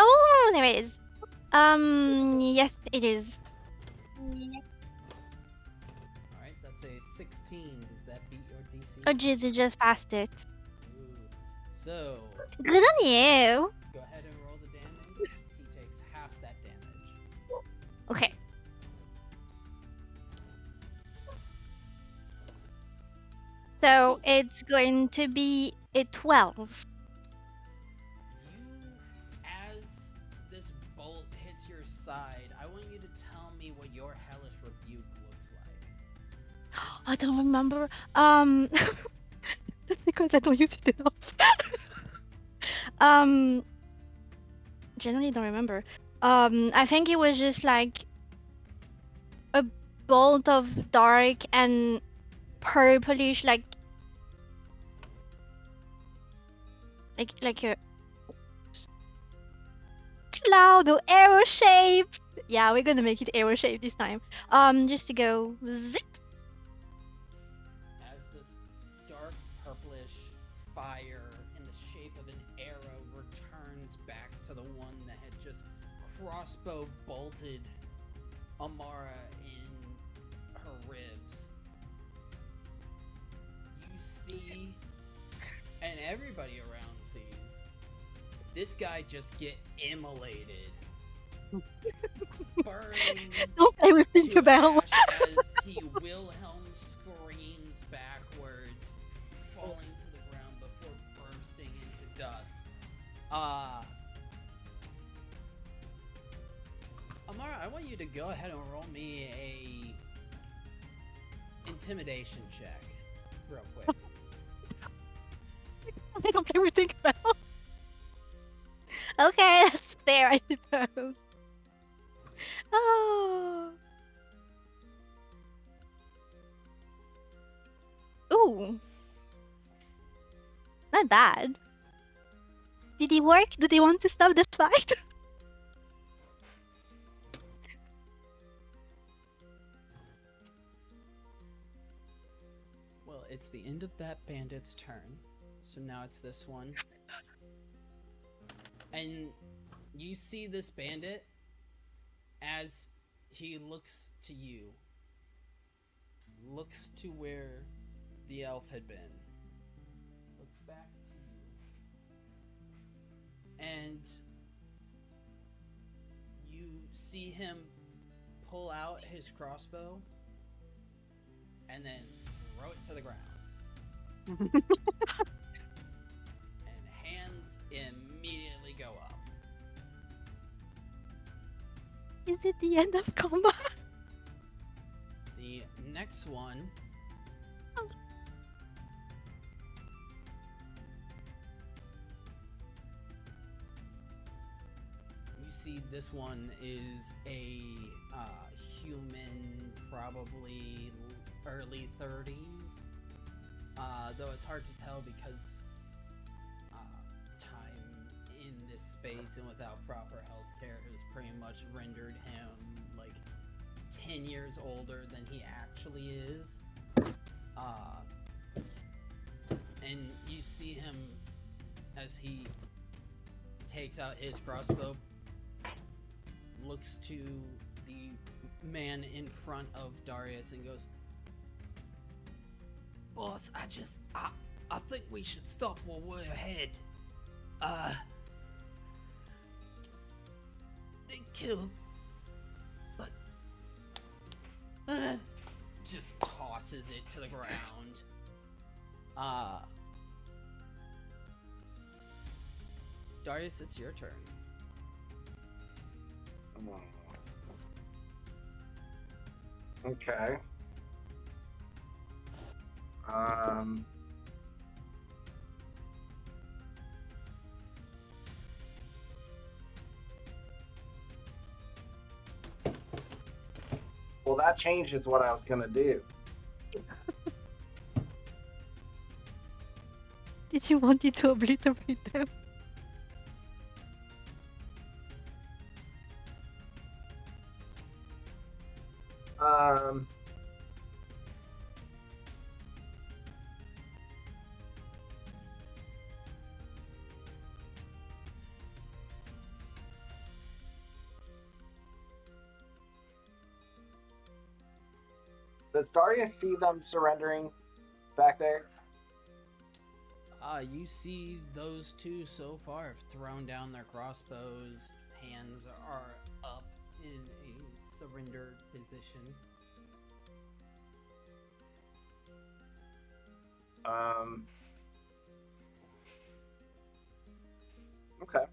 Oh, there it is. Yes, it is. Alright, that's a 16. Does that beat your DC? Oh, jeez, it just passed it. Ooh. So, Good on you. go ahead and roll the damage. He takes half that damage. Okay. So it's going to be a 12. As this bolt hits your side, I want you to tell me what your hellish rebuke looks like. I don't remember. That's because I don't use it enough. Generally don't remember. I think it was just like a bolt of dark and purplish, like a cloud or arrow shape. Yeah, we're gonna make it arrow shape this time. Just to go zip. As this dark purplish fire in the shape of an arrow returns back to the one that had just crossbow bolted Amara in her ribs. You see, and everybody around sees, this guy just get immolated. Burning Don't play with to Tinkerbell. ash as he Wilhelm screams backwards, falling to the ground before bursting into dust. Amara, I want you to go ahead and roll me a intimidation check, real quick. I don't play with Tinkerbell. Okay, that's fair, I suppose. Oh. Ooh. Not bad. Did it work? Do they want to stop the fight? Well, it's the end of that bandit's turn, so now it's this one. And you see this bandit as he looks to you, looks to where the elf had been, looks back to you, and you see him pull out his crossbow and then throw it to the ground. And hands immediately go up. Is it the end of combat? The next one you see this one is a human, probably early 30s. Though it's hard to tell because time in this space and without proper healthcare has pretty much rendered him like 10 years older than he actually is. And you see him as he takes out his crossbow, looks to the man in front of Darius and goes, "Boss, I think we should stop while we're ahead. They killed, but just tosses it to the ground. Darius, it's your turn. Okay. Well, that changes what I was gonna do. Did you want it to obliterate them? Does Darius see them surrendering back there? You see those two so far have thrown down their crossbows. Hands are up in a surrendered position. Okay.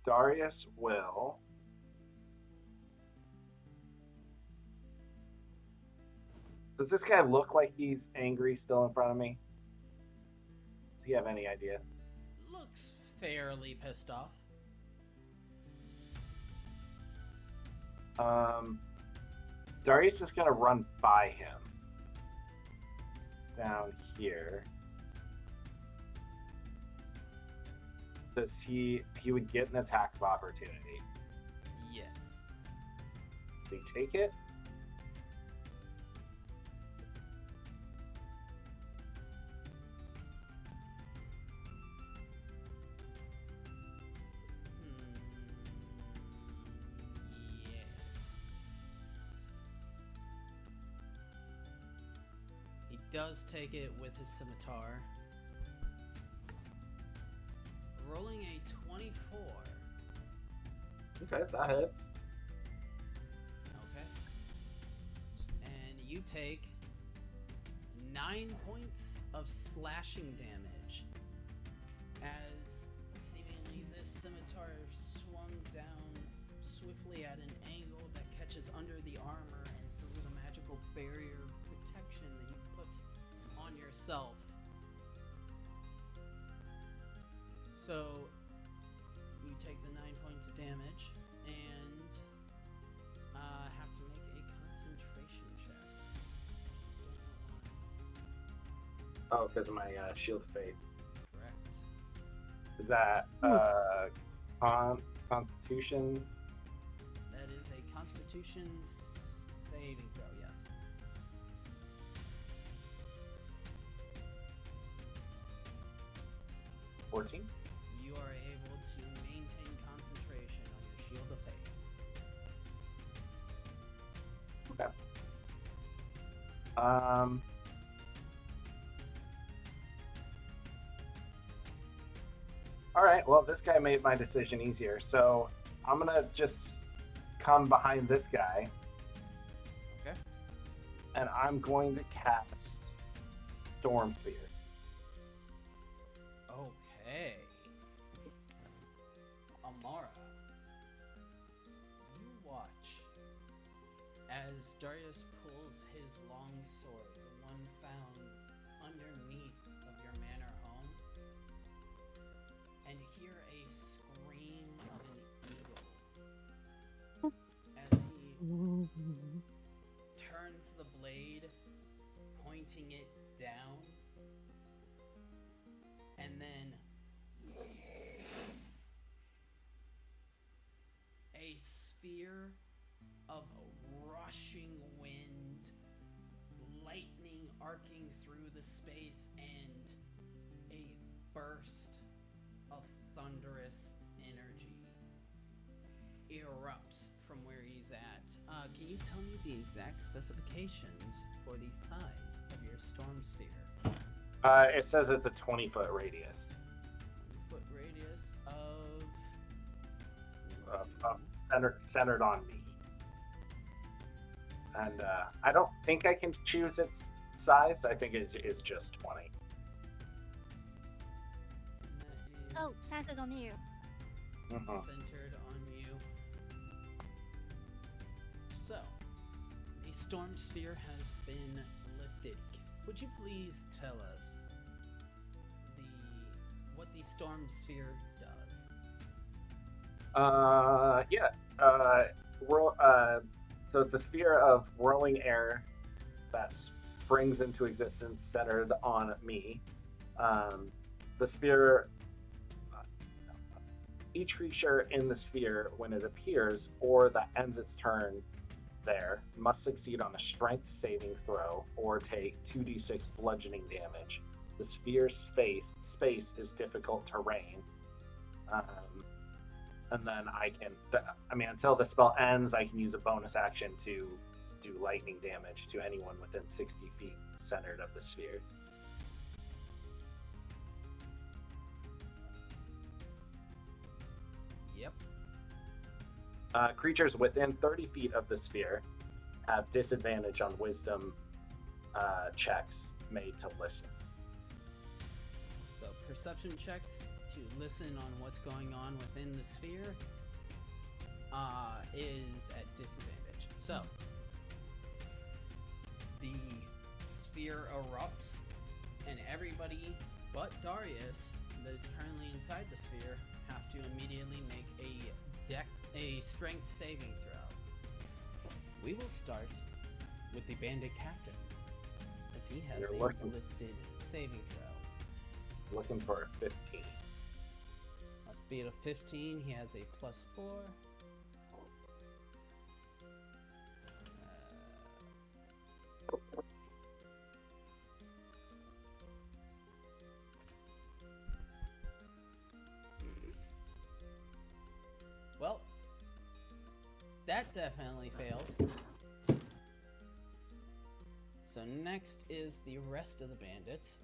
Darius will. Does this guy look like he's angry still in front of me? Do you have any idea? Looks fairly pissed off. Darius is gonna run by him down here. Does he would get an attack of opportunity? Yes. Does he take it? Yes. He does take it with his scimitar. Rolling a 24. Okay, that hits. Okay. And you take 9 points of slashing damage as seemingly this scimitar swung down swiftly at an angle that catches under the armor and through the magical barrier of protection that you've put on yourself. So you take the 9 points of damage, and have to make a concentration check. Don't know Oh, because of my shield of faith. why. Correct. Is that Constitution? That is a Constitution saving throw. Yes. 14? You are able to maintain concentration on your shield of faith. Okay. All right. Well, this guy made my decision easier, so I'm gonna just come behind this guy, Okay. and I'm going to cast Storm Sphere. Okay. Amara, you watch as Darius pulls his long sword, the one found underneath of your manor home, and hear a scream of an eagle as he turns the blade, pointing it down, and then a sphere of rushing wind, lightning arcing through the space, and a burst of thunderous energy erupts from where he's at. Can you tell me the exact specifications for the size of your storm sphere? It says it's a 20-foot radius. 20-foot radius of Centered on me. And I don't think I can choose its size. I think it is just 20. And that Oh, is Santa's on you. centered on you. So, the storm sphere has been lifted. Would you please tell us what the storm sphere does? Yeah. So it's a sphere of whirling air that springs into existence centered on me. The sphere, each creature in the sphere, when it appears or that ends its turn there, must succeed on a strength saving throw or take 2d6 bludgeoning damage. The sphere's space is difficult terrain. And then until the spell ends, I can use a bonus action to do lightning damage to anyone within 60 feet centered of the sphere. Yep. Creatures within 30 feet of the sphere have disadvantage on wisdom checks made to listen. So perception checks to listen on what's going on within the sphere is at disadvantage. So the sphere erupts, and everybody but Darius that is currently inside the sphere have to immediately make a strength saving throw. We will start with the bandit captain, as he has You're a looking. listed saving throw. Looking for a 15. Must be at a 15. He has a +4. Well, that definitely fails. So next is the rest of the bandits.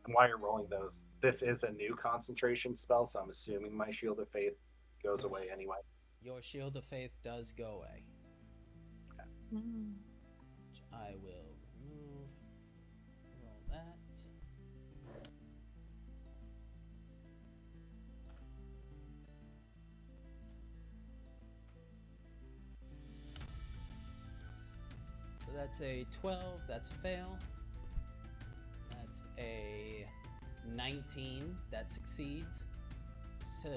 And while you're rolling those, this is a new concentration spell, so I'm assuming my Shield of Faith goes away anyway. Your shield of faith does go away, which I will remove. Roll that. So that's a 12, that's a fail. That's a 19, that succeeds. So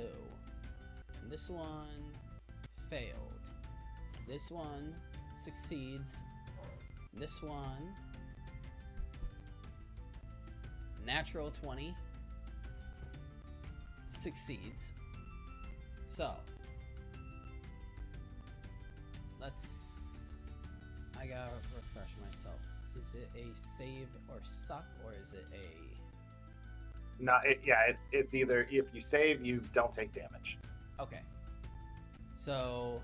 This one failed. This one succeeds. This one natural 20 succeeds. So I gotta refresh myself. Is it a save or suck, or is it a... No, it's either if you save, you don't take damage. Okay. So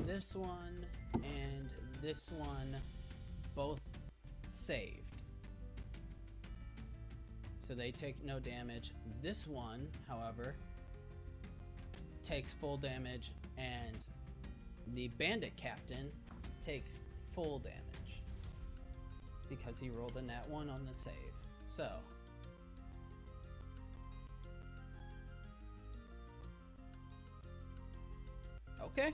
this one and this one both saved. So they take no damage. This one, however, takes full damage, and the bandit captain takes full damage because he rolled a nat 1 on the save. So okay.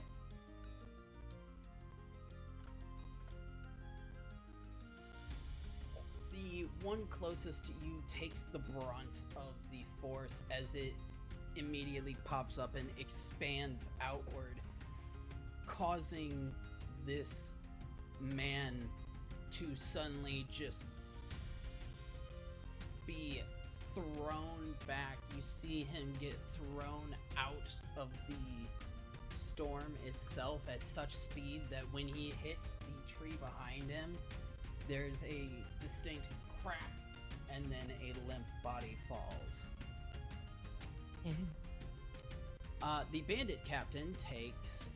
The one closest to you takes the brunt of the force as it immediately pops up and expands outward, causing this man to suddenly just be thrown back. You see him get thrown out of the storm itself at such speed that when he hits the tree behind him, there's a distinct crack, and then a limp body falls. The bandit captain takes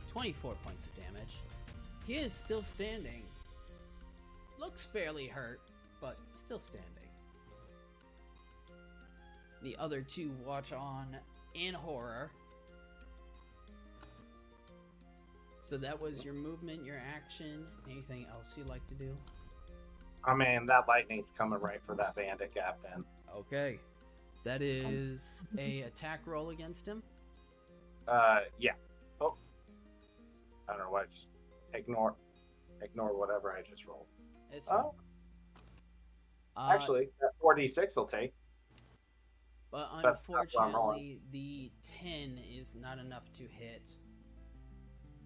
24 points of damage. He is still standing. Looks fairly hurt, but still standing. The other two watch on in horror. So that was your movement, your action. Anything else you'd like to do? I mean, that lightning's coming right for that bandit captain. Okay. That is a attack roll against him. Yeah. Oh. I don't know why. Just ignore whatever I just rolled. It's fine. Actually, that 4d6 will take. But That's not what I'm unfortunately, the 10 is not enough to hit.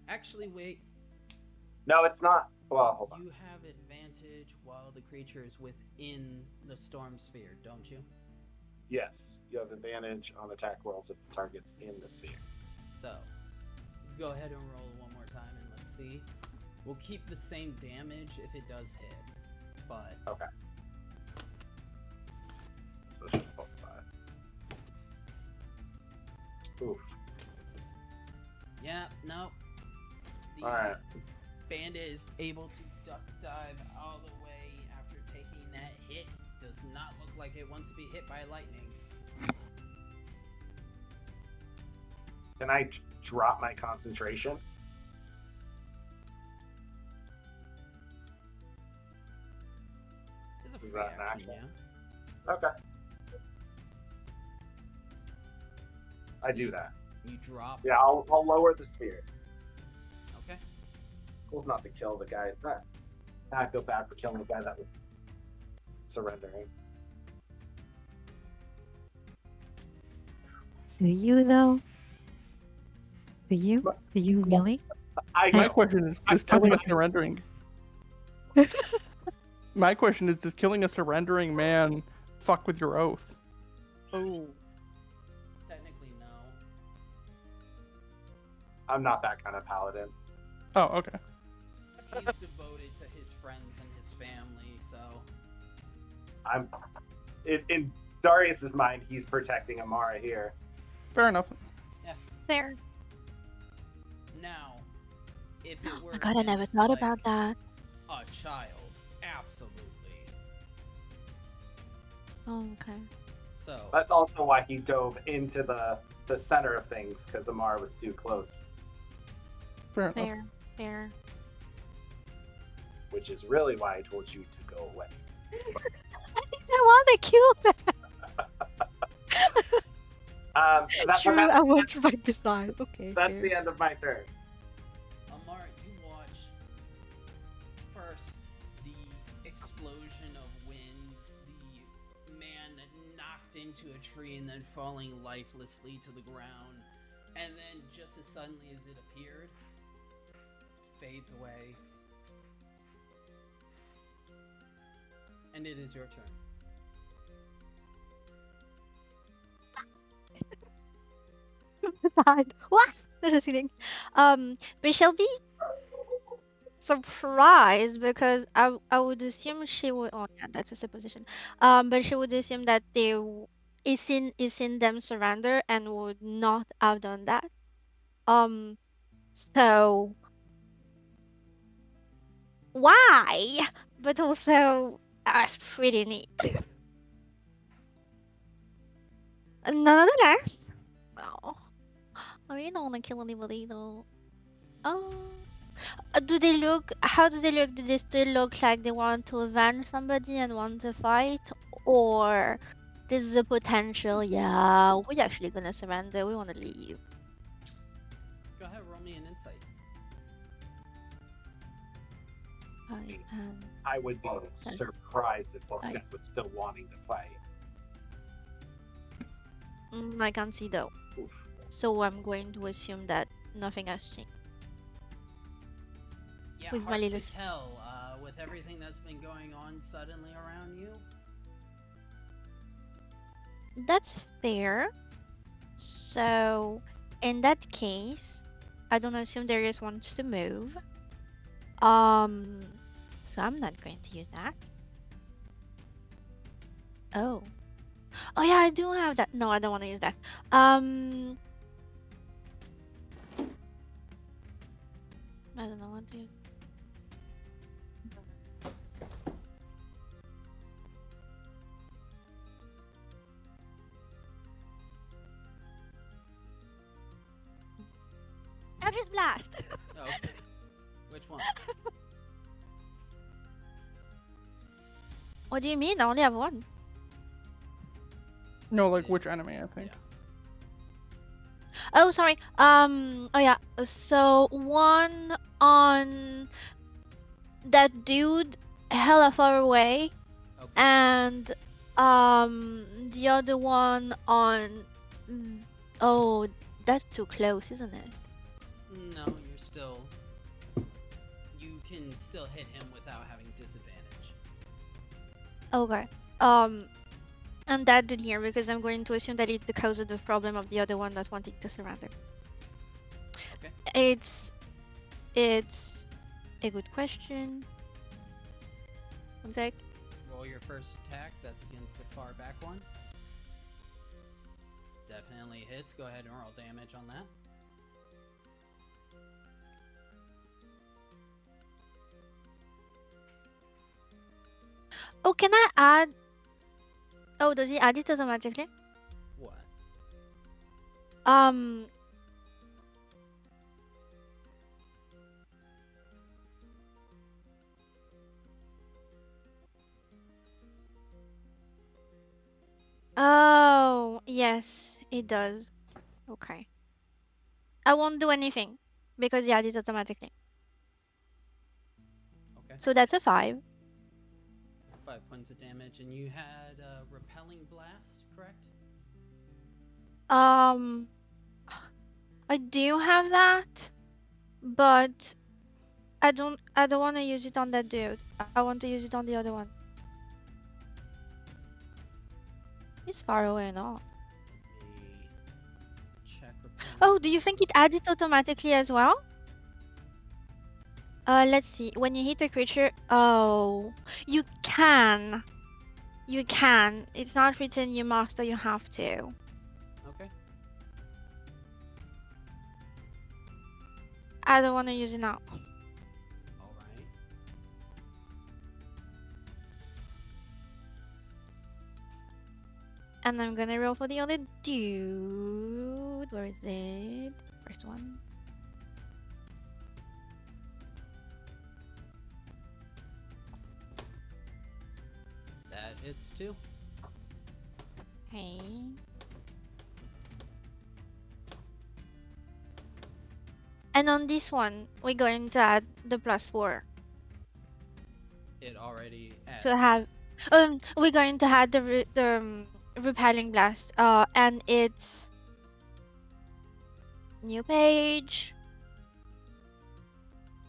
Actually, wait. No, it's not. Well, hold on. You have advantage while the creature is within the storm sphere, don't you? Yes, you have advantage on attack rolls if the target's in the sphere. So, go ahead and roll one more time and let's see. We'll keep the same damage if it does hit, but... Okay. So it's just 5. Oof. Yeah, no. The Alright. bandit is able to duck dive all the way after taking that hit. Does not look like it wants to be hit by lightning. Can I drop my concentration? It's a Is free that an action, action? yeah. Okay. I do that. You drop. Yeah, I'll lower the sphere. Okay. Goal's not to kill the guy. Now I feel bad for killing the guy that was surrendering. Do you though? Do you? Do you really? My question is, does killing a surrendering... My question is, does killing a surrendering man fuck with your oath? Oh. Technically, no. I'm not that kind of paladin. Oh, okay. He's devoted to his friends and his family, so... I'm in Darius's mind, he's protecting Amara here. Fair enough. Fair. Now, if it were Oh my god, I never against, thought like, about that. a child, absolutely. Oh, okay. So, That's also why he dove into the center of things, because Amara was too close. Fair enough. Fair. Fair. Which is really why I told you to go away. I want to kill that. True, I want to fight the side. Okay. That's fair. the end of my turn. Amara, you watch first the explosion of winds, the man knocked into a tree and then falling lifelessly to the ground, and then just as suddenly as it appeared, fades away. And it is your turn. Sad. What? No, just kidding. But she'll be surprised because I would assume she would. Oh yeah, that's a supposition. But she would assume that is in them surrender and would not have done that. Um. So why? But also that's pretty neat. Nonetheless, oh, I really don't want to kill anybody though. Oh. Do they look? How do they look? Do they still look like they want to avenge somebody and want to fight, or there's a potential? Yeah, we're actually gonna surrender. We want to leave. Go ahead, roll me an insight. I would be surprised if this guy was still wanting to fight. I can't see though, so I'm going to assume that nothing has changed. Yeah, With my hard to little- tell. With everything that's been going on suddenly around you. That's fair. So, in that case, I don't assume Darius wants to move. So I'm not going to use that. Oh. Oh yeah, I do have that. No, I don't want to use that. I don't know what to use. Eldritch Blast! Okay. Which one? What do you mean? I only have one. No, like which It's- enemy? I think. Yeah. Oh, sorry. Oh yeah. So one on that dude hella far away, Okay. and the other one on. Oh, that's too close, isn't it? No, you're still. You can still hit him without having disadvantage. Okay. And that dude here, because I'm going to assume that it's the cause of the problem of the other one not wanting to surrender. Okay. It's a good question. One sec. Roll your first attack. That's against the far back one. Definitely hits. Go ahead and roll damage on that. Oh, can I add? Oh, does he add it automatically? What? Um. Oh, yes, it does. Okay. I won't do anything because he added it automatically. Okay. So that's a 5. 5 points of damage, and you had a repelling blast, correct? I do have that, but I don't want to use it on that dude. I want to use it on the other one. He's far away enough. Let me check repelling. Oh, do you think it adds it automatically as well? Let's see. When you hit a creature, oh, you can. You can. It's not written you must or you have to. Okay. I don't want to use it now. All right. And I'm gonna roll for the other dude. Where is it? First one. That hits too. Okay. And on this one, we're going to add the +4. It already adds. to have. We're going to have the repelling blast. And it's new page.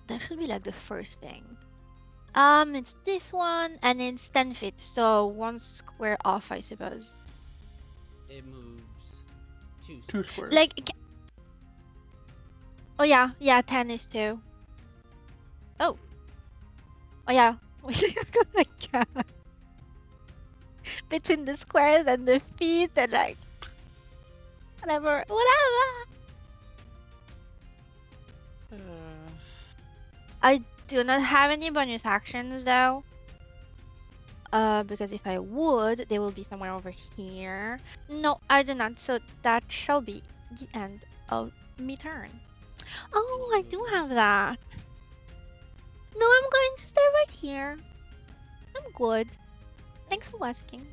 That should be like the first thing. It's this one, and it's 10 feet, so 1 square off, I suppose. It moves 2 2 squares. squares. Like, oh yeah, 10 is 2. Oh yeah. Oh my god. Between the squares and the feet, and like, whatever. I do not have any bonus actions though. Because if I would, they will be somewhere over here. No, I do not. So that shall be the end of me turn. Oh, you I move do now? have that. No, I'm going to stay right here. I'm good. Thanks for asking.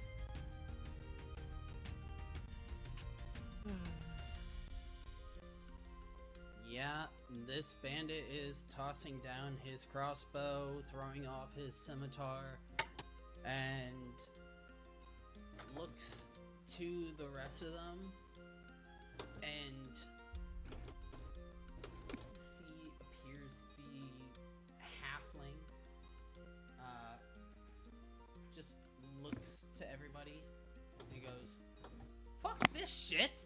Yeah, this bandit is tossing down his crossbow, throwing off his scimitar, and looks to the rest of them, and you can see appears to be a halfling. Just looks to everybody. He goes, "Fuck this shit!"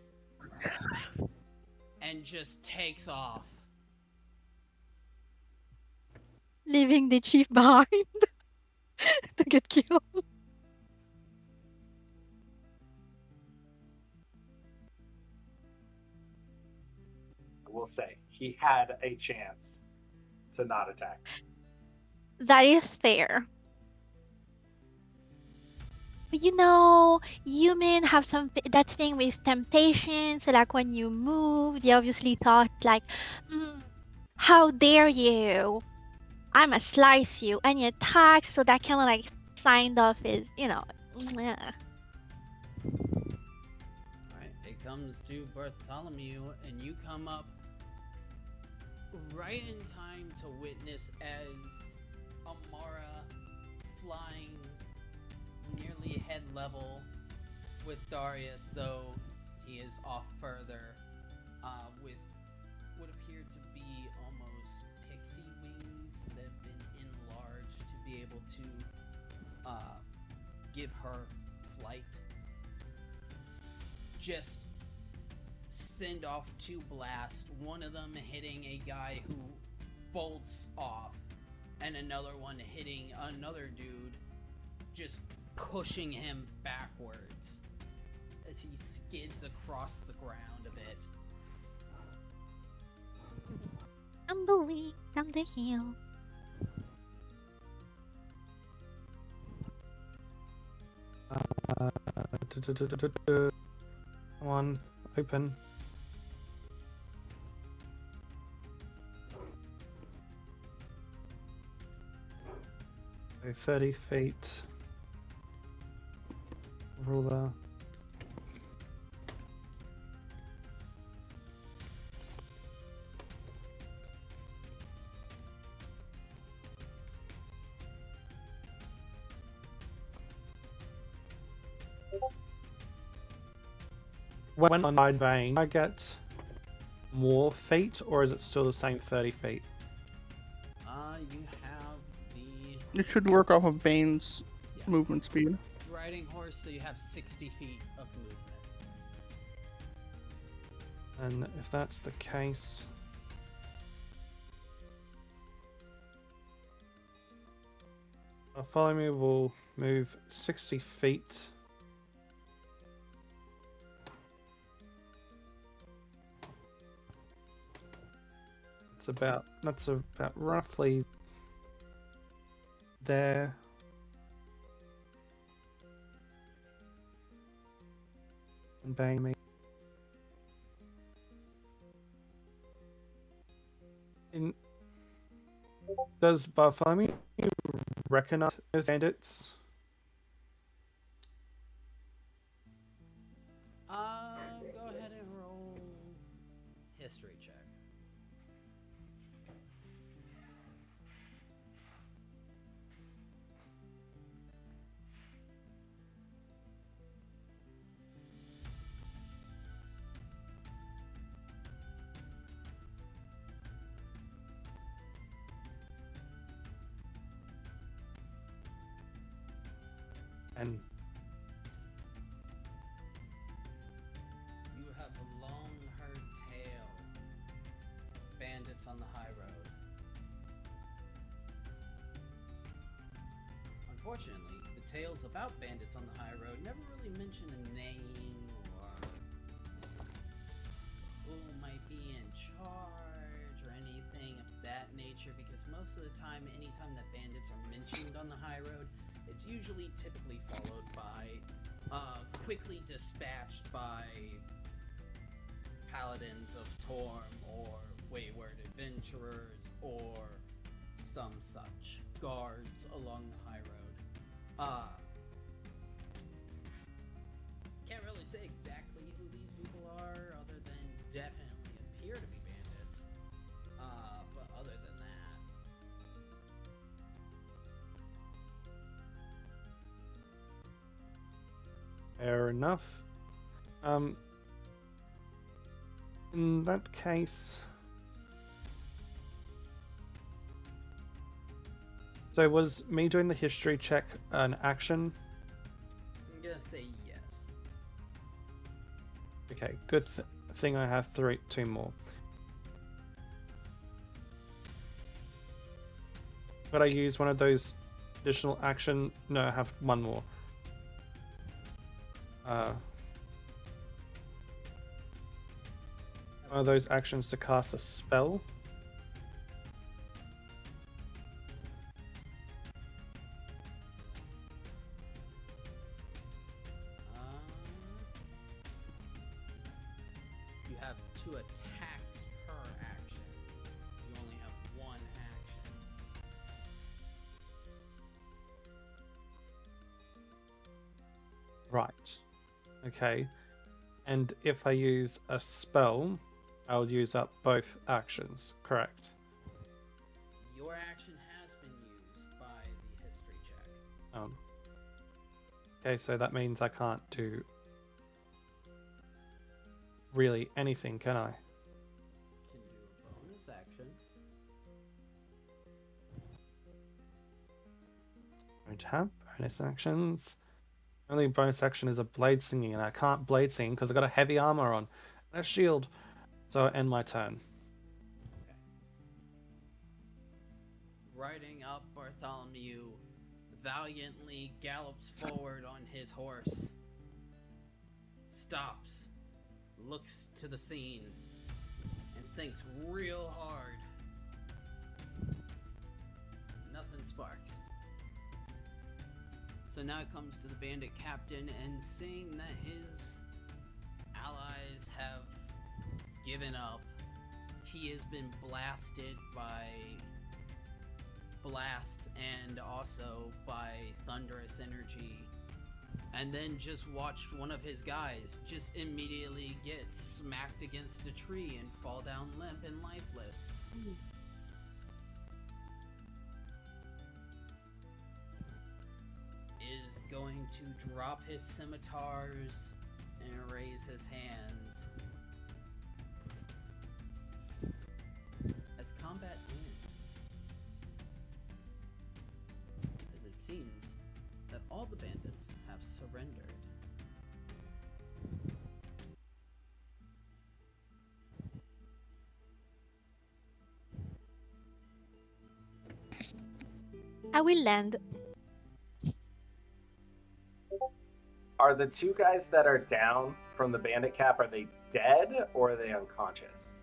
and just takes off. Leaving the chief behind to get killed. I will say he had a chance to not attack. That is fair. But humans have that thing with temptation. So like when you move, they obviously thought like, how dare you? I'ma slice you, and you attack. So that kind of like signed off is, Alright, it comes to Bartholomew, and you come up right in time to witness as Amara flying nearly head level with Darius, though he is off further, with what appear to be almost pixie wings that have been enlarged to be able to give her flight. Just send off 2 blasts, one of them hitting a guy who bolts off, and another one hitting another dude, just pushing him backwards as he skids across the ground a bit. Tumbleweed down the hill. Come on, open. So 30 feet. Ruler. When on wide vein, I get more feet, or is it still the same 30 feet? You have the It should work off of Bane's movement speed. riding horse, so you have 60 feet of movement. And if that's the case, follow me will move 60 feet. That's about roughly there. And bang me. Does Bartholomew recognize those bandits? Go ahead and roll history check. And You have long heard tale of bandits on the high road. Unfortunately, the tales about bandits on the high road never really mention a name or who might be in charge or anything of that nature, because most of the time, anytime that bandits are mentioned on the high road, it's usually typically followed by quickly dispatched by paladins of Torm or wayward adventurers or some such guards along the high road. Can't really say exactly who these people are, other than definitely appear to be bandits. But other than that, fair enough. In that case, so was me doing the history check an action? I'm gonna say yes. Okay, good thing I have two more. Could I use one of those additional action? No, I have one more. One of those actions to cast a spell. You have 2 attacks per action. You only have 1 action. Right. Okay. And if I use a spell, I'll use up both actions, correct? Your action has been used by the history check. Okay, so that means I can't do really anything, can I? Can do a bonus action. Don't have bonus actions. Only bonus action is a blade singing, and I can't blade sing because I got a heavy armor on and a shield. So I end my turn. Okay. Riding up, Bartholomew valiantly gallops forward on his horse, stops, looks to the scene, and thinks real hard. Nothing sparks. So now it comes to the bandit captain, and seeing that his allies have given up, he has been blasted by blast and also by thunderous energy, and then just watched one of his guys just immediately get smacked against a tree and fall down limp and lifeless. Is going to drop his scimitars and raise his hands. As combat ends, as it seems that all the bandits have surrendered. I will land. Are the 2 guys that are down from the bandit cap, are they dead or are they unconscious?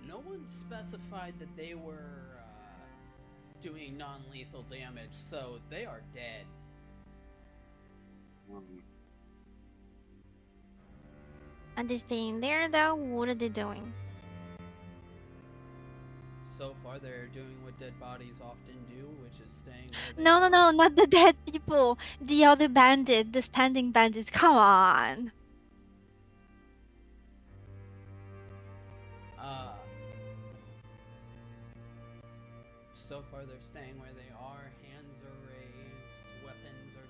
No one specified that they were doing non-lethal damage, so they are dead. Are they staying there though? What are they doing? So far, they're doing what dead bodies often do, which is staying where they No, no, are. no, not the dead people. The other bandit, the standing bandits. Come on. So far, they're staying where they are. Hands are raised, weapons are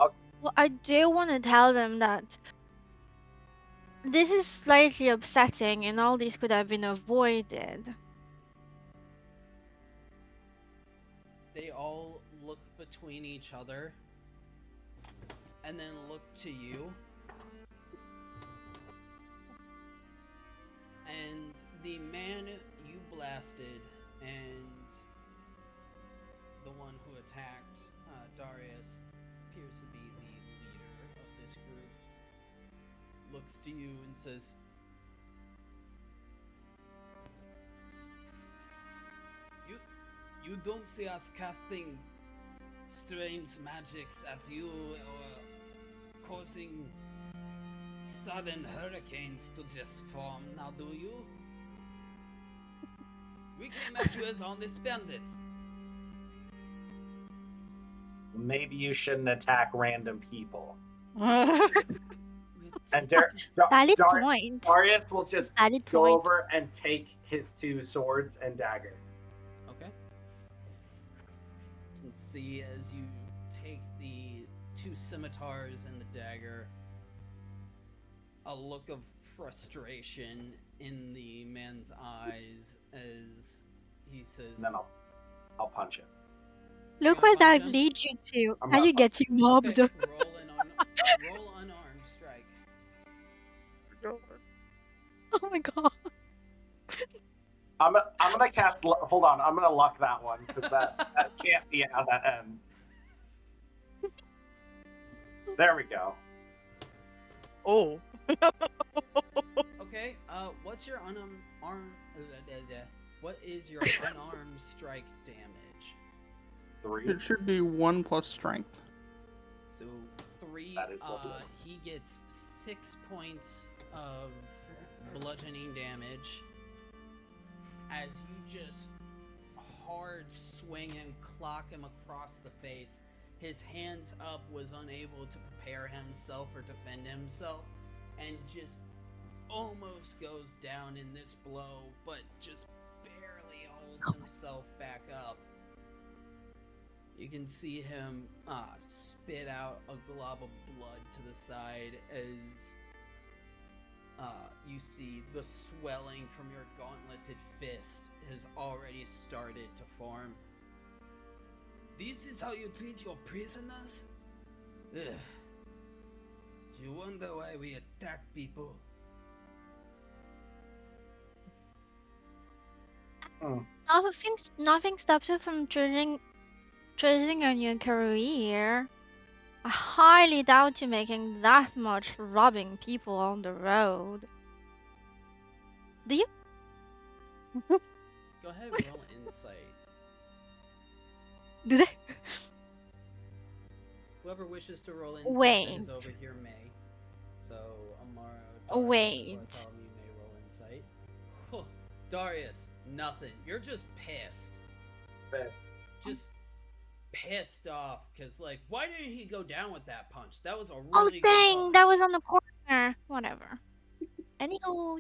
down. Well, I do want to tell them that this is slightly upsetting and all this could have been avoided. they all look between each other and then look to you. And the man you blasted and the one who attacked Darius appears to be the leader of this group. Looks to you and says, You don't see us casting strange magics at you or causing sudden hurricanes to just form, now do you? We came at you as honest bandits. Maybe you shouldn't attack random people. It's- And Valid point. Darius will just Valid go point. over and take his 2 swords and dagger. Okay. You can see as you take the 2 scimitars and the dagger, a look of frustration in the man's eyes as he says, And then I'll punch him. Look gonna where punch that him? leads you to. I'm How not you get you mobbed. Okay, roll unarmed strike. Oh my god. I'm gonna cast. Hold on, I'm gonna luck that one because that can't be how that ends. There we go. Oh. Okay, what's your what is your unarmed strike damage? 3. It should be 1 plus strength. So 3, That is what it is. he gets 6 points of bludgeoning damage as you just hard swing and clock him across the face. His hands up, was unable to prepare himself or defend himself, and just almost goes down in this blow, but just barely holds himself back up. You can see him spit out a glob of blood to the side as you see the swelling from your gauntleted fist has already started to form. This is how you treat your prisoners? Ugh. Do you wonder why we attack people? Nothing stops you from choosing a new career. I highly doubt you making that much robbing people on the road. Do you? Go ahead and roll insight. Do they? Whoever wishes to roll insight that is Wait. over here may. So, Amara, Wait. Darius, and Bartholomew may roll insight. Huh. Darius, nothing. You're just pissed. Bad. Just pissed off. Because, like, why didn't he go down with that punch? That was a Oh really good dang, punch. that was on the corner. Whatever. Anywho.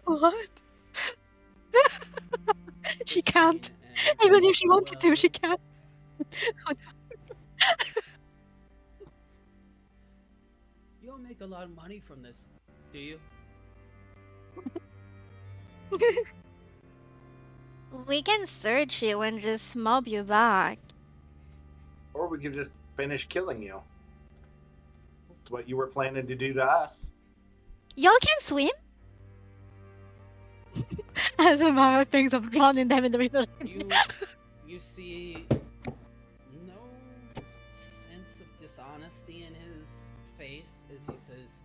What? She can't. 15 and Even if she wanted to, she 12. can't. You don't make a lot of money from this, do you? We can search you and just mob you back. Or we could just finish killing you. That's what you were planning to do to us. Y'all can swim? As a matter of things of drowning them in the river. You see no sense of dishonesty in his face as he says,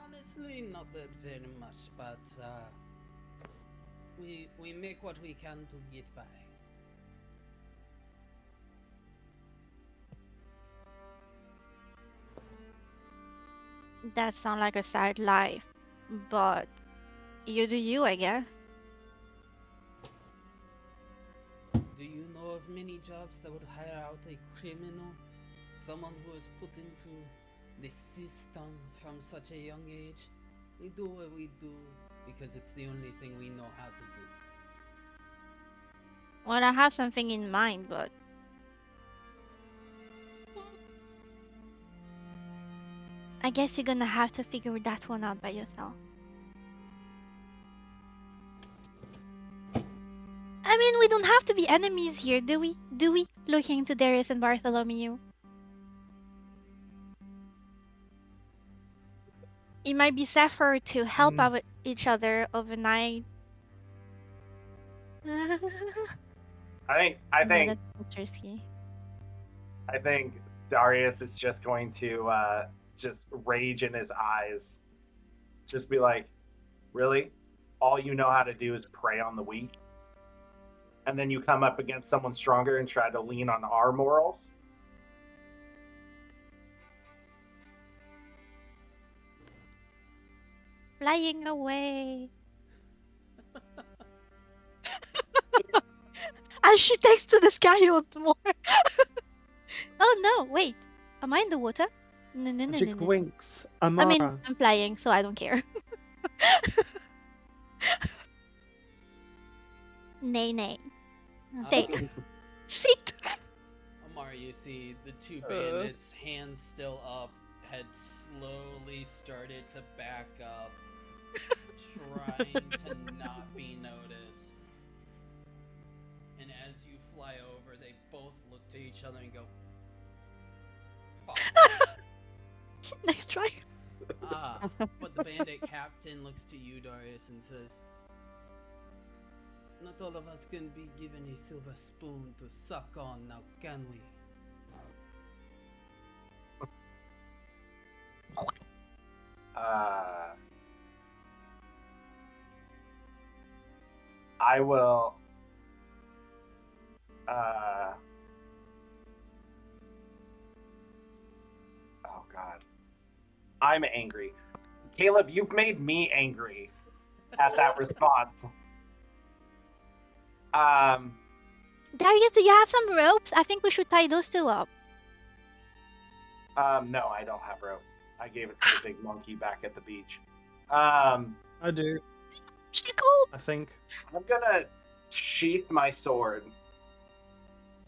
honestly, not that very much, but we make what we can to get by. That sounds like a sad life, but you do you, I guess. Do you know of many jobs that would hire out a criminal? Someone who is put into the system from such a young age? We do what we do because it's the only thing we know how to do. Well, I have something in mind, but I guess you're gonna have to figure that one out by yourself. I mean, we don't have to be enemies here, do we? Do we? Looking to Darius and Bartholomew. It might be safer to help Mm, out each other overnight. I No, think that's risky. I think Darius is just going to just rage in his eyes. Just be like, really? All you know how to do is prey on the weak? And then you come up against someone stronger and try to lean on our morals? Flying away. As she takes to the sky once more. Oh no, wait. Am I in the water? No, no, no, no, magic no, no. winks, I mean, Amara. I'm flying, so I don't care. Nay, nay. Stay. Uh, Sit. Amara, you see the two Uh. bandits, hands still up, had slowly started to back up, trying to not be noticed. And as you fly over, they both look to each other and go, "Fuck." Nice try. But the bandit captain looks to you, Darius, and says, "Not all of us can be given a silver spoon to suck on now, can we?" I will. Uh, oh God, I'm angry. Caleb, you've made me angry at that response. Darius, do you have some ropes? I think we should tie those two up. No, I don't have rope. I gave it to the big monkey back at the beach. I do. Cool. I think. I'm gonna sheath my sword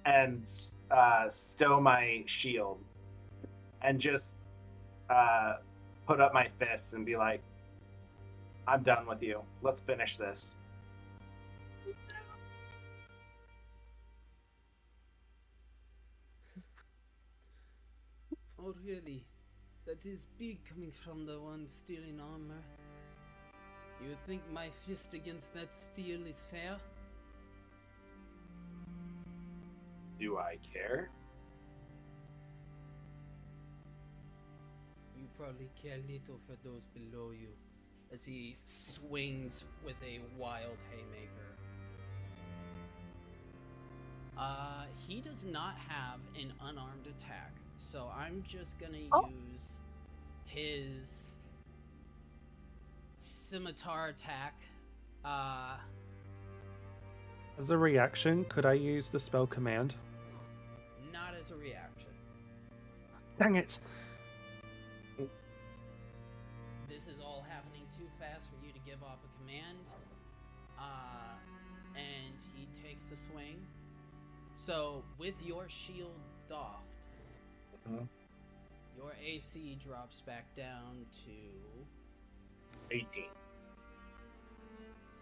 and stow my shield and just put up my fists and be like, I'm done with you. Let's finish this. Oh, really? That is big coming from the one stealing armor. You think my fist against that steel is fair? Do I care? You probably care little for those below you, as he swings with a wild haymaker. He does not have an unarmed attack, so I'm just gonna use his scimitar attack. As a reaction, could I use the spell command? Not as a reaction. Dang it! This is all happening too fast for you to give off a command. And he takes a swing. So, with your shield doffed, your AC drops back down to 18.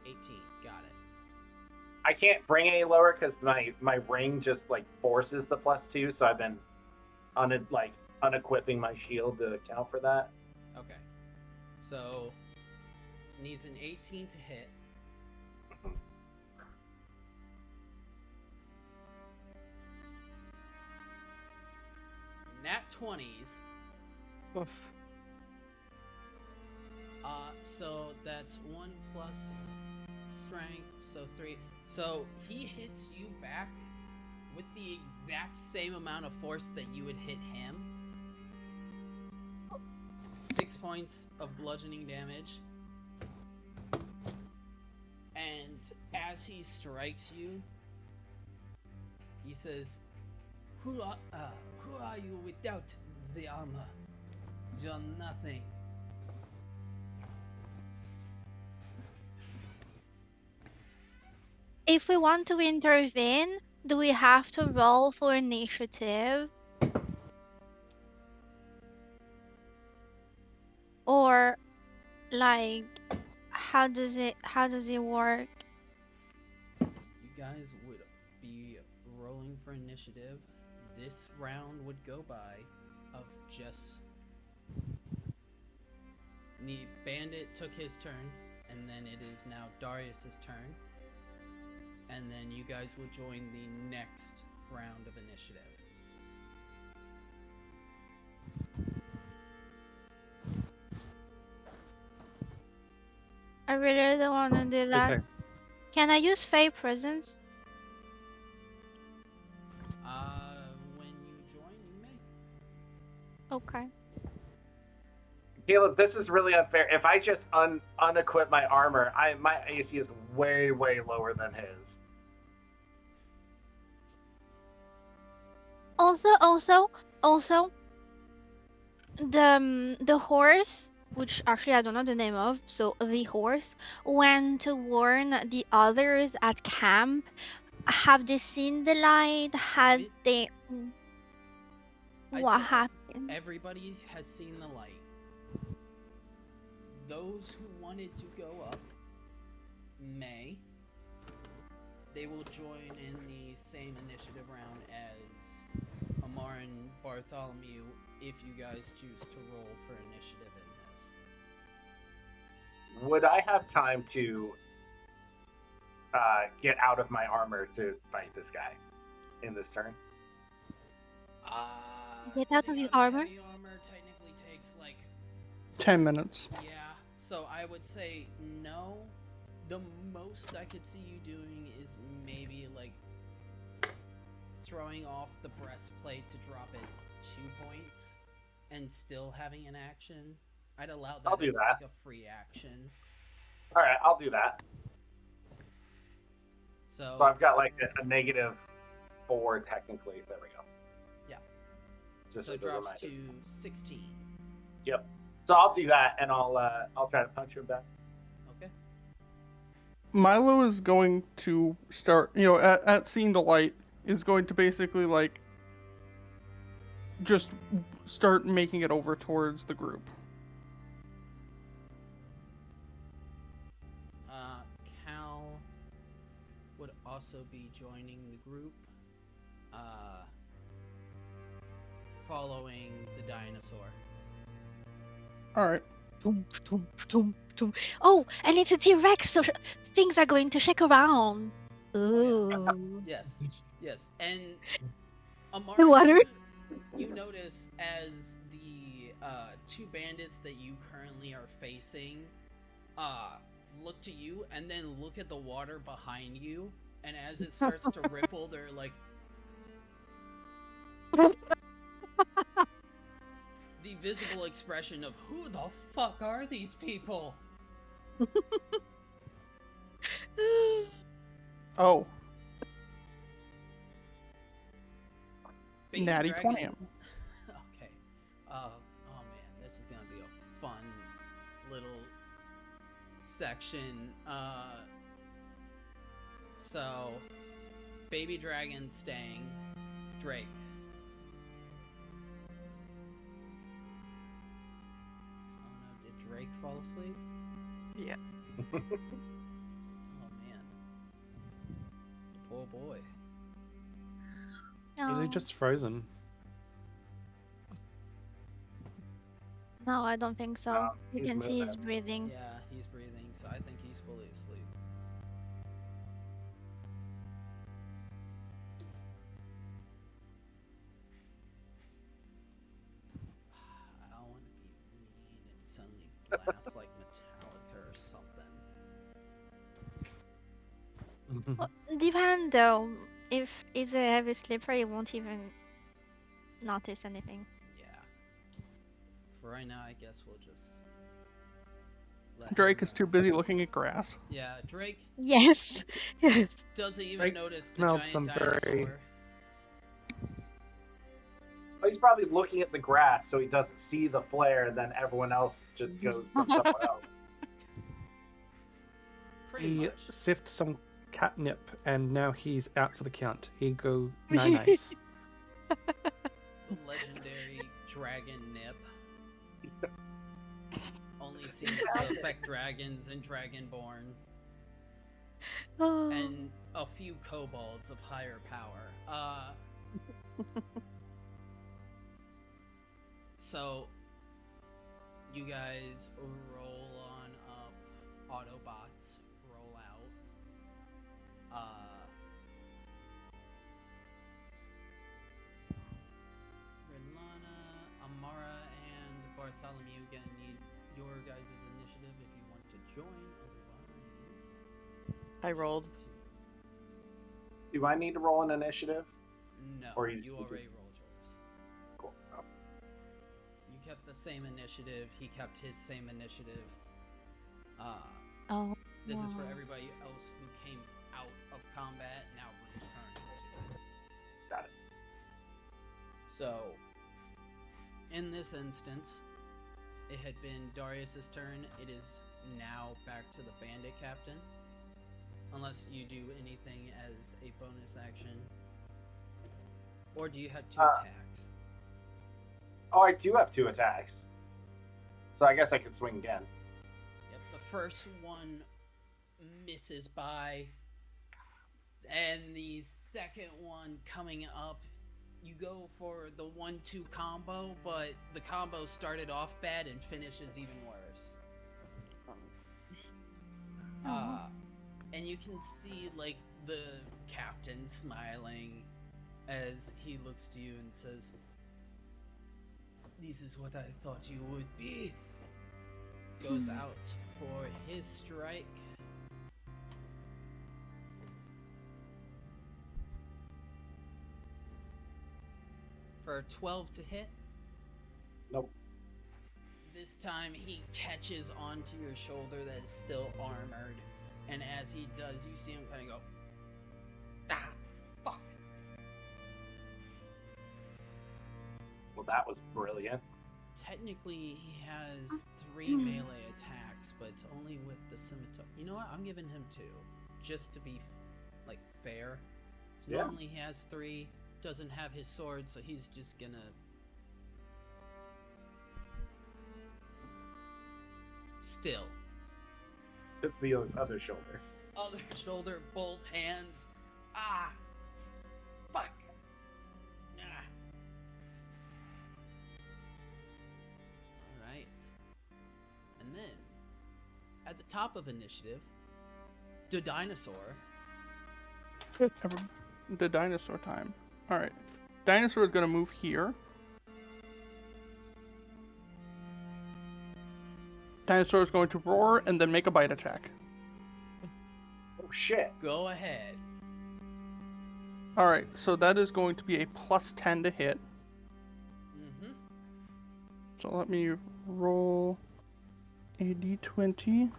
18. Got it. I can't bring any lower because my ring just like forces the +2, so I've been unequipping my shield to account for that. Okay. So, needs an 18 to hit. Nat 20s. Oof. So that's 1 plus strength, so 3. So he hits you back with the exact same amount of force that you would hit him. 6 points of bludgeoning damage. And as he strikes you, he says, Who are you without the armor? You're nothing. If we want to intervene, do we have to roll for initiative? Or like how does it work? You guys would be rolling for initiative, this round would go by of just Bandit took his turn, and then it is now Darius's turn, and then you guys will join the next round of initiative. I really don't want to do that. Okay. Can I use Fey Presence? When you join, you may. Okay. Caleb, this is really unfair. If I just unequip my armor, my AC is way lower than his. Also, the horse, which actually I don't know the name of, so the horse went to warn the others at camp. Have they seen the light? Has It- they? I'd What say happened? everybody has seen the light. Those who wanted to go up may. They will join in the same initiative round as Amar and Bartholomew if you guys choose to roll for initiative in this. Would I have time to get out of my armor to fight this guy in this turn? Get out of Getting your out armor? heavy armor technically takes like 10 minutes. yeah. So I would say no. The most I could see you doing is maybe like throwing off the breastplate to drop it 2 points and still having an action. I'd allow that I'll do as that. like a free action. All right, I'll do that. So So I've got like a -4 technically. There we go. Yeah. Just so as it a drops reminder. to 16. Yep. So I'll do that, and I'll try to punch him back. Okay. Milo is going to start, at seeing the light, is going to basically, like, just start making it over towards the group. Cal would also be joining the group, following the dinosaur. Alright. Boom, boom, boom, boom. Oh, and it's a T-Rex, so things are going to shake around. Ooh. Yes, yes, and Amar, The water? you notice as the 2 bandits that you currently are facing look to you and then look at the water behind you, and as it starts to ripple, they're like, the visible expression of who the fuck are these people? Oh, Baby natty dragon. 20. Okay. Oh man, this is gonna be a fun little section. So, baby dragon staying. Drake. Oh no, did Drake fall asleep? Yeah. Oh man. Poor boy. Is he No. just frozen? No, I don't think so. No, You he's can see moving. he's breathing. Yeah, he's breathing, so I think he's fully asleep. I don't want to be mean and suddenly blast like Metallica or something. Well, depend though. If it's a heavy sleeper, he won't even notice anything. Yeah. For right now, I guess we'll just let Drake him is too rest. busy looking at grass. Yeah, Drake Yes. Yes. doesn't even Drake notice the smelled giant some dinosaur. very- Well, he's probably looking at the grass, so he doesn't see the flare, and then everyone else just goes from somewhere else. Pretty He much. sipped some catnip, and now he's out for the count. He go nice. The legendary dragon nip. Only seems to affect dragons and dragonborn. Oh. and a few kobolds of higher power. So you guys roll on up. Autobots roll out. Rilana, Amara, and Bartholomew gonna need your guys' initiative if you want to join. Otherwise, I rolled. Do I need to roll an initiative? No, Or you already rolled yours. Cool. Oh. You kept the same initiative. He kept his same initiative. Oh. This is for wow. everybody else who came out of combat, now returning to it. Got it. So, in this instance, it had been Darius's turn. It is now back to the bandit captain. Unless you do anything as a bonus action. Or do you have 2 attacks? Oh, I do have 2 attacks. So I guess I could swing again. Yep, the first one misses by, and the second one coming up, you go for the 1-2 combo, but the combo started off bad and finishes even worse. And you can see like the captain smiling as he looks to you and says, "This is what I thought you would be." Goes out for his strike. For a 12 to hit. Nope. This time he catches onto your shoulder that is still armored, and as he does, you see him kind of go, "Ah, fuck." Well, that was brilliant. Technically, he has 3 melee attacks, but it's only with the scimitar. You know what? I'm giving him 2, just to be like fair. So Yeah. normally he has 3, doesn't have his sword, so he's just gonna still. It's the other shoulder. Other shoulder, both hands. Ah! Fuck! Ah. Alright. And then, at the top of initiative, the dinosaur. The dinosaur time. Alright. Dinosaur is going to move here. Dinosaur is going to roar and then make a bite attack. Oh, shit. Go ahead. Alright, so that is going to be a +10 to hit. Mm-hmm. So let me roll a d20.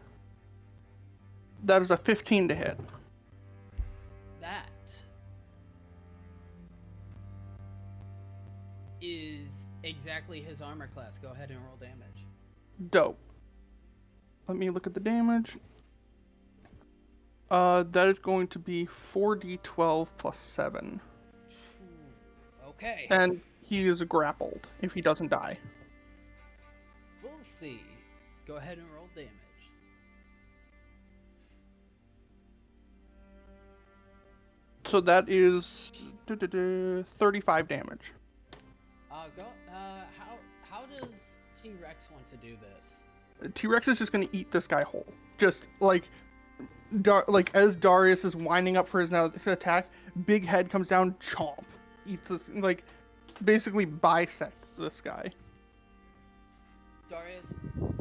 That is a 15 to hit. That is exactly his armor class. Go ahead and roll damage. Dope. Let me look at the damage. That is going to be 4d12 plus 7. Okay. And he is grappled if he doesn't die. We'll see. Go ahead and roll damage. So that is 35 damage. How does T-Rex want to do this? T-Rex is just going to eat this guy whole. Just like as Darius is winding up for his now attack, big head comes down, chomp, eats this, like basically bisects this guy. Darius, you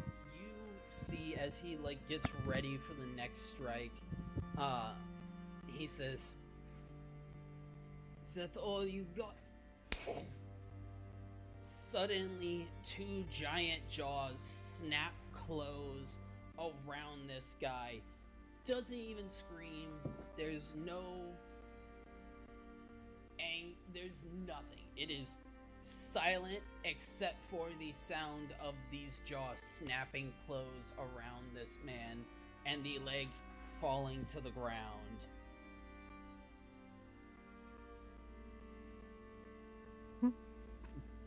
see as he like gets ready for the next strike, he says, "Is that all you got?" Suddenly, 2 giant jaws snap close around this guy. Doesn't even scream. There's there's nothing. It is silent except for the sound of these jaws snapping close around this man and the legs falling to the ground.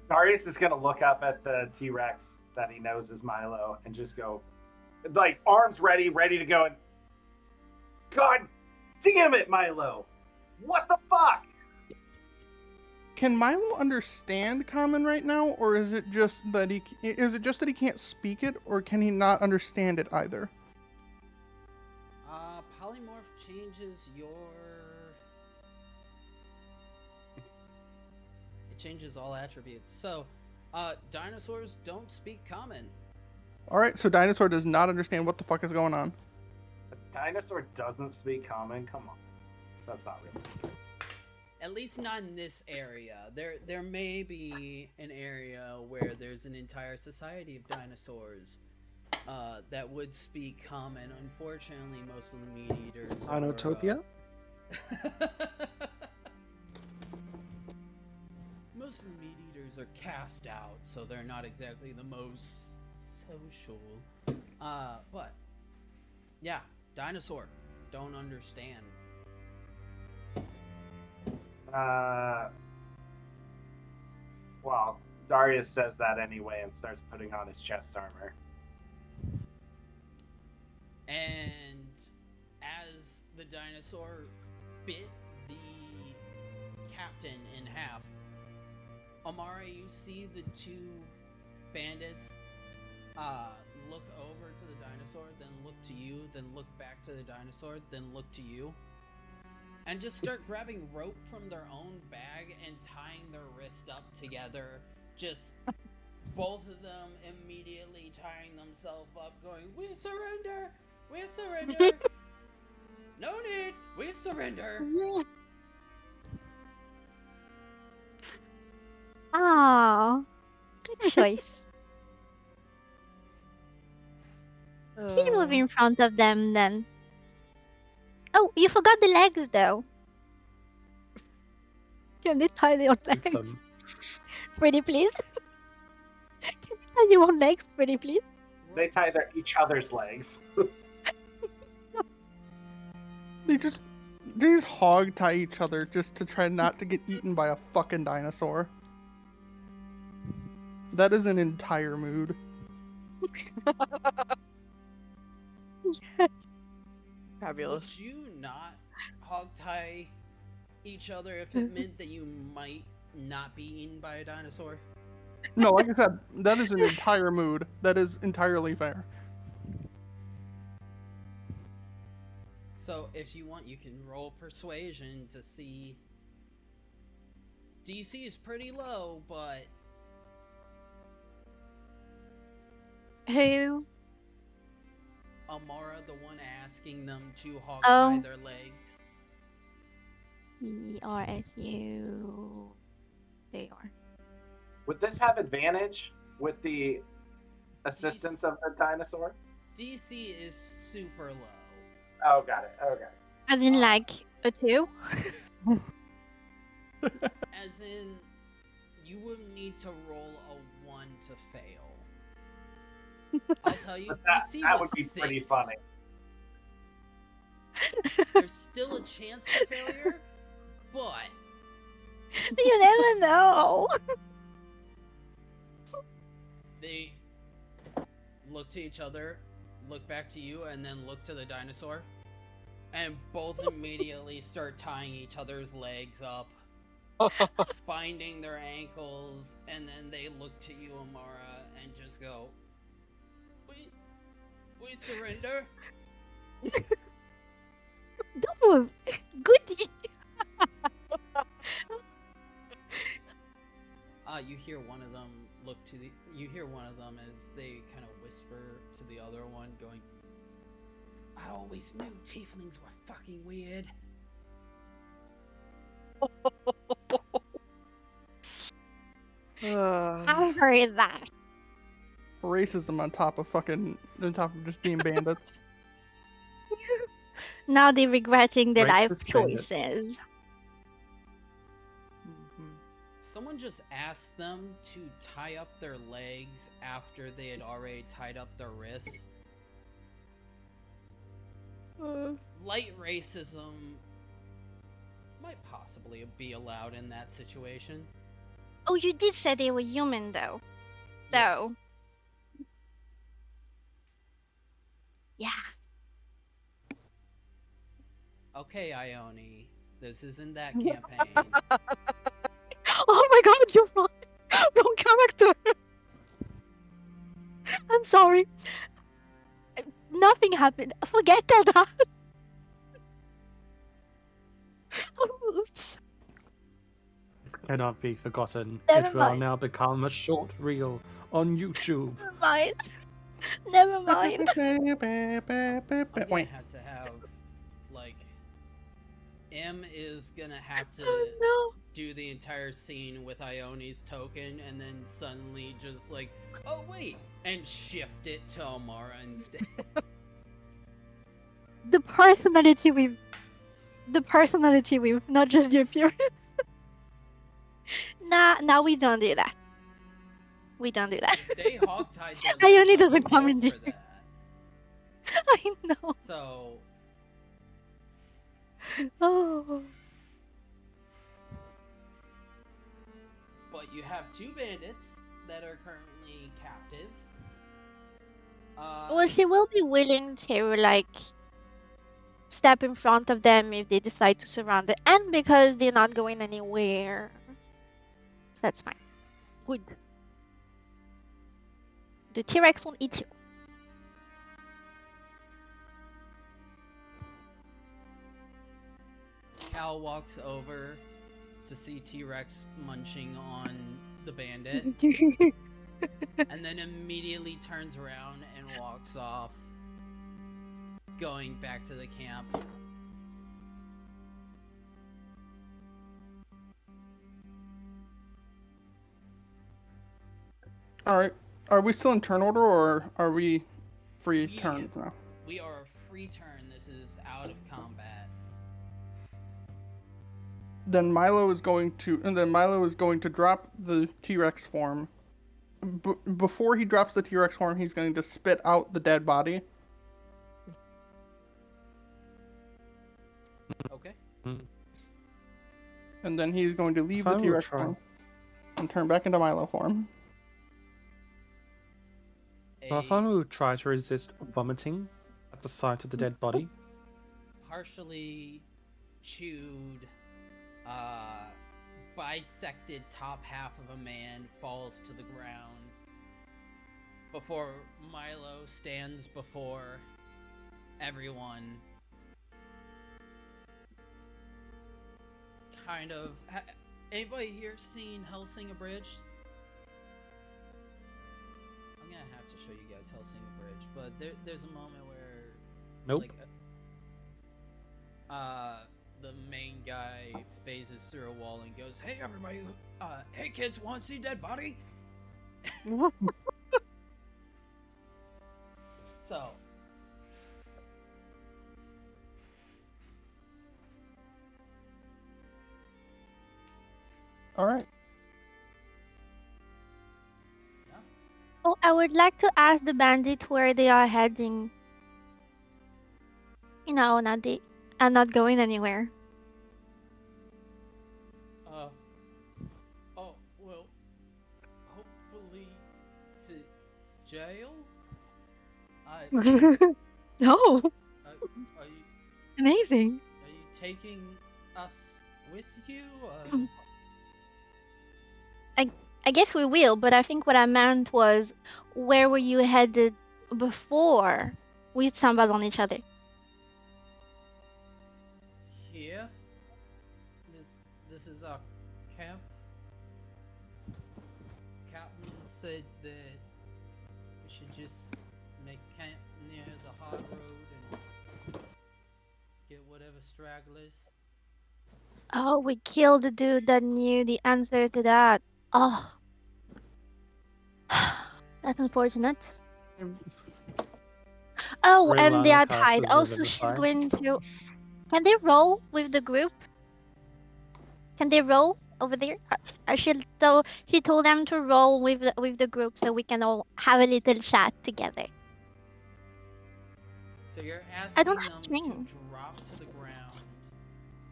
Darius is gonna look up at the T-Rex that he knows is Milo and just go, like, arms ready to go, and God damn it, Milo! What the fuck? Can Milo understand common right now, or is it just that he can't speak it, or can he not understand it either? Polymorph changes your. It changes all attributes. So, dinosaurs don't speak common. All right, so dinosaur does not understand what the fuck is going on. A dinosaur doesn't speak common? Come on. That's not real. At least not in this area. There may be an area where there's an entire society of dinosaurs that would speak common. Unfortunately, most of the meat eaters Dinotopia? Most of the meat eaters are cast out, so they're not exactly the most social. But yeah, dinosaur don't understand. Well, Darius says that anyway and starts putting on his chest armor. And as the dinosaur bit the captain in half, Amara, you see the two bandits look over to the dinosaur, then look to you, then look back to the dinosaur, then look to you, and just start grabbing rope from their own bag and tying their wrist up together. Just both of them immediately tying themselves up, going, "We surrender! We surrender! No need! We surrender!" Oh, good choice. Can you move in front of them then? Oh, you forgot the legs though. Can they tie their legs? Them. Pretty please? Can you tie your own legs, pretty please? They tie each other's legs. They just hog tie each other just to try not to get eaten by a fucking dinosaur. That is an entire mood. Yes. Fabulous. Would you not hog tie each other if it meant that you might not be eaten by a dinosaur? No, like I said, that is an entire mood. That is entirely fair. So if you want, you can roll persuasion to see. DC is pretty low, but Who? Amara, the one asking them to hog tie Oh. their legs. ERSU. They are. Would this have advantage with the assistance of the dinosaur? DC is super low. Oh, got it. Okay. As in like a 2? As in, you would need to roll a 1 to fail. I'll tell you, DC That was would be 6. pretty funny. There's still a chance for failure, but You never know. they look to each other, look back to you, and then look to the dinosaur. And both immediately start tying each other's legs up, binding their ankles, and then they look to you, Amara, and just go, We surrender. That was goody. You hear one of them you hear one of them as they kind of whisper to the other one, going, "I always knew tieflings were fucking weird." I heard that. Racism on top of just being bandits. Now they're regretting their life Racist bandits. choices. Someone just asked them to tie up their legs after they had already tied up their wrists. Light racism might possibly be allowed in that situation. Oh, you did say they were human though. Yes. So. Yeah. Okay, Ione, this isn't that campaign. Oh my god, you're wrong. Wrong character. I'm sorry. Nothing happened. Forget all that. Oops. Cannot be forgotten. Never It will mind. now become a short reel on YouTube. Never mind. Never mind. I'm gonna have like, M is gonna have to Oh no. do the entire scene with Ione's token, and then suddenly just like, oh wait, and shift it to Amara instead. The personality with, not just the appearance. Nah, we don't do that. We don't do that. They hogtied their Ione lives, so doesn't I'm come built in for the- that. I know. So Oh. but you have 2 bandits that are currently captive. Well, she will be willing to, like, step in front of them if they decide to surround it, and because they're not going anywhere. So that's fine. Good. The T-Rex won't eat you. Cal walks over to see T-Rex munching on the bandit, and then immediately turns around and walks off, going back to the camp. Alright. Are we still in turn order, or are we free We- turns now? We are a free turn. This is out of combat. Then Milo is going to drop the T-Rex form. Before he drops the T-Rex form, he's going to spit out the dead body. Okay. And then he's going to leave the If I were T-Rex trying- form and turn back into Milo form. Farfan will try to resist vomiting at the sight of the dead body. Partially chewed, bisected top half of a man falls to the ground before Milo stands before everyone. Kind of. Anybody here seen Hellsinger Bridge? I'm gonna have to show you guys Hellsinger Bridge, but there's a moment where Nope. the main guy phases through a wall and goes, "Hey everybody, hey kids, want to see dead body?" So, Alright. Oh, I would like to ask the bandit where they are heading. You know, they are not going anywhere. Oh, well, hopefully to jail? No, Are you amazing. taking us with you? I guess we will, but I think what I meant was, where were you headed before we stumbled on each other? Here? This is our camp. Captain said that we should just make camp near the high road and get whatever stragglers. Oh, we killed the dude that knew the answer to that. Oh, that's unfortunate. Oh, and they Rilana are tied. passes Oh, over so the she's side. going to. Can they roll with the group? Can they roll over there? She told them to roll with the group so we can all have a little chat together. So you're I asking don't them have to string. drop to the ground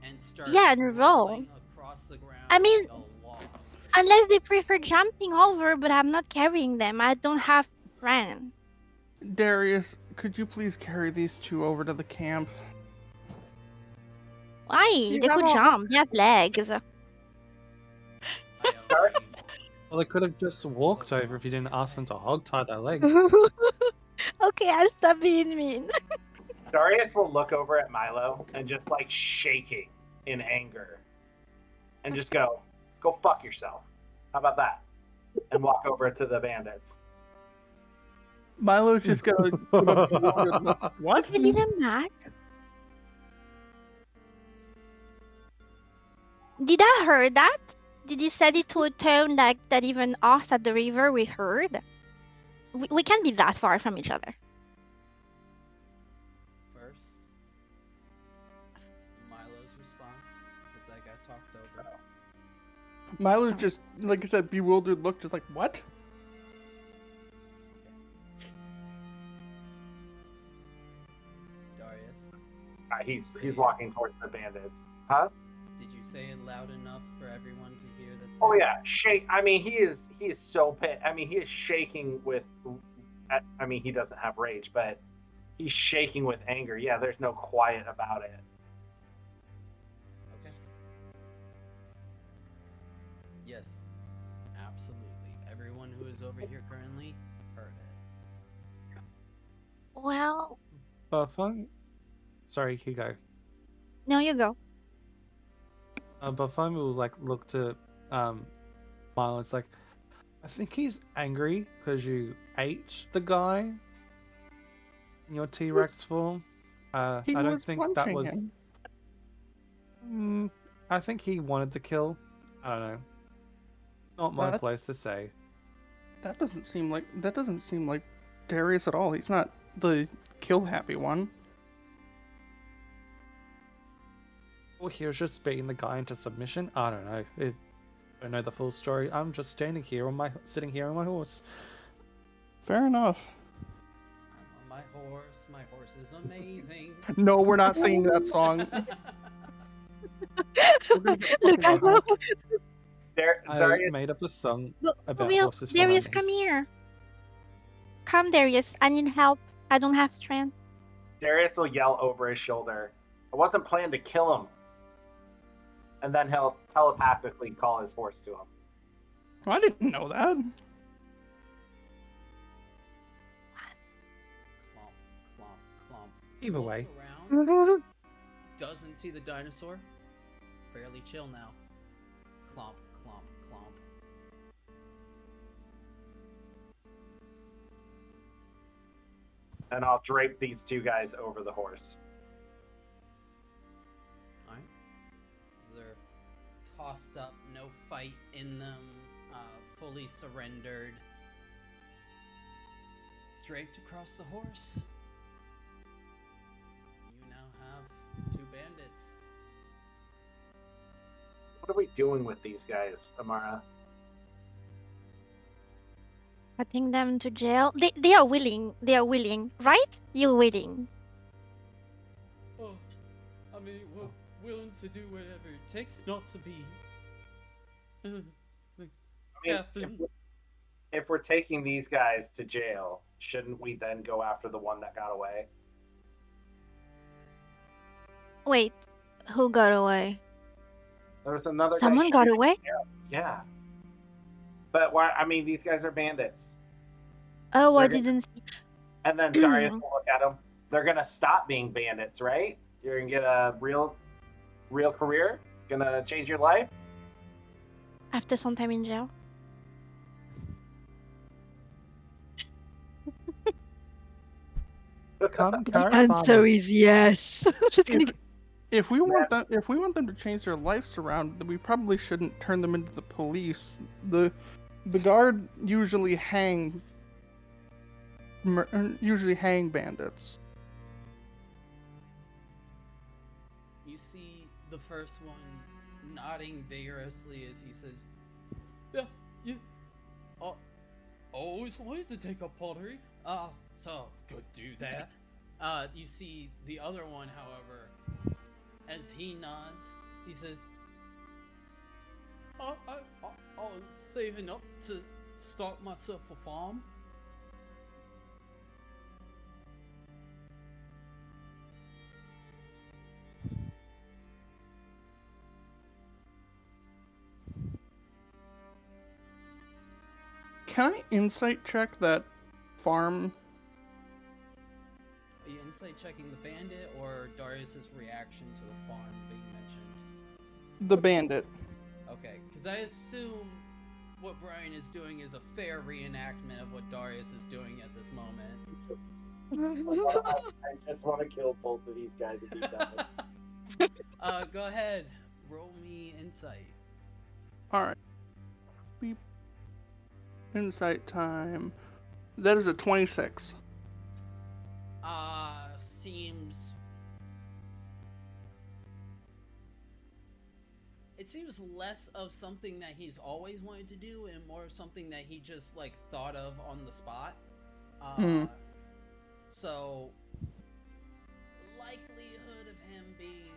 and start Yeah, and roll. rolling across the ground I mean, like a log. unless they prefer jumping over, but I'm not carrying them. I don't have friends. Darius, could you please carry these two over to the camp? Why? They have could a- jump. They have legs. I Sorry? agree. Well, they could have just This is walked a over if you didn't ask them to hog tie their legs. Okay, I'll stop being mean. Darius will look over at Milo and just like shaking in anger and just go fuck yourself. How about that? And walk over to the bandits. Milo's just gonna give a bewildered look. What? Would you leave them mad? Did I heard that? Did he said it to a tone like that even us at the river we heard? We can't be that far from each other. First, Milo's response, because I got talked over. Milo's Sorry. just, like I said, bewildered look, just like, what? Darius, He's walking towards the bandits. Huh? did you say it loud enough for everyone to hear that's Oh yeah, shake. I mean, he is so pissed. I mean, he is shaking with. I mean, he doesn't have rage, but he's shaking with anger. Yeah, there's no quiet about it. Okay. Yes, absolutely. Everyone who is over here currently heard it. Well, Buffon? Sorry, Hugo. now you go. Buffon will like look to Milo. It's like, I think he's angry because you ate the guy in your T-Rex form. I He don't was think that punching was. him. I think he wanted to kill. I don't know. Not my That- place to say. That doesn't seem like Darius at all. He's not the kill happy one. Or he was just beating the guy into submission. I don't know. I don't know the full story. I'm just sitting here on my horse. Fair enough. I'm on my horse. My horse is amazing. No, we're not singing that song. Look, I know. I Darius, made up a song But for about real, horses for Darius, come mummies. here. Come, Darius. I need help. I don't have strength. Darius will yell over his shoulder. I wasn't planning to kill him. And then he'll telepathically call his horse to him. I didn't know that. Clomp, clomp, clomp. Either Looks way. around, doesn't see the dinosaur. Fairly chill now. Clomp, clomp, clomp. And I'll drape these two guys over the horse. Alright. So they're tossed up, no fight in them, fully surrendered. Draped across the horse. You now have two bandits. What are we doing with these guys, Amara? Putting them to jail. They are willing. They are willing, right? You're willing. Oh, I mean, we're willing to do whatever it takes not to be. The I mean, captain. if we're taking these guys to jail, shouldn't we then go after the one that got away? Wait, who got away? There was another guy Someone got shooting- away? Yeah. But why? I mean, these guys are bandits. Oh, I They're gonna- didn't see. And then Darius will look at them. They're gonna stop being bandits, right? You're gonna get a real career. Gonna change your life. After some time in jail. Come, The carrot answer farmers. is yes. Just gonna If we want them to change their lives around, then we probably shouldn't turn them into the police. The guard usually hang bandits. You see the first one nodding vigorously as he says, "Yeah, you always wanted to take up pottery. So could do that." You see the other one, however, as he nods, he says, I was saving up to start myself a farm. Can I insight check that farm? Are you insight checking the bandit or Darius's reaction to the farm being mentioned? The bandit. Okay, because I assume what Brian is doing is a fair reenactment of what Darius is doing at this moment. I just want to kill both of these guys and be done. Go ahead. Roll me insight. Alright. Beep. Insight time. That is a 26. Seems... It seems less of something that he's always wanted to do and more of something that he just, like, thought of on the spot. So, likelihood of him being,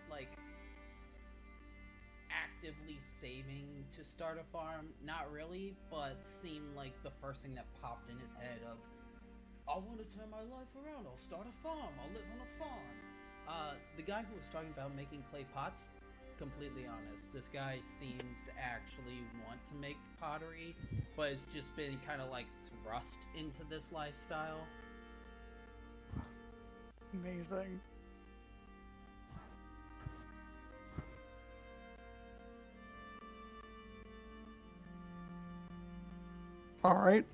like, actively saving to start a farm, not really, but seemed like the first thing that popped in his head of, I want to turn my life around, I'll start a farm, I'll live on a farm. The guy who was talking about making clay pots, completely honest, this guy seems to actually want to make pottery, but it's just been kind of like thrust into this lifestyle. Amazing. Alright.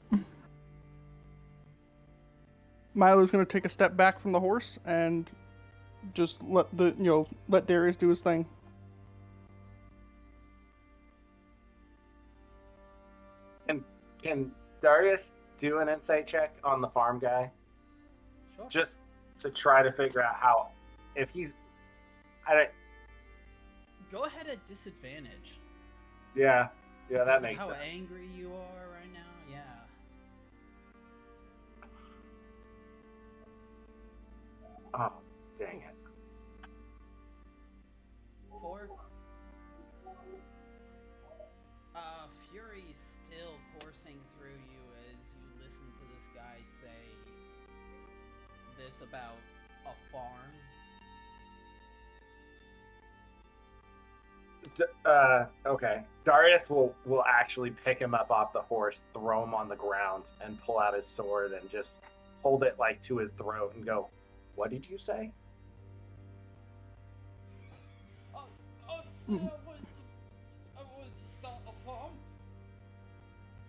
Milo's gonna take a step back from the horse and just let Darius do his thing. Can Darius do an insight check on the farm guy? Sure. Just to try to figure out how, if he's, Go ahead at disadvantage. Yeah, that Because makes of sense. how angry you are right now, yeah. Oh, dang it. 4. Fury's still coursing through you as you listen to this guy say this about a farm. Okay. Darius will actually pick him up off the horse, throw him on the ground, and pull out his sword and just hold it like to his throat and go, "What did you say?" I wanted to start a farm.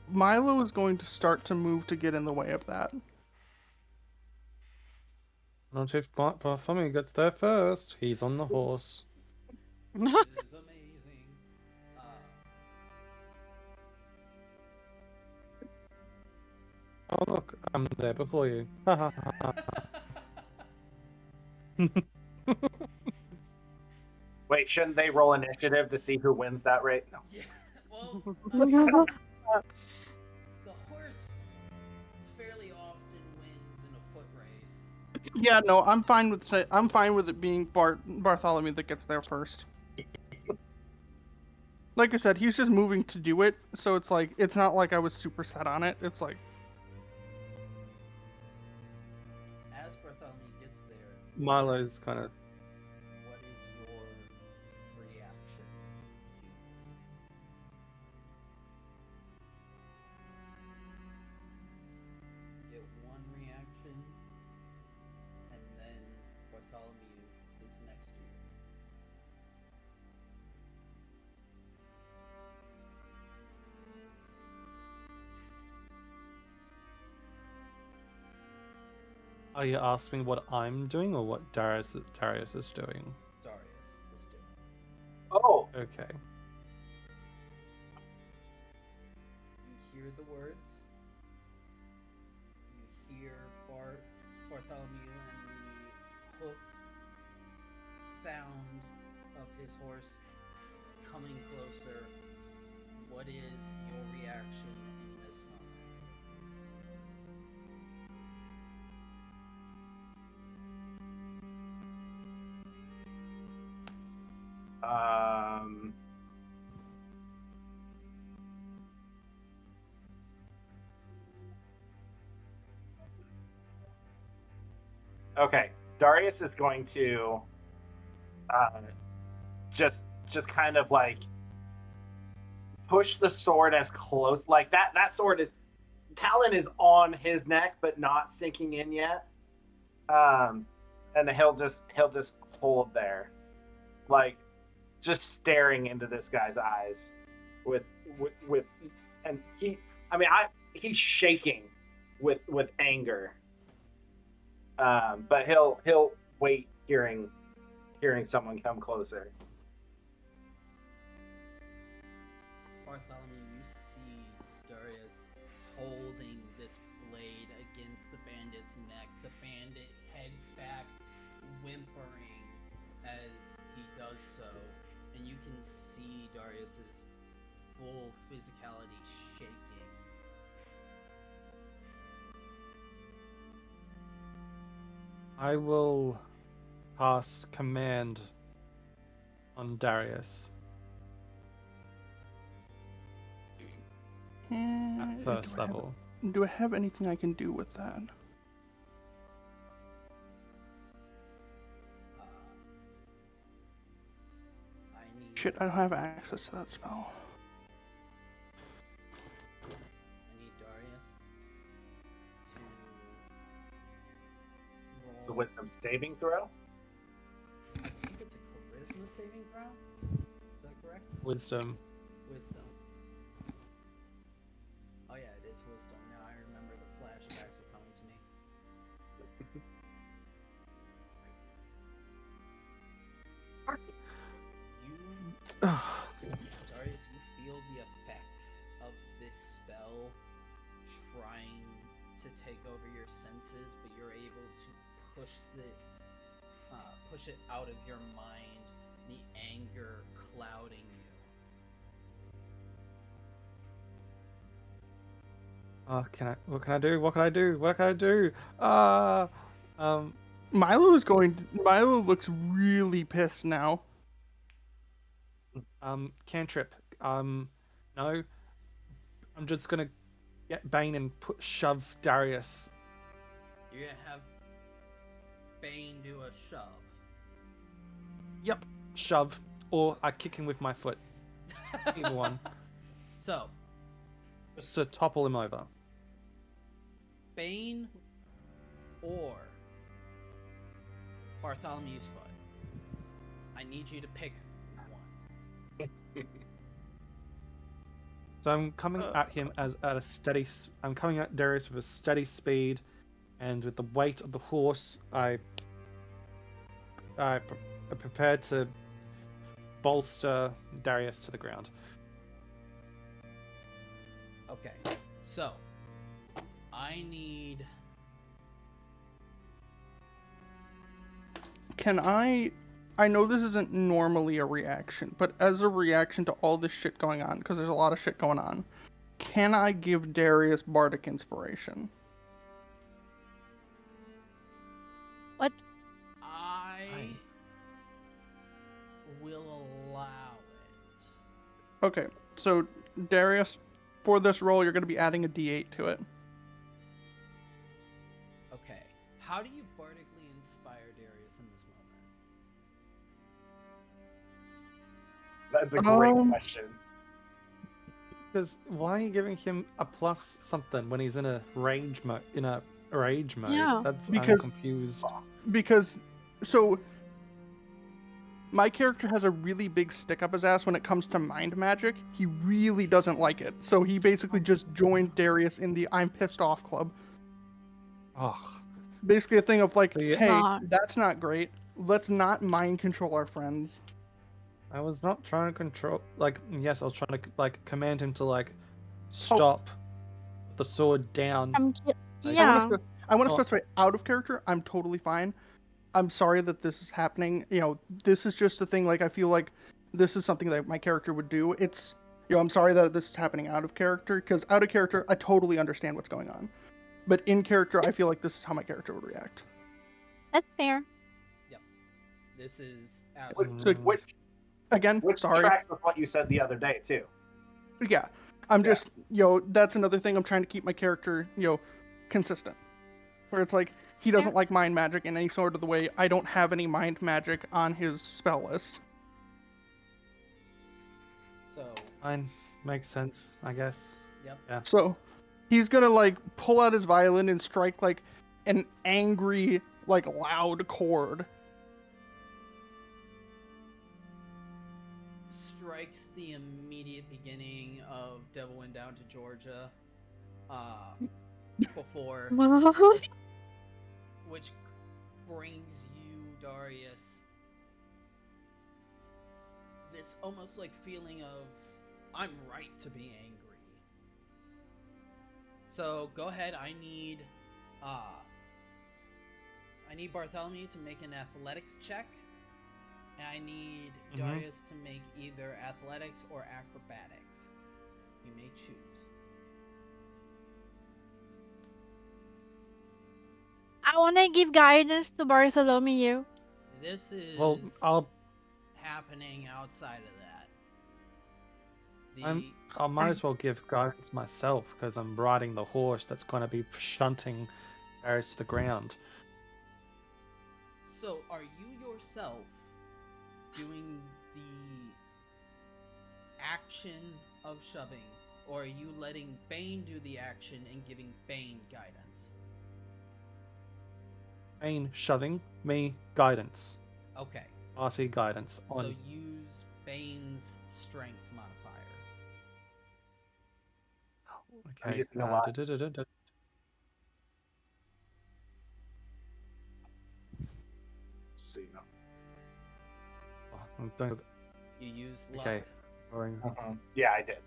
Milo is going to start to move to get in the way of that. Not if Bartholomew gets there first. He's on the horse. Which is amazing. Oh look, I'm there before you. Wait, shouldn't they roll initiative to see who wins that race? No. Yeah, well, the horse fairly often wins in a foot race. Yeah, no, I'm fine with it being Bartholomew that gets there first. Like I said, he's just moving to do it, so it's like it's not like I was super set on it. It's like As Bartholomew gets there, Milo's kind of. what is your reaction to this? You get one reaction, and then Bartholomew is next to you. Are you asking what I'm doing or what Darius is doing? Darius is doing. Oh, Okay. You hear the words. You hear Bartholomew and the hoof sound of his horse coming closer. What is your reaction in this moment? Okay. Darius is going to just kind of like push the sword as close, like that sword is, talon is on his neck but not sinking in yet. And he'll just hold there, like just staring into this guy's eyes with and he's shaking with anger. But he'll wait, hearing someone come closer. Bartholomew, you see Darius holding this blade against the bandit's neck, the bandit head back, whimpering as he does so, and you can see Darius's full physicality shaking. I will cast command on Darius at first level. Do I have anything I can do with that? Shit, I don't have access to that spell. I need Darius to roll. It's a wisdom saving throw. I think it's a charisma saving throw. Is that correct? Wisdom. Wisdom. Oh yeah, it is wisdom. Now I remember the flashbacks are coming to me. Darius, you feel the effects of this spell trying to take over your senses, but you're able to push it out of your mind, the anger clouding you. What can I do? What can I do? What can I do? Milo looks really pissed now. Cantrip. No. I'm just gonna get Bane and shove Darius. You're gonna have Bane do a shove. Yep, shove, or I kick him with my foot. Either one. So, just to topple him over. Bane or Bartholomew's foot. I need you to pick one. So I'm coming at him I'm coming at Darius with a steady speed, and with the weight of the horse, I prepared to bolster Darius to the ground. Okay, so I need. Can I know this isn't normally a reaction, but as a reaction to all this shit going on, because there's a lot of shit going on, can I give Darius Bardic Inspiration? What? I will allow it. Okay, so Darius, for this roll, you're going to be adding a D8 to it. Okay, how do you bardically inspire Darius in this moment? That's a great question. Because why are you giving him a plus something when he's in a rage mode? Yeah. I'm confused. Because my character has a really big stick up his ass when it comes to mind magic. He really doesn't like it, so he basically just joined Darius in the I'm pissed off club. Oh. Basically a thing of like, See, hey, that's not great. Let's not mind control our friends. I was not trying to control. Yes, I was trying to command him to stop the sword down. Yeah. I want to specify out of character. I'm totally fine. I'm sorry that this is happening. This is just a thing. I feel like this is something that my character would do. It's, I'm sorry that this is happening out of character, because out of character, I totally understand what's going on. But in character, I feel like this is how my character would react. That's fair. Yep. This is absolutely. Which Sorry. tracks with what you said the other day too. Yeah, just, that's another thing. I'm trying to keep my character, consistent. Where it's like, he doesn't like mind magic in any sort of the way. I don't have any mind magic on his spell list. So, Fine. makes sense, I guess. Yep. Yeah. So he's gonna like pull out his violin and strike like an angry, like loud chord. Strikes the immediate beginning of Devil Went Down to Georgia. Before, which brings you, Darius, this almost like feeling of, I'm right to be angry. So go ahead, I need Bartholomew to make an athletics check, and I need Darius to make either athletics or acrobatics. You may choose. I want to give guidance to Bartholomew. This is happening outside of that. I might as well give guidance myself because I'm riding the horse that's going to be shunting Darius to the ground. So, are you yourself doing the action of shoving, or are you letting Bane do the action and giving Bane guidance? Bane shoving, me guidance. Okay. Party guidance. So use Bane's strength modifier. Okay. So you know. I'm going. You use luck. Okay. Yeah, I did.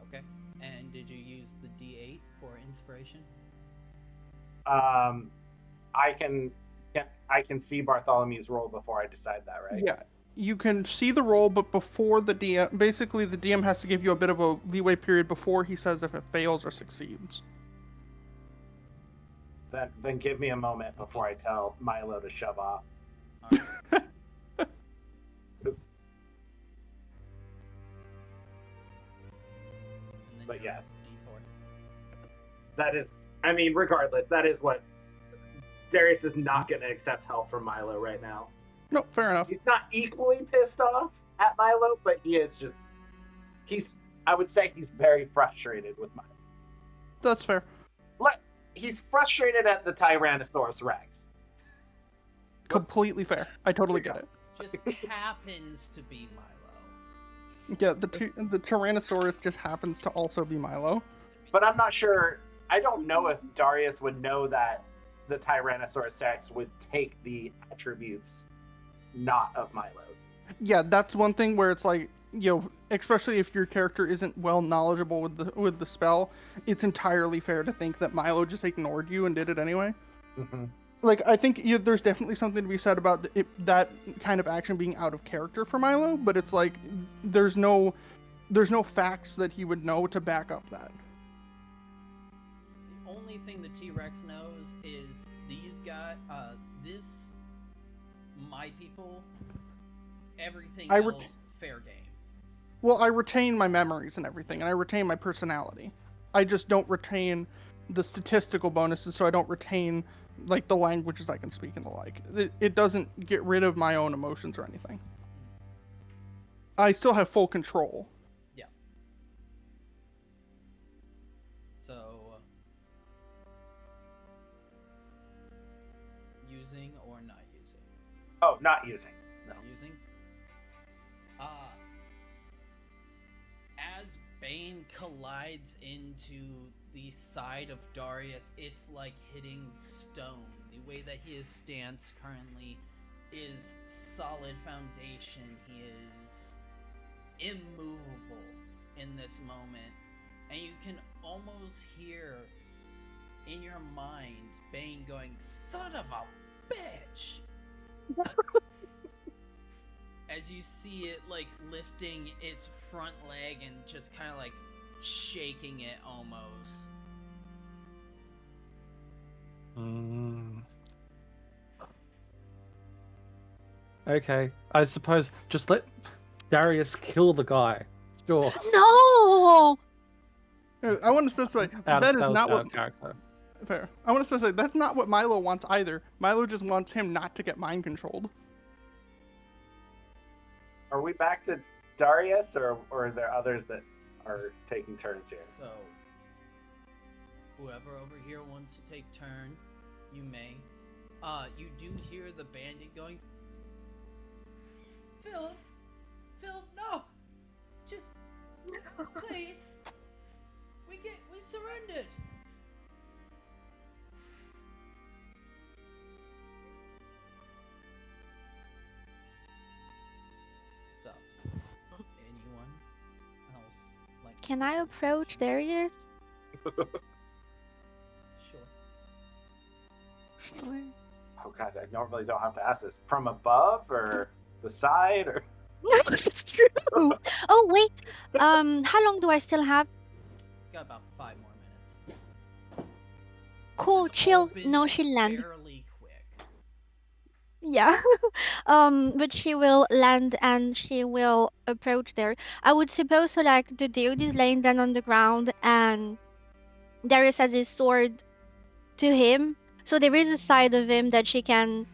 Okay. And did you use the D8 for inspiration? I can see Bartholomew's roll before I decide that, right? Yeah, you can see the roll, but before the DM, basically the DM has to give you a bit of a leeway period before he says if it fails or succeeds. Then give me a moment before I tell Milo to shove off. All right. But yes. D4. That is, I mean, regardless, that is what Darius is not going to accept help from Milo right now. No, fair enough. He's not equally pissed off at Milo, but he is just, I would say he's very frustrated with Milo. That's fair. He's frustrated at the Tyrannosaurus Rex. Completely fair. I totally get it. Just happens to be Milo. Yeah, the Tyrannosaurus just happens to also be Milo. But I'm not sure, I don't know if Darius would know that the Tyrannosaurus Rex would take the attributes not of Milo's. Yeah, that's one thing where it's like, especially if your character isn't well knowledgeable with the spell, it's entirely fair to think that Milo just ignored you and did it anyway. Mm-hmm. Like, I think there's definitely something to be said about that kind of action being out of character for Milo, but it's like there's no facts that he would know to back up that. The only thing the T-Rex knows is these guys, my people, everything else fair game. Well, I retain my memories and everything, and I retain my personality. I just don't retain the statistical bonuses, so I don't retain like the languages I can speak and the like. It doesn't get rid of my own emotions or anything. I still have full control. Yeah. So, using or not using? Oh, not using. Not using? As Bane collides into the side of Darius, it's like hitting stone. The way that his stance currently is solid foundation. He is immovable in this moment. And you can almost hear in your mind Bane going, "Son of a bitch!" As you see it like lifting its front leg and just kind of like shaking it almost. Okay, I suppose just let Darius kill the guy. Sure. No! I want to specify that is not what character. Fair. I want to specify that's not what Milo wants either. Milo just wants him not to get mind controlled. Are we back to Darius, or are there others that are taking turns here. So, whoever over here wants to take turn, you may. You do hear the bandit going, Philip, no, just please, we surrendered. So, anyone else like? Can I approach Darius? Sure. Sure. Oh god, I normally don't have to ask this. From above or the side or? No, it's true. Oh wait. How long do I still have? Got about 5 more minutes. Cool, This has chill. all been No, she'll land. fairly quick. Yeah. But she will land and she will approach there. I would suppose so. Like the dude is laying down on the ground and Darius has his sword to him. So there is a side of him that she can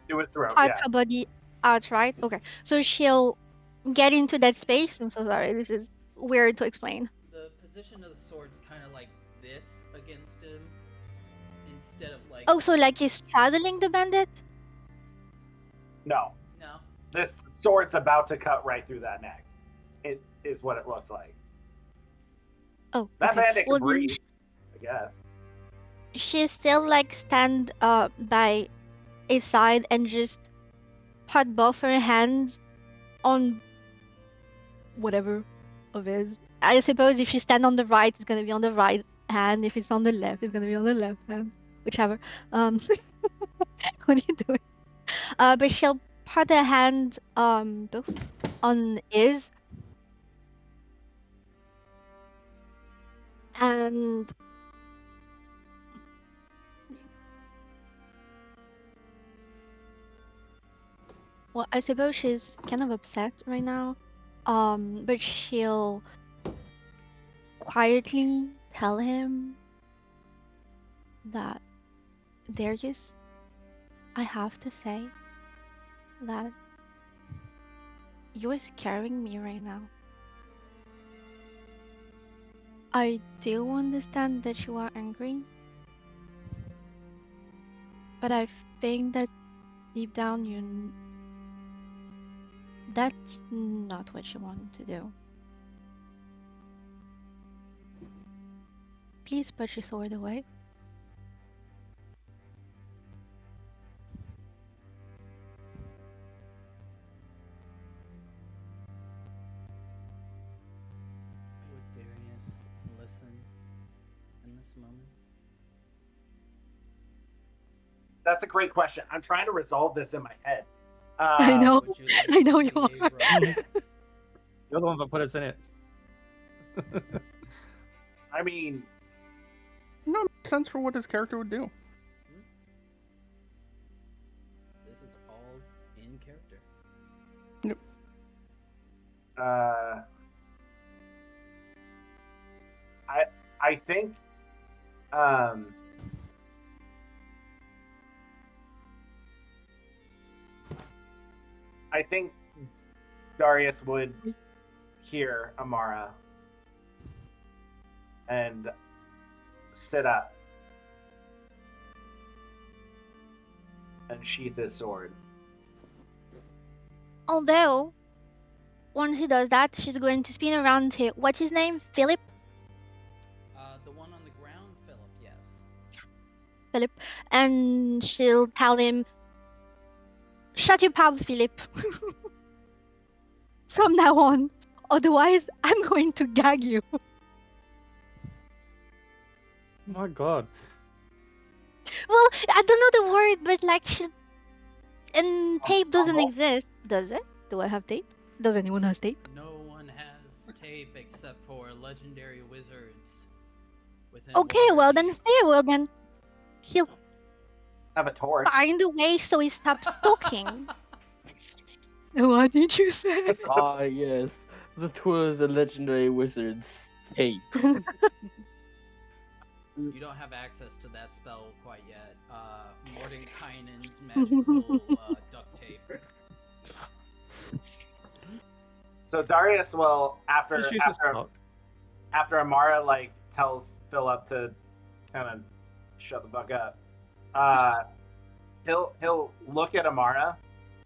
It was throat, cut yeah. her body out, right? Okay. So she'll get into that space. I'm so sorry. This is weird to explain. The position of the sword's kind of like this against him, instead of like. Oh, so like he's straddling the bandit? No. No. This sword's about to cut right through that neck. It is what it looks like. Oh, That okay. bandit can Well, then breathe, I guess. she still like stand by his side and just put both her hands on whatever of his. I suppose if she stand on the right, it's gonna be on the right hand. If it's on the left, it's gonna be on the left hand. Whichever. What are you doing? But she'll put her hand both on his, and well, I suppose she's kind of upset right now. But she'll quietly tell him that Darius, I have to say that you're scaring me right now. I do understand that you are angry, but I think that deep down that's not what you want to do. Please put your sword away. Would Darius listen in this moment? That's a great question. I'm trying to resolve this in my head. I know. Would you like I know to you be a are. robot? You're the one that put us in it. I mean, No, makes sense for what his character would do. This is all in character. I think I think Darius would hear Amara and sit up and sheath his sword. Although, once he does that, she's going to spin around to what's his name? Philip? The one on the ground, Philip, yes. Philip. And she'll tell him, shut your mouth, Philip. From now on. Otherwise, I'm going to gag you. Oh my god. Well, I don't know the word, but like and tape doesn't Humble? exist, does it? Do I have tape? Does anyone have tape? No one has tape except for legendary wizards. Within Okay, well then Waterdeep. fair. Well then, she'll Have a torch. find a way so he stops talking. What did you say? Ah, yes. The tools of legendary wizards tape. You don't have access to that spell quite yet. Mordenkainen's magical duct tape. So Darius will, after Just use this after block. after Amara like tells Philip to kind of shut the fuck up, he'll look at Amara,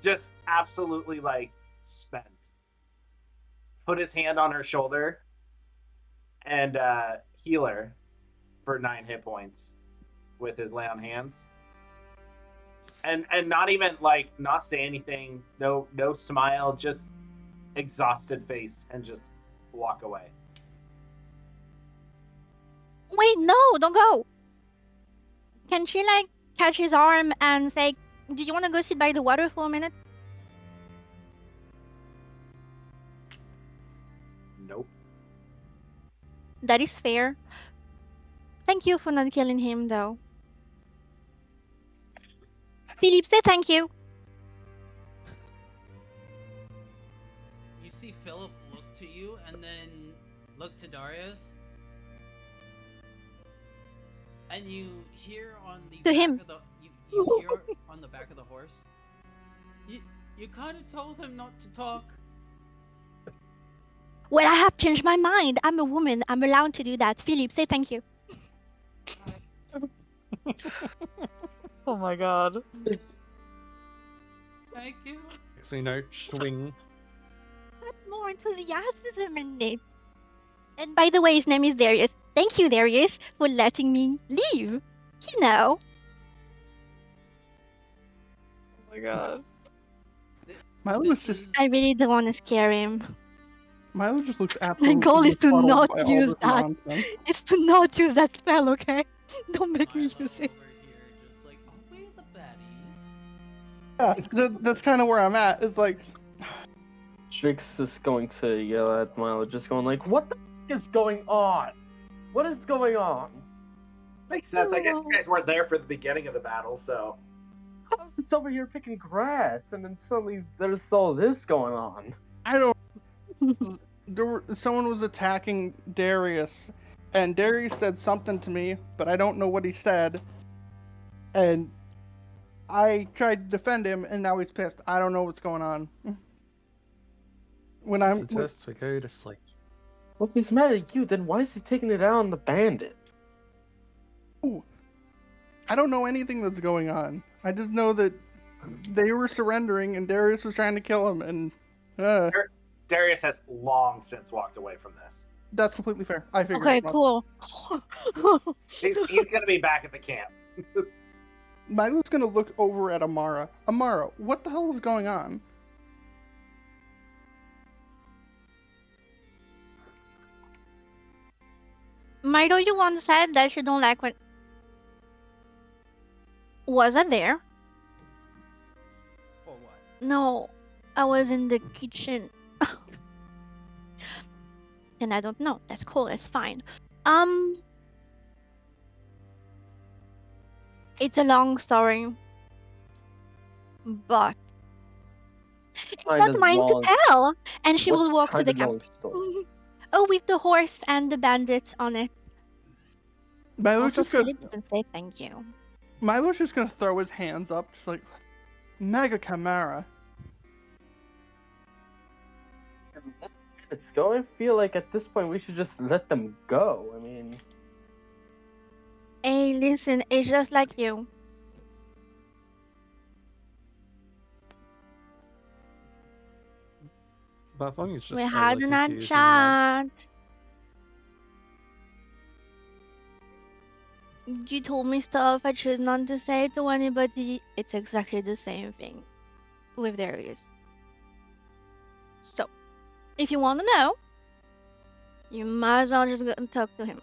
just absolutely like spent. Put his hand on her shoulder and heal her for 9 hit points with his lay on hands. And not even like not say anything, no smile, just exhausted face and just walk away. Wait, no, don't go. Can she like catch his arm and say, "Do you want to go sit by the water for a minute?" Nope. That is fair. Thank you for not killing him, though. Philippe, say thank you. You see Philip look to you and then look to Darius. And you hear on the To back him. of the you hear on the back of the horse. You kind of told him not to talk. Well, I have changed my mind. I'm a woman. I'm allowed to do that. Philippe, say thank you. Oh my god. Thank you. So swing. Put more enthusiasm in it. And by the way, his name is Darius. Thank you, Darius, for letting me leave. You know. Oh my god. Milo This just is I really don't want to scare him. Milo just looks My absolutely goal is to befuddled not by all use this that. nonsense. It's to not use that spell, okay? Don't make me Milo use it. over here, just like, are we the baddies? Yeah, that's kind of where I'm at. It's like, Strix is going to yell at Milo, just going like, "What the f- is going on? What is going on? Makes sense. I guess you guys weren't there for the beginning of the battle, so I was just over here picking grass, and then suddenly there's all this going on." I don't. Someone was attacking Darius, and Darius said something to me, but I don't know what he said. And I tried to defend him, and now he's pissed. I don't know what's going on. When I'm Suggest we go to sleep. Well, if he's mad at you, then why is he taking it out on the bandit? I don't know anything that's going on. I just know that they were surrendering, and Darius was trying to kill him, and Darius has long since walked away from this. that's completely fair. I figured. Okay, as much. cool. He's gonna be back at the camp. Milo's gonna look over at Amara. Amara, what the hell was going on? Milo, you once said that you don't like when... Was I there? For what? No, I was in the kitchen. And I don't know. That's cool. That's fine. It's a long story, but it's Kind not of mine to long. tell. And she What will walk to kind the of camp. long story? Oh, with the horse and the bandits on it. Milo's Also, just gonna Philip didn't say thank you. Milo's just gonna throw his hands up, just like Mega Chimera. It's going. I feel like at this point we should just let them go. I mean, Hey, listen, it's just like you. But I think it's just We overly had an ad confusing, like, chat. You told me stuff I chose not to say to anybody. It's exactly the same thing with Darius. So, if you want to know, you might as well just go and talk to him.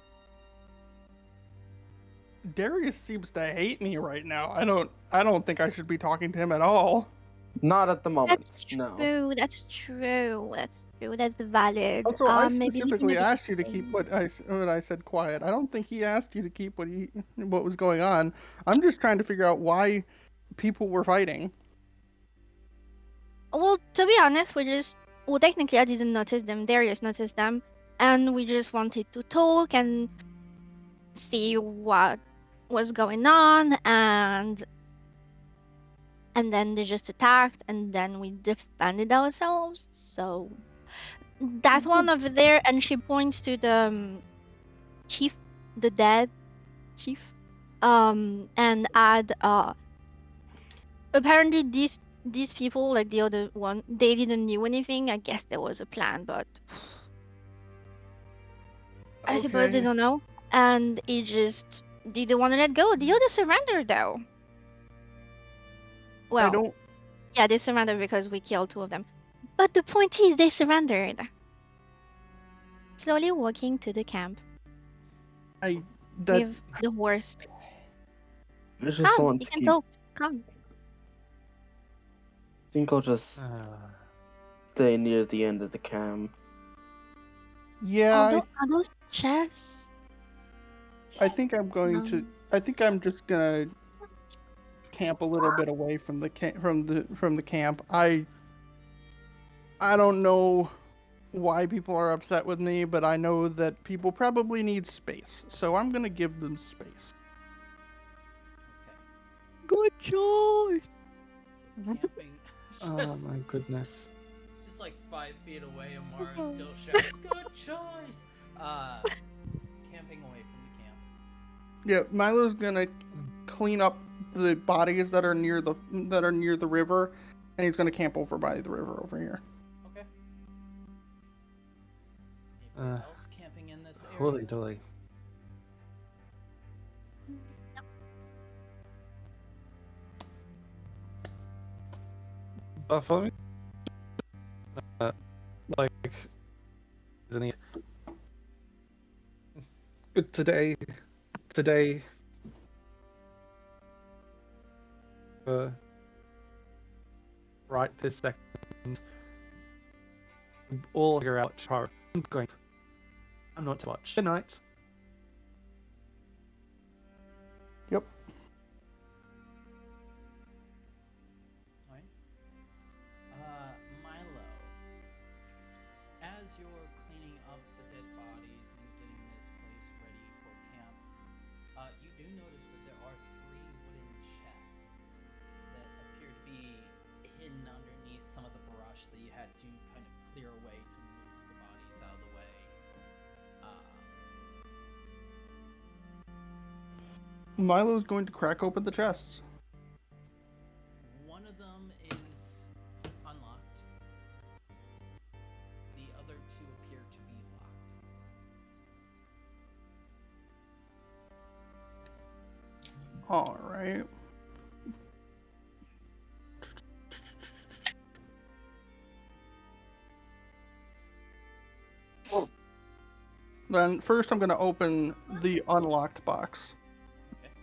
Darius seems to hate me right now. I don't think I should be talking to him at all. not at the moment. That's No. true. That's true. That's true. That's valid. Also, I Maybe specifically listen to asked you to keep what I said quiet. I don't think he asked you to keep what was going on. I'm just trying to figure out why people were fighting. Well, to be honest, technically I didn't notice them. Darius noticed them, and we just wanted to talk and see what was going on, and then they just attacked, and then we defended ourselves. So that one over there, and she points to the chief, the dead chief, and add apparently these people, like the other one, they didn't knew anything. I guess there was a plan, but I suppose they Okay. don't know. And he just didn't want to let go. The others surrendered though. I Well, don't. yeah, they surrendered because we killed two of them. But the point is, they surrendered. Slowly walking to the camp I that. with the horse. I just Come, want you to can keep. talk. Come. Think I'll just Uh, stay near the end of the camp. Yeah. Are those chests? I think I'm going to. No. I think I'm just gonna camp a little bit away from the from the camp. I don't know why people are upset with me, but I know that people probably need space, so I'm gonna give them space. Okay. Good choice. So camping. oh my goodness. Just like 5 feet away, Amara still shouts, "Good choice!" Camping away from the camp. Yeah, Milo's gonna clean up the bodies that are near the river, and he's gonna camp over by the river over here. Okay. Anybody else camping in this area? Holy dolly. But for me, like, isn't he? Today, right this second, all figure out tomorrow. I'm not to watch. Good night. Yep. Alright. Milo, as you're cleaning up the dead bodies and getting this place ready for camp, you do notice that there are 3 wooden chests that appear to be hidden underneath some of the brush that you had to kind of clear away to move the bodies out of the way. Milo's going to crack open the chests. One of them is unlocked. The other 2 appear to be locked. All right. Then first I'm going to open the unlocked box. Okay.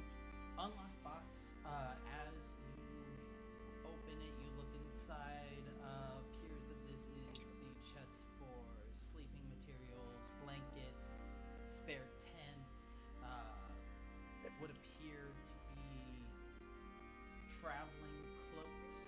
Unlocked box. As you open it, you look inside. Appears that this is the chest for sleeping materials, blankets, spare tents. Would appear to be traveling cloaks.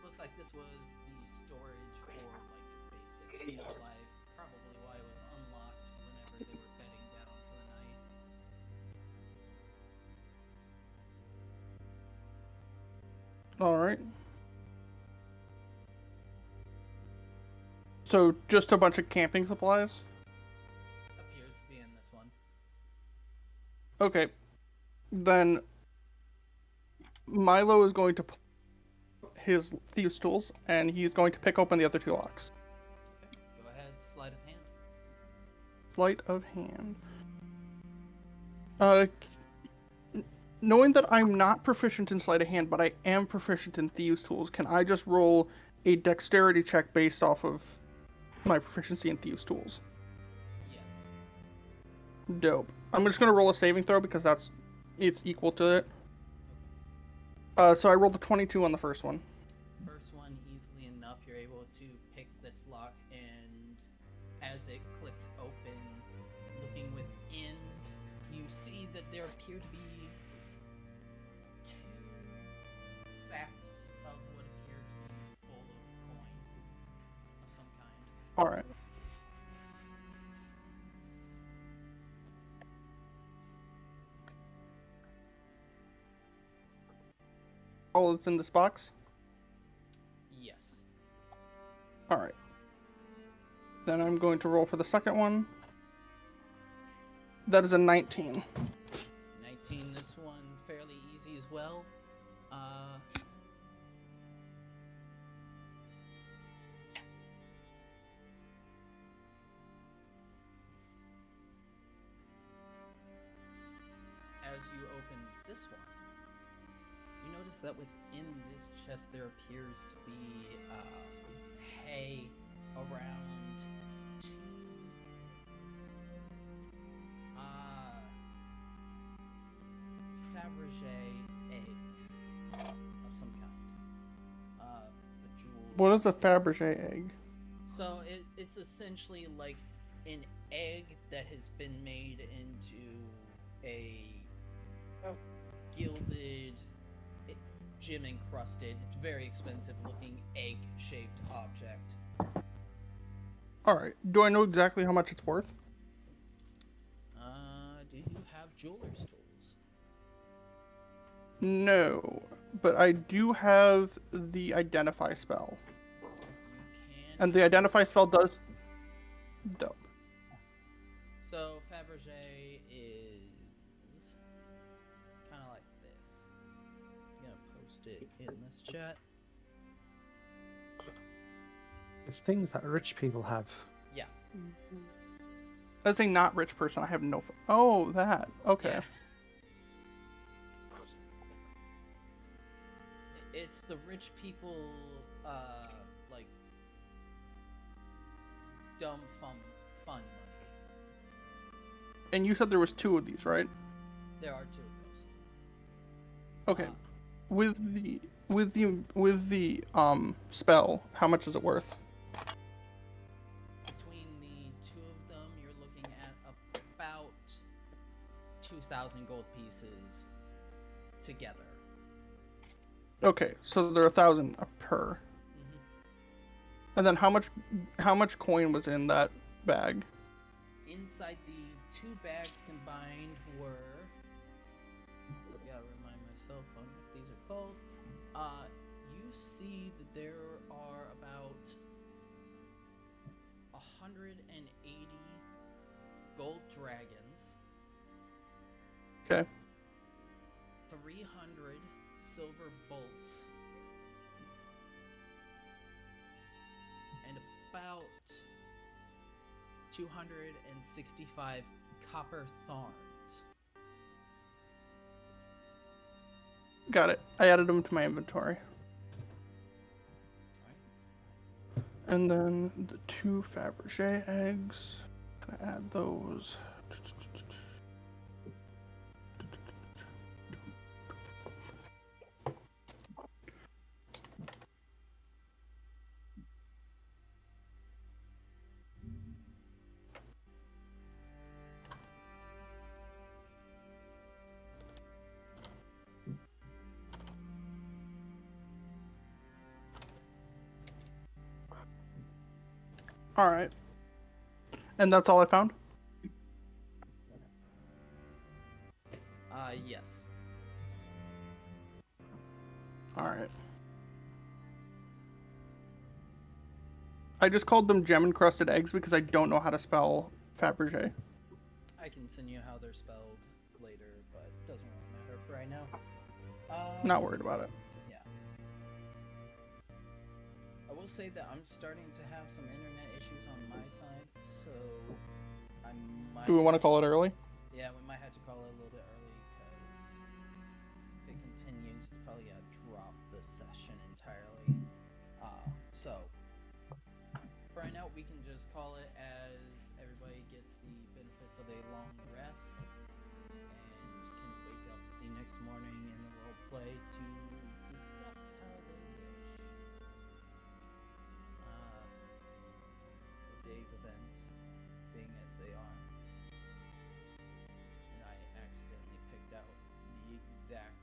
Looks like this was the storage for like basic camp life. Probably why it was unlocked whenever they were bedding down for the night. All right. So just a bunch of camping supplies? Appears to be in this one. Okay. Then Milo is going to put his thieves' tools, and he's going to pick open the other 2 locks. Okay. Go ahead, sleight of hand. Sleight of hand. Knowing that I'm not proficient in sleight of hand, but I am proficient in thieves' tools, can I just roll a dexterity check based off of my proficiency in thieves' tools? Yes. Dope. I'm just gonna roll a saving throw because it's equal to it. So I rolled a 22 on the first one. First one, easily enough, you're able to pick this lock, and as it clicks open, looking within, you see that there appear to be 2 sacks of what appear to be full of coin of some kind. Alright. all that's in this box? Yes. Alright. Then I'm going to roll for the second one. That is a 19. 19. This one fairly easy as well. As you open this one, you notice that within this chest there appears to be hay around 2 Fabergé eggs of some kind. Bejeweled. What is a Fabergé egg? So it's essentially like an egg that has been made into a gilded, gem encrusted, very expensive looking egg-shaped object. Alright. Do I know exactly how much it's worth? Do you have jeweler's tools? No. But I do have the Identify spell. You can. And the Identify spell does... Dope. So Fabergé is kind of like this. I'm gonna post it in this chat. It's things that rich people have. Yeah. As a not rich person, I have no... Oh, that. Okay. Yeah. It's the rich people, like, dumb fun money. And you said there was 2 of these, right? There are 2 of those. Okay. With the spell, how much is it worth? Between the 2 of them, you're looking at about 2,000 gold pieces together. Okay, so they're 1,000 per. Mm-hmm. And then how much coin was in that bag? Inside the 2 bags combined were... I gotta remind myself on what these are called. You see that there are about 180 gold dragons. Okay. 300 silver bolts. And about 265 copper thorns. Got it. I added them to my inventory. Alright. And then the 2 Fabergé eggs. Gonna add those. Alright. And that's all I found? Yes. Alright. I just called them gem encrusted eggs because I don't know how to spell Fabergé. I can send you how they're spelled later, but it doesn't really matter for right now. Not worried about it. Yeah. I will say that I'm starting to have some internet issues on my side, so I might... Do we want to call it early? Yeah, we might have to call it a little bit early, because if it continues, it's probably going to drop the session entirely. So, for right now, we can just call it as everybody gets the benefits of a long rest, and can wake up the next morning in the roleplay to discuss how they wish. The day's events being as they are. And I accidentally picked out the exact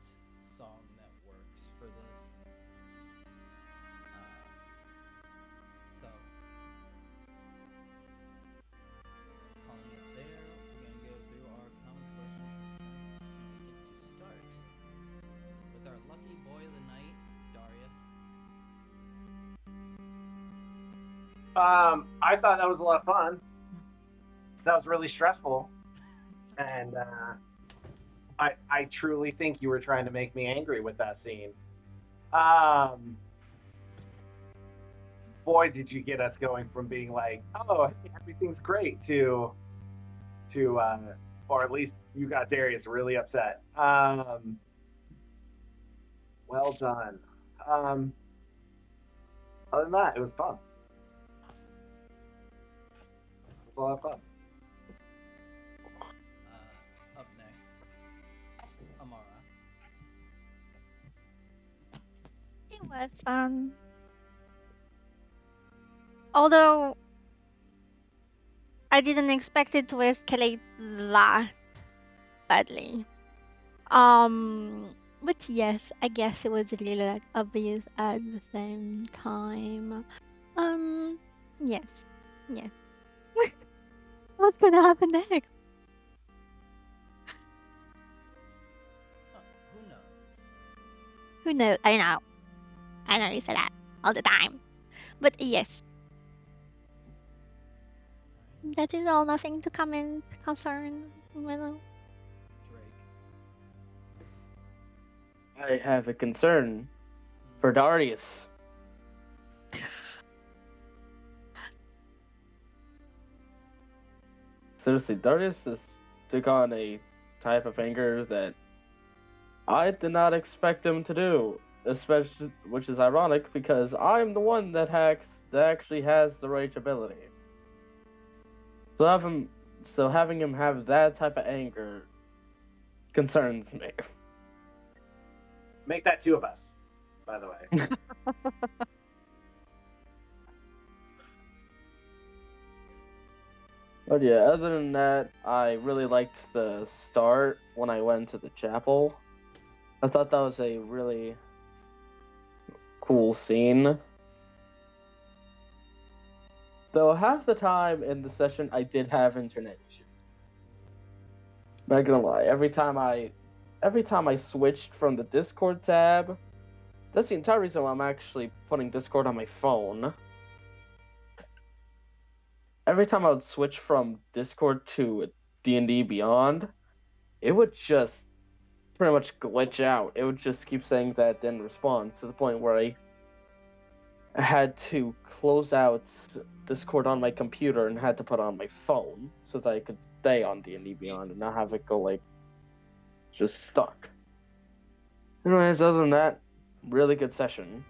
song that works for this. So, calling it there, we're going to go through our comments, questions, concerns, and we get to start with our lucky boy of the night, I thought that was a lot of fun. That was really stressful, and I truly think you were trying to make me angry with that scene. Um, Boy, did you get us going from being like, oh, hey, everything's great to or at least you got Darius really upset. Well done. Other than that, it was fun. It was a lot of fun. Up next, Amara. It was although I didn't expect it to escalate that badly. But yes, I guess it was really like obvious at the same time. Um, yes, yes. What's gonna happen next? Who knows? Who knows? I know. I know you say that all the time. But yes, that is all. Nothing to comment, concern, Willow. Drake. I have a concern for Darius. Seriously, Darius has took on a type of anger that I did not expect him to do. Especially, which is ironic because I'm the one that actually has the rage ability. So having him have that type of anger concerns me. Make that two of us, by the way. But yeah, other than that, I really liked the start when I went to the chapel. I thought that was a really cool scene. Though half the time in the session I did have internet issues. Not gonna lie, every time I switched from the Discord tab, that's the entire reason why I'm actually putting Discord on my phone. Every time I would switch from Discord to D&D Beyond, it would just pretty much glitch out. It would just keep saying that it didn't respond to the point where I had to close out Discord on my computer and had to put it on my phone so that I could stay on D&D Beyond and not have it go like just stuck. Anyways, other than that, really good session.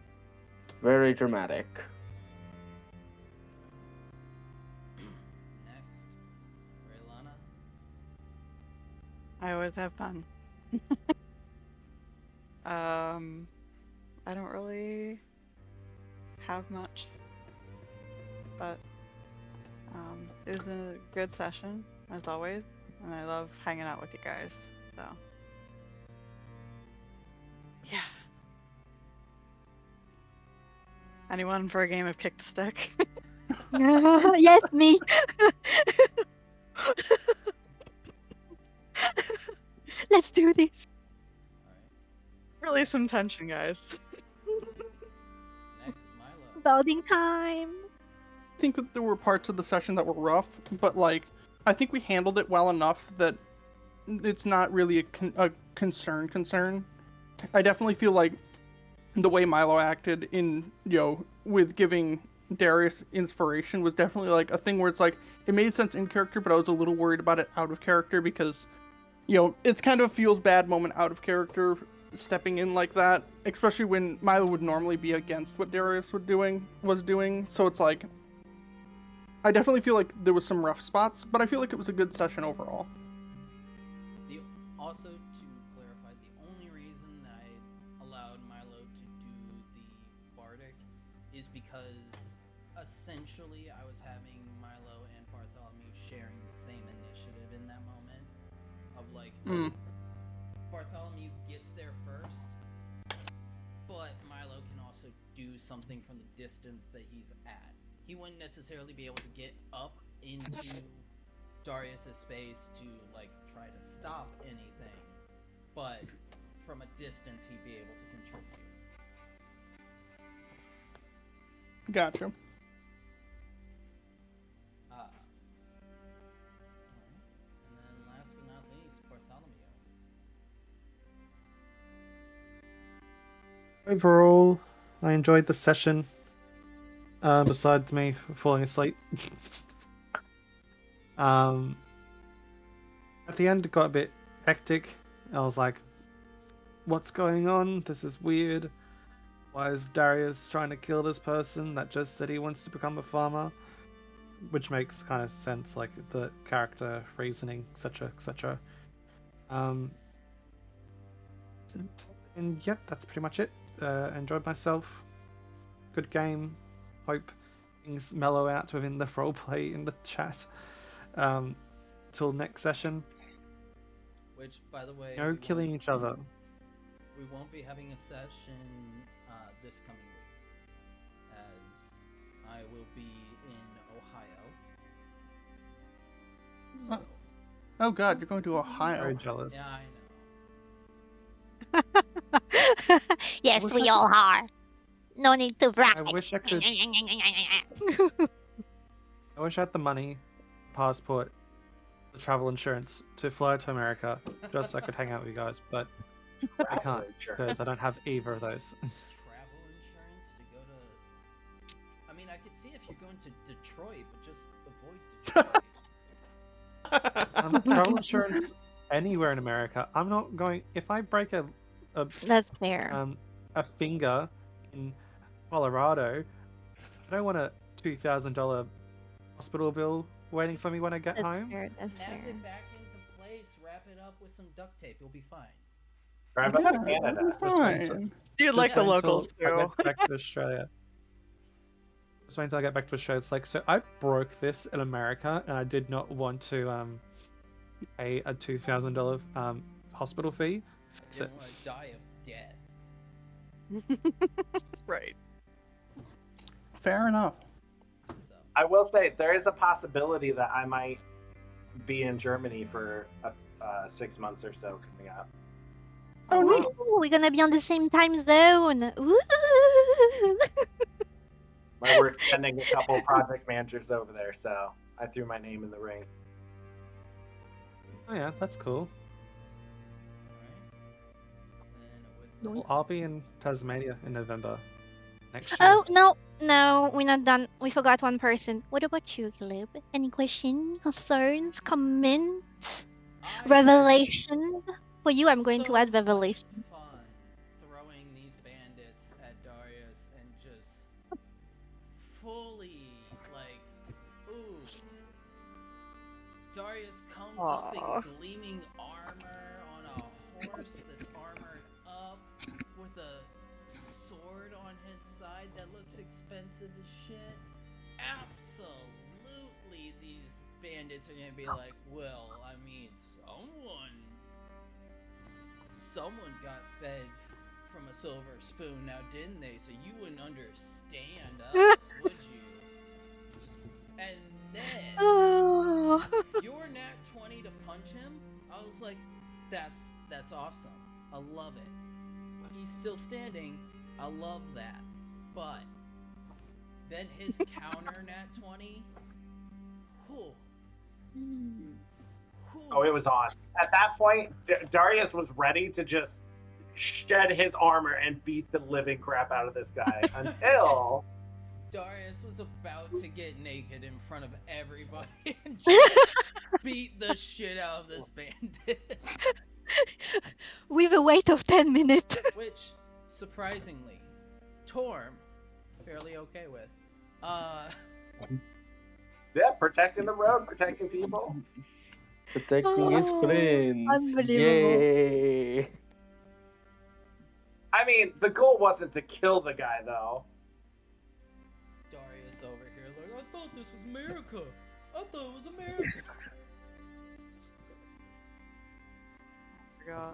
Very dramatic. Next, Raylana. I always have fun. I don't really have much, but it was a good session as always, and I love hanging out with you guys. So yeah. Anyone for a game of kick the stick? Yes, me. Let's do this. All Release some tension, guys. right. Next, Milo. Voting time. I think that there were parts of the session that were rough, but like I think we handled it well enough that it's not really a concern. I definitely feel like the way Milo acted in with giving Darius inspiration was definitely like a thing where it's like it made sense in character, but I was a little worried about it out of character because it's kind of a feels bad moment out of character stepping in like that, especially when Milo would normally be against what Darius was doing. So it's like I definitely feel like there was some rough spots, but I feel like it was a good session overall. Also, to clarify, the only reason that I allowed Milo to do the Bardic is because essentially I was having Milo and Bartholomew sharing the same initiative in that moment. Of like, Bartholomew gets there first, but Milo can also do something from the distance that he's at. He wouldn't necessarily be able to get up into Darius's space to like try to stop anything, but from a distance he'd be able to contribute. Gotcha. Overall, I enjoyed the session. Besides me falling asleep. At the end, it got a bit hectic. I was like, "What's going on? This is weird. Why is Darius trying to kill this person that just said he wants to become a farmer?" Which makes kind of sense, like the character reasoning, etc., etc. And yep, that's pretty much it. Enjoyed myself. Good game. Hope things mellow out within the roleplay in the chat. Till next session. Which, by the way, No killing each other. We won't be having a session this coming week, as I will be in Ohio. So, Oh god, you're going to Ohio. Very jealous. yeah, I know. Yes, wish we I all are. No need to brag. I wish I could. I wish I had the money, passport, the travel insurance to fly to America just so I could hang out with you guys, but I can't because I don't have either of those. Travel insurance to go to. I mean, I could see if you're going to Detroit, but just avoid Detroit. Travel insurance anywhere in America. I'm not going. If I break a That's fair. a finger in Colorado, I don't want a $2,000 hospital bill waiting for me when I get That's home. fair. That's Snap fair. it back into place, wrap it up with some duct tape. You'll be fine. Drive up to Canada. Just wait until- Fine. You'd just like the wait until locals I too. get back to Australia. Just wait until I get back to Australia. It's like, so I broke this in America, and I did not want to pay a $2,000 hospital fee. I Fix it. didn't want to die of debt. Right. Fair enough. So, I will say there is a possibility that I might be in Germany for 6 months or so coming up. Oh, neat. Ooh, we're gonna be on the same time zone. Ooh. My work's sending a couple project managers over there, so I threw my name in the ring. Oh yeah, that's cool. alright. Then with Well, I'll be in Tasmania in November next year. Oh no, we're not done. We forgot one person. What about you, Caleb? Any questions, concerns, comments, I had revelations? For you, I'm going to so add much revelations. fun throwing these bandits at Darius and just fully like, ooh. Darius comes up Aw. in gleaming armor on a horse that's armored up with a sword on his side that looks expensive as shit. Absolutely, these bandits are gonna be like, well, I mean, someone got fed from a silver spoon, now didn't they? So you wouldn't understand us, would you? And then Oh. your nat 20 to punch him, I was like, that's awesome. I love it. He's still standing. I love that. But then his counter nat 20. Whew. Oh, it was on. At that point, Darius was ready to just shed his armor and beat the living crap out of this guy until Darius was about to get naked in front of everybody and just beat the shit out of this bandit. With a wait of 10 minutes. Which, surprisingly, Torm, fairly okay with. yeah, protecting the road, protecting people. Protecting his Oh, friends. unbelievable. Yay! I mean, the goal wasn't to kill the guy, though. Darius over here like, I thought this was America. I thought it was America.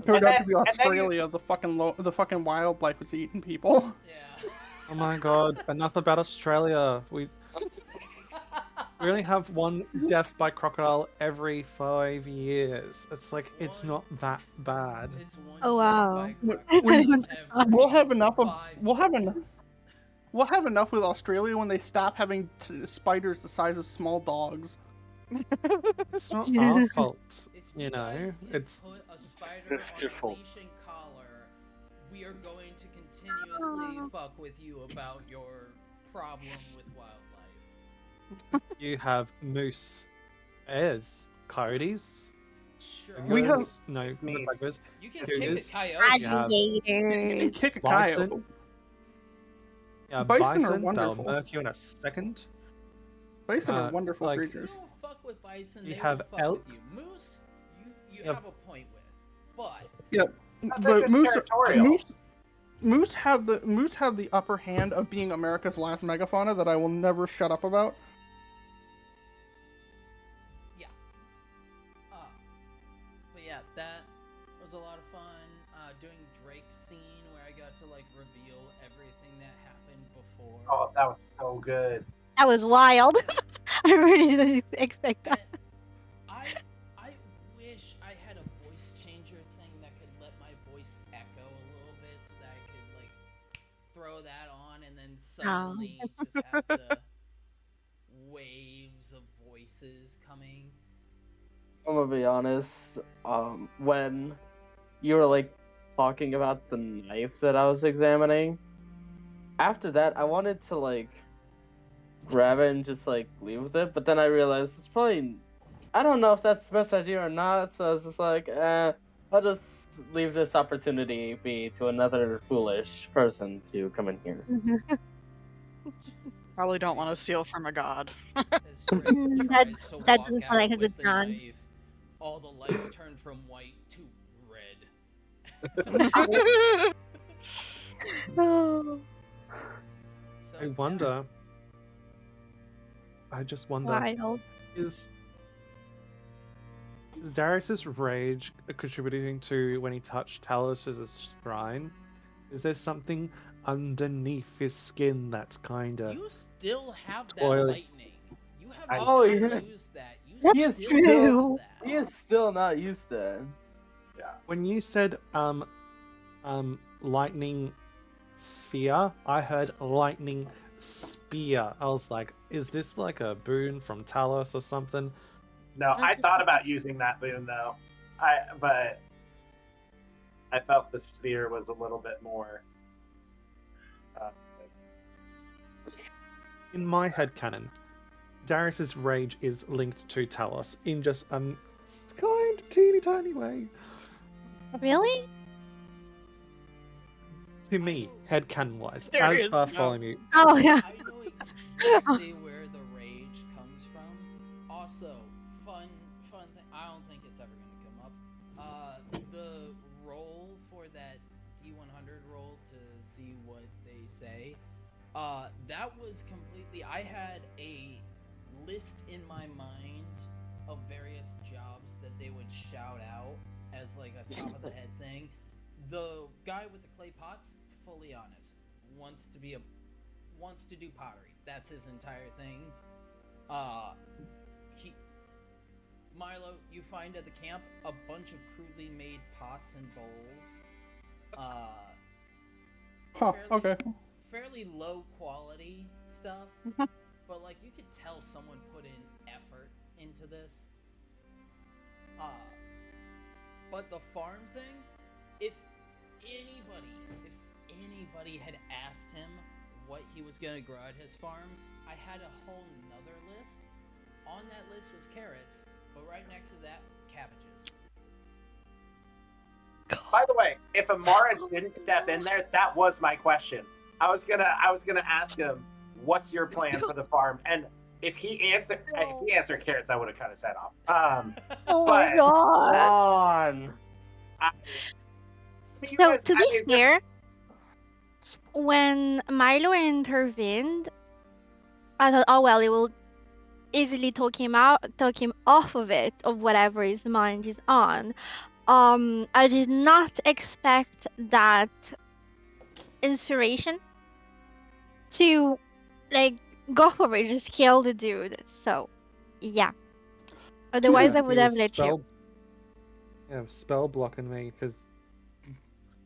Turned out to be and then Australia. The fucking wildlife was eating people. Yeah. Oh my god, enough about Australia. We only have one death by crocodile every 5 years. It's like, it's not that bad. It's one Oh, death wow. by We- crocodile every We'll have enough of. 5 We'll have enough. minutes. We'll have enough with Australia when they stop having spiders the size of small dogs. It's not our fault. If You know, guys can it's put a spider It's on your a fault. leash and collar, we are going to continuously fuck with you about your problem with wildlife. You have moose, bears, coyotes, Sure. We have- tigers, no, It's me. not tigers, You can kick a cougars, coyote. You have You can Alligators. kick a bison. coyote. Yeah, Bison are they'll wonderful. murk you in a second. Bison are wonderful like- You creatures. don't fuck with bison, You they have will fuck elks. with you. Moose, you Yep. have a point with. But But just moose, territorial. moose have the upper hand of being America's last megafauna that I will never shut up about. yeah. But yeah, that was a lot of fun. Doing Drake's scene where I got to like reveal everything that happened before. Oh, that was so good. That was wild. I really didn't expect that. And I wish I had a voice changer thing that could let my voice echo a little bit so that I could like throw that on and then suddenly just have the waves of voices coming. I'm gonna be honest. When you were like talking about the knife that I was examining, after that I wanted to like grab it and just like leave with it, but then I realized it's probably, I don't know if that's the best idea or not. So I was just like, I'll just leave this opportunity be to another foolish person to come in here. Jesus Probably don't Christ. want to steal from a god. As Drake That- tries to that walk doesn't out sound like a with good the plan. knife, all the lights turn from white to red. Oh, So, I yeah. wonder. I just wonder. wild. Is Darius's rage contributing to when he touched Talos' shrine? Is there something underneath his skin that's kinda You still have that Toilet. lightning. You have I- not Oh, yeah. used that. You That's He is still true. have that. He is still not used to it. Yeah. when you said lightning sphere, I heard lightning spear. I was like, is this like a boon from Talos or something? No, I thought about using that boon though. But I felt the spear was a little bit more. In my headcanon, Darius's rage is linked to Talos in just a kind of teeny tiny way. Really? To me, headcanon wise. Darius, As no. following you. Oh yeah. I know exactly where the rage comes from. Also, fun thing. I don't think it's ever gonna come up. The roll for that D100 roll to see what they say. That was completely. I had a list in my mind of various jobs that they would shout out as like a top of the head thing. The guy with the clay pots, fully honest, wants to do pottery. That's his entire thing. Milo, you find at the camp a bunch of crudely made pots and bowls. Huh, Fairly- okay. Fairly low quality stuff, but like you could tell someone put in effort into this. But the farm thing, if anybody had asked him what he was gonna grow at his farm, I had a whole nother list. On that list was carrots, but right next to that, cabbages. By the way, if Amara didn't step in there, that was my question. I was gonna ask him, "What's your plan for the farm?" And if he answered carrots, I would have cut his head off. Oh my But- god. On. You So guys- to I be mean, fair, when Milo intervened, I thought, oh well, it will easily talk him off of it, of whatever his mind is on. I did not expect that inspiration to like go for it, just kill the dude. So yeah. Otherwise, I would have let you. Yeah, spell blocking me because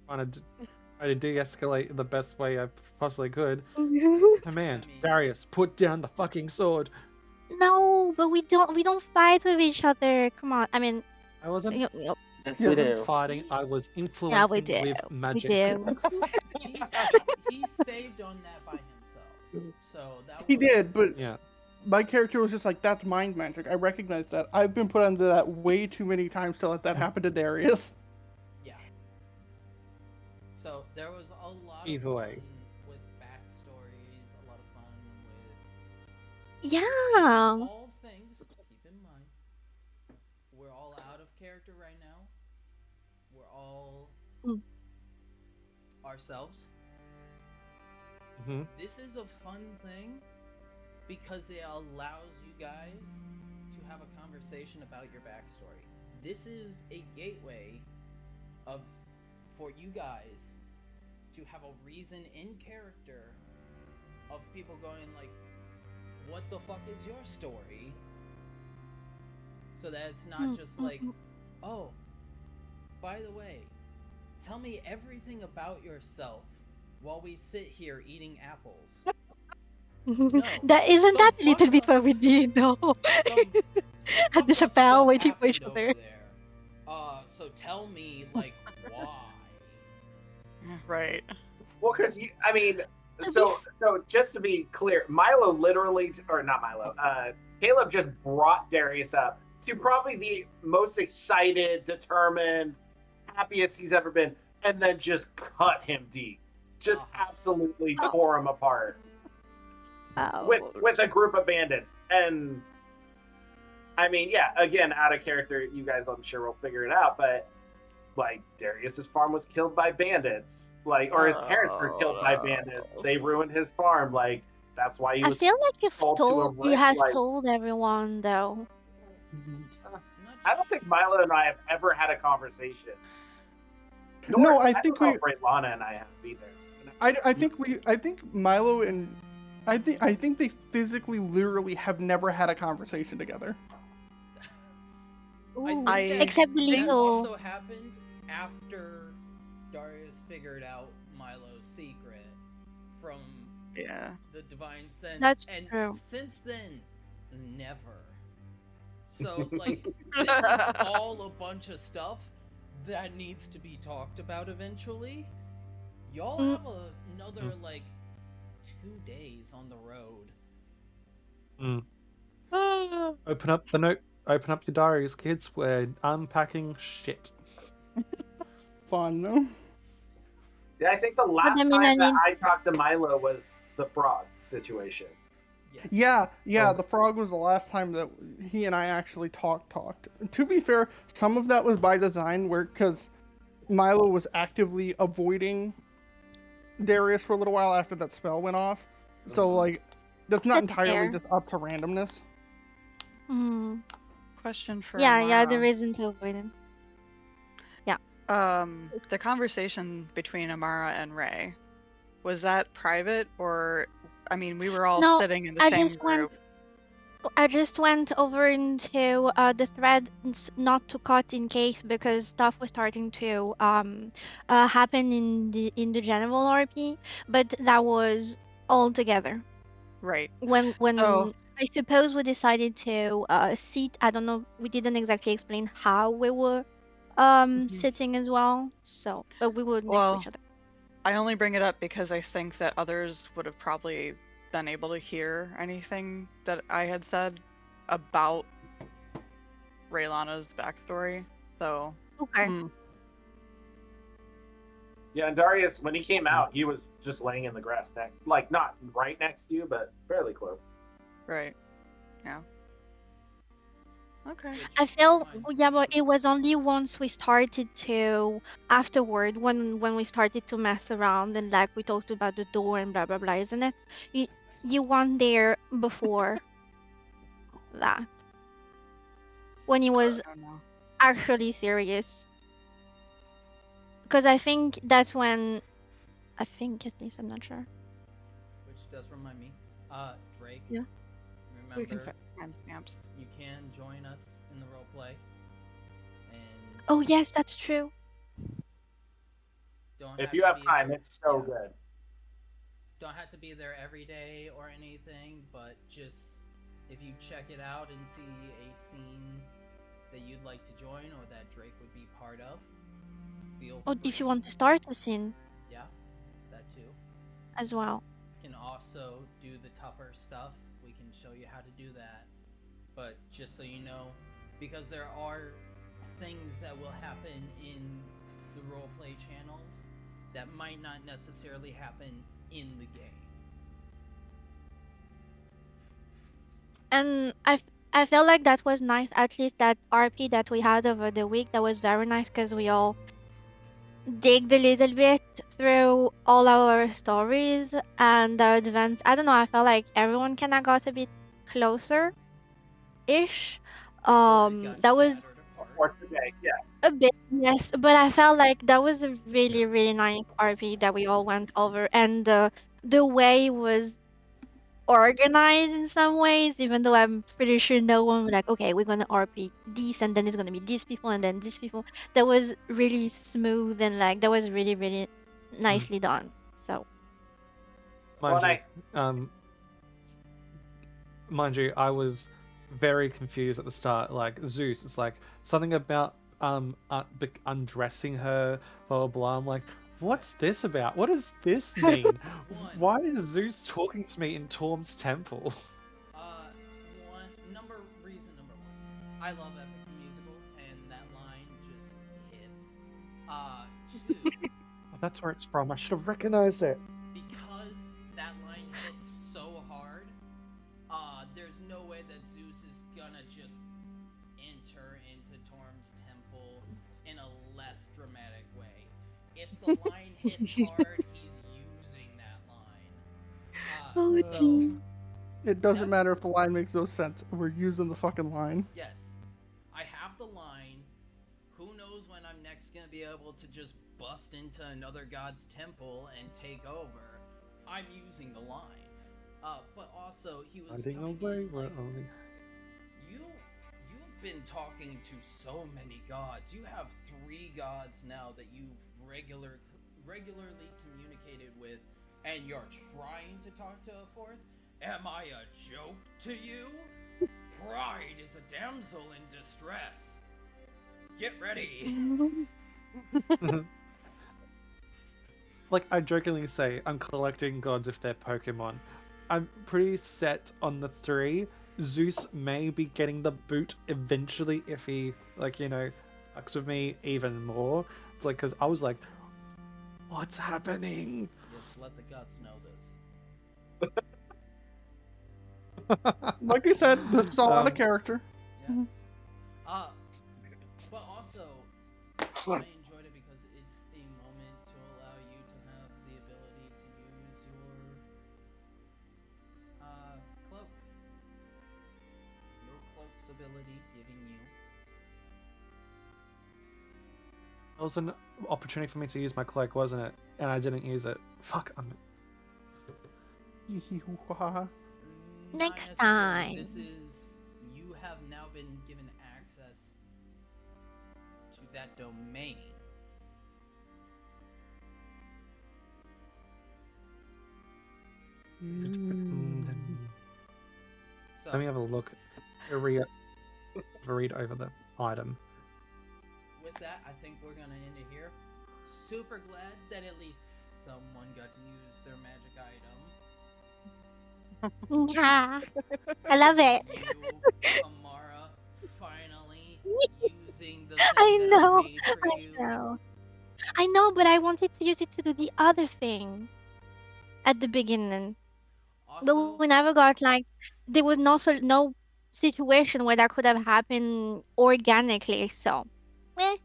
trying to de-escalate the best way I possibly could. Command, I mean- Darius, put down the fucking sword. No, but we don't fight with each other. Come on. I mean, I wasn't. Yes, I we wasn't do. fighting. I was Yeah, we influencing do. with We magic. do. He saved on that by himself. So that He was did, but Yeah. my character was just like, that's mind magic. I recognize that. I've been put under that way too many times to let that happen to Darius. yeah. So there was a lot Either of fun way. with backstories, a lot of fun with. This is Yeah. all things. Keep in mind, we're all out of character right now. We're all Mm. ourselves. Hmm. This is a fun thing because it allows you guys to have a conversation about your backstory. This is a gateway of for you guys to have a reason in character of people going like, what the fuck is your story? So that it's not just like, oh, by the way, tell me everything about yourself while we sit here eating apples. That isn't that a Some little bit fucked up- what we did though? Some At the fucked up Chappelle stuff waiting for each happened other. over there. So tell me, like, why? Right. Well, because I mean, To be so just to be clear, Milo literally, or not Milo, Caleb just brought Darius up to probably the most excited, determined, happiest he's ever been, and then just cut him deep, just absolutely Oh. tore him apart with a group of bandits. And I mean, yeah, again, out of character, you guys, I'm sure will figure it out, but like Darius's farm was killed by bandits, like, or his parents were killed by bandits. They ruined his farm. Like, that's why he I was feel like sold to a he has like. told everyone though. I don't think Milo and I have ever had a conversation. No, I don't think know we. if Lana and I have either. I think Milo and I think they physically, literally have never had a conversation together. I think Except the that little. also happened after Darius figured out Milo's secret from the divine sense. That's and true. Since then, never. So, like, this is all a bunch of stuff that needs to be talked about eventually. Y'all have another, like, 2 days on the road. Open up the note. Open up your diaries, kids. We're unpacking shit. Fun, no? Yeah, I think the last I mean, time that need- I talked to Milo was the frog situation. Yes. Yeah, Oh. the frog was the last time that he and I actually talked. To be fair, some of that was by design, because Milo was actively avoiding Darius for a little while after that spell went off. So, like, that's not entirely just up to randomness. Question for Yeah, Amara. the reason to avoid him. Yeah. The conversation between Amara and Ray, was that private, or I mean, we were all sitting in the same group. I just went over into the thread not to cut in case, because stuff was starting to happen in the general RP, but that was all together. Right. When I suppose we decided to sit, I don't know, we didn't exactly explain how we were sitting as well. So, but we were next to each other. I only bring it up because I think that others would have probably been able to hear anything that I had said about Raylana's backstory. So okay. Yeah, and Darius, when he came out, he was just laying in the grass, like not right next to you, but fairly close. Right. Yeah. Okay. I felt but it was only once we started to afterward when we started to mess around and like we talked about the door and blah blah blah, isn't it? You weren't there before that. When he was actually serious. Because I think that's when at least, I'm not sure. Which does remind me, Drake. Yeah. We can Remember, timestamps. you can join us in the roleplay. And oh yes, that's true. If you have time, it's so good. Don't have to be there every day or anything, but just if you check it out and see a scene that you'd like to join or that Drake would be part of, feel Or free. if you want to start a scene Yeah, that too. as well. Can also do the tougher stuff. We can show you how to do that. But just so you know, because there are things that will happen in the roleplay channels that might not necessarily happen in the game. And I felt like that was nice. At least that RP that we had over the week, that was very nice because we all digged a little bit through all our stories and our events. I don't know. I felt like everyone kind of got a bit closer ish. Before it got That was shattered apart. Or today, yeah. a bit, yes, but I felt like that was a really, really nice RP that we all went over, and the way was organized in some ways, even though I'm pretty sure no one was like, okay, we're gonna RP these, and then it's gonna be these people, and then these people. That was really smooth and like that was really, really nicely done. So Well, Mind and I you, mind you, I was very confused at the start. Like Zeus, it's like something about undressing her, blah blah blah. I'm like, what's this about? What does this mean? Why is Zeus talking to me in Torm's temple? Reason number one, I love Epic the Musical, and that line just hits. Two, That's where it's from. I should have recognized it. because that line hits so hard, there's no way that Zeus is gonna just enter into Torm's temple in a less dramatic way. If the line hits hard, he's using that line. Oh, So, gee. It doesn't Yep. matter if the line makes no sense. We're using the fucking line. yes, I have the line. Who knows when I'm next gonna be able to just bust into another god's temple and take over? I'm using the line. But also he was Finding a coming way in where like, only. you've been talking to so many gods. You have 3 gods now that you've regularly communicated with, and you're trying to talk to a 4th? Am I a joke to you? Pride is a damsel in distress. Get ready. Like I jokingly say, I'm collecting gods if they're Pokemon. I'm pretty set on the 3. Zeus may be getting the boot eventually if he, like, fucks with me even more. It's like, because I was like, what's happening? Yes, let the gods know this. Like I said, this is all out of Um, character. Yeah. But also, I enjoyed it because it's a moment to allow you to have the ability to use your cloak. Your cloak's ability giving you. It was an opportunity for me to use my cloak, wasn't it? And I didn't use it. Fuck. Not Next necessarily. time. This is, you have now been given access to that domain. So, Let me have a look. Read over the item. with that, I think we're gonna end it here. Super glad that at least someone got to use their magic item. Yeah, I love it. You, Amara, finally using the thing I that know, I made for I you. know. I know, but I wanted to use it to do the other thing at the beginning. But Also, we never got like there was no situation where that could have happened organically. So, eh.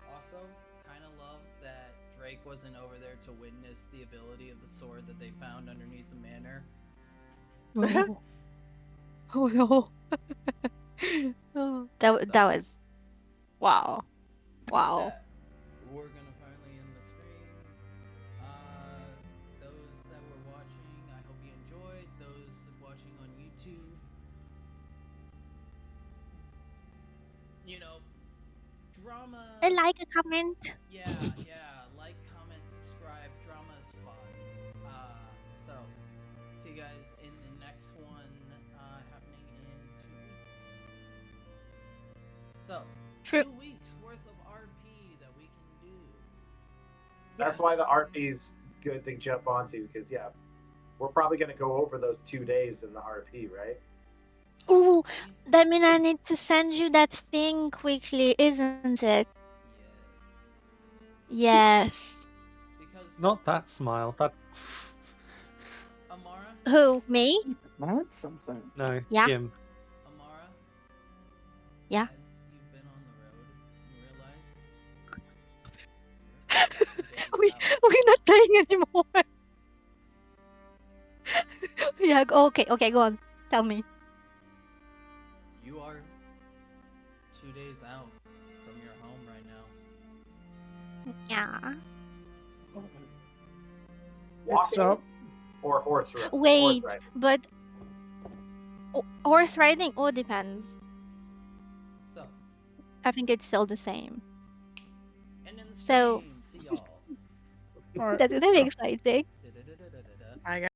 also, kind of love that Drake wasn't over there to witness the ability of the sword that they found underneath the manor. Oh, oh no. Oh, that was wow, With wow. that, we're gonna finally end the stream. Those that were watching, I hope you enjoyed. Those watching on YouTube, drama. I like a comment. Yeah, like, comment, subscribe. Drama is fun. So, see you guys in the next one, happening in 2 weeks. So, True. 2 weeks worth of RP that we can do. That's why the RP's good to jump onto, because yeah, we're probably gonna go over those 2 days in the RP, right? Ooh, Possibly. that mean I need to send you that thing quickly, isn't it? Yes. Yes. Because Not that smile. That Amara, Who? Me? That's something. no, Yeah. Kim. Amara, Yeah. as you've been on the road, you realize you're 2 days out. We're not playing anymore. Yeah. Okay. Okay. Go on. Tell me. You are 2 days out from your home right now. Yeah. It's Walking or horse Wait, riding. but horse riding? Oh, depends. So, I think it's still the same. and in the So stream, see y'all. All right. that's gonna be exciting. Da-da-da-da-da-da. I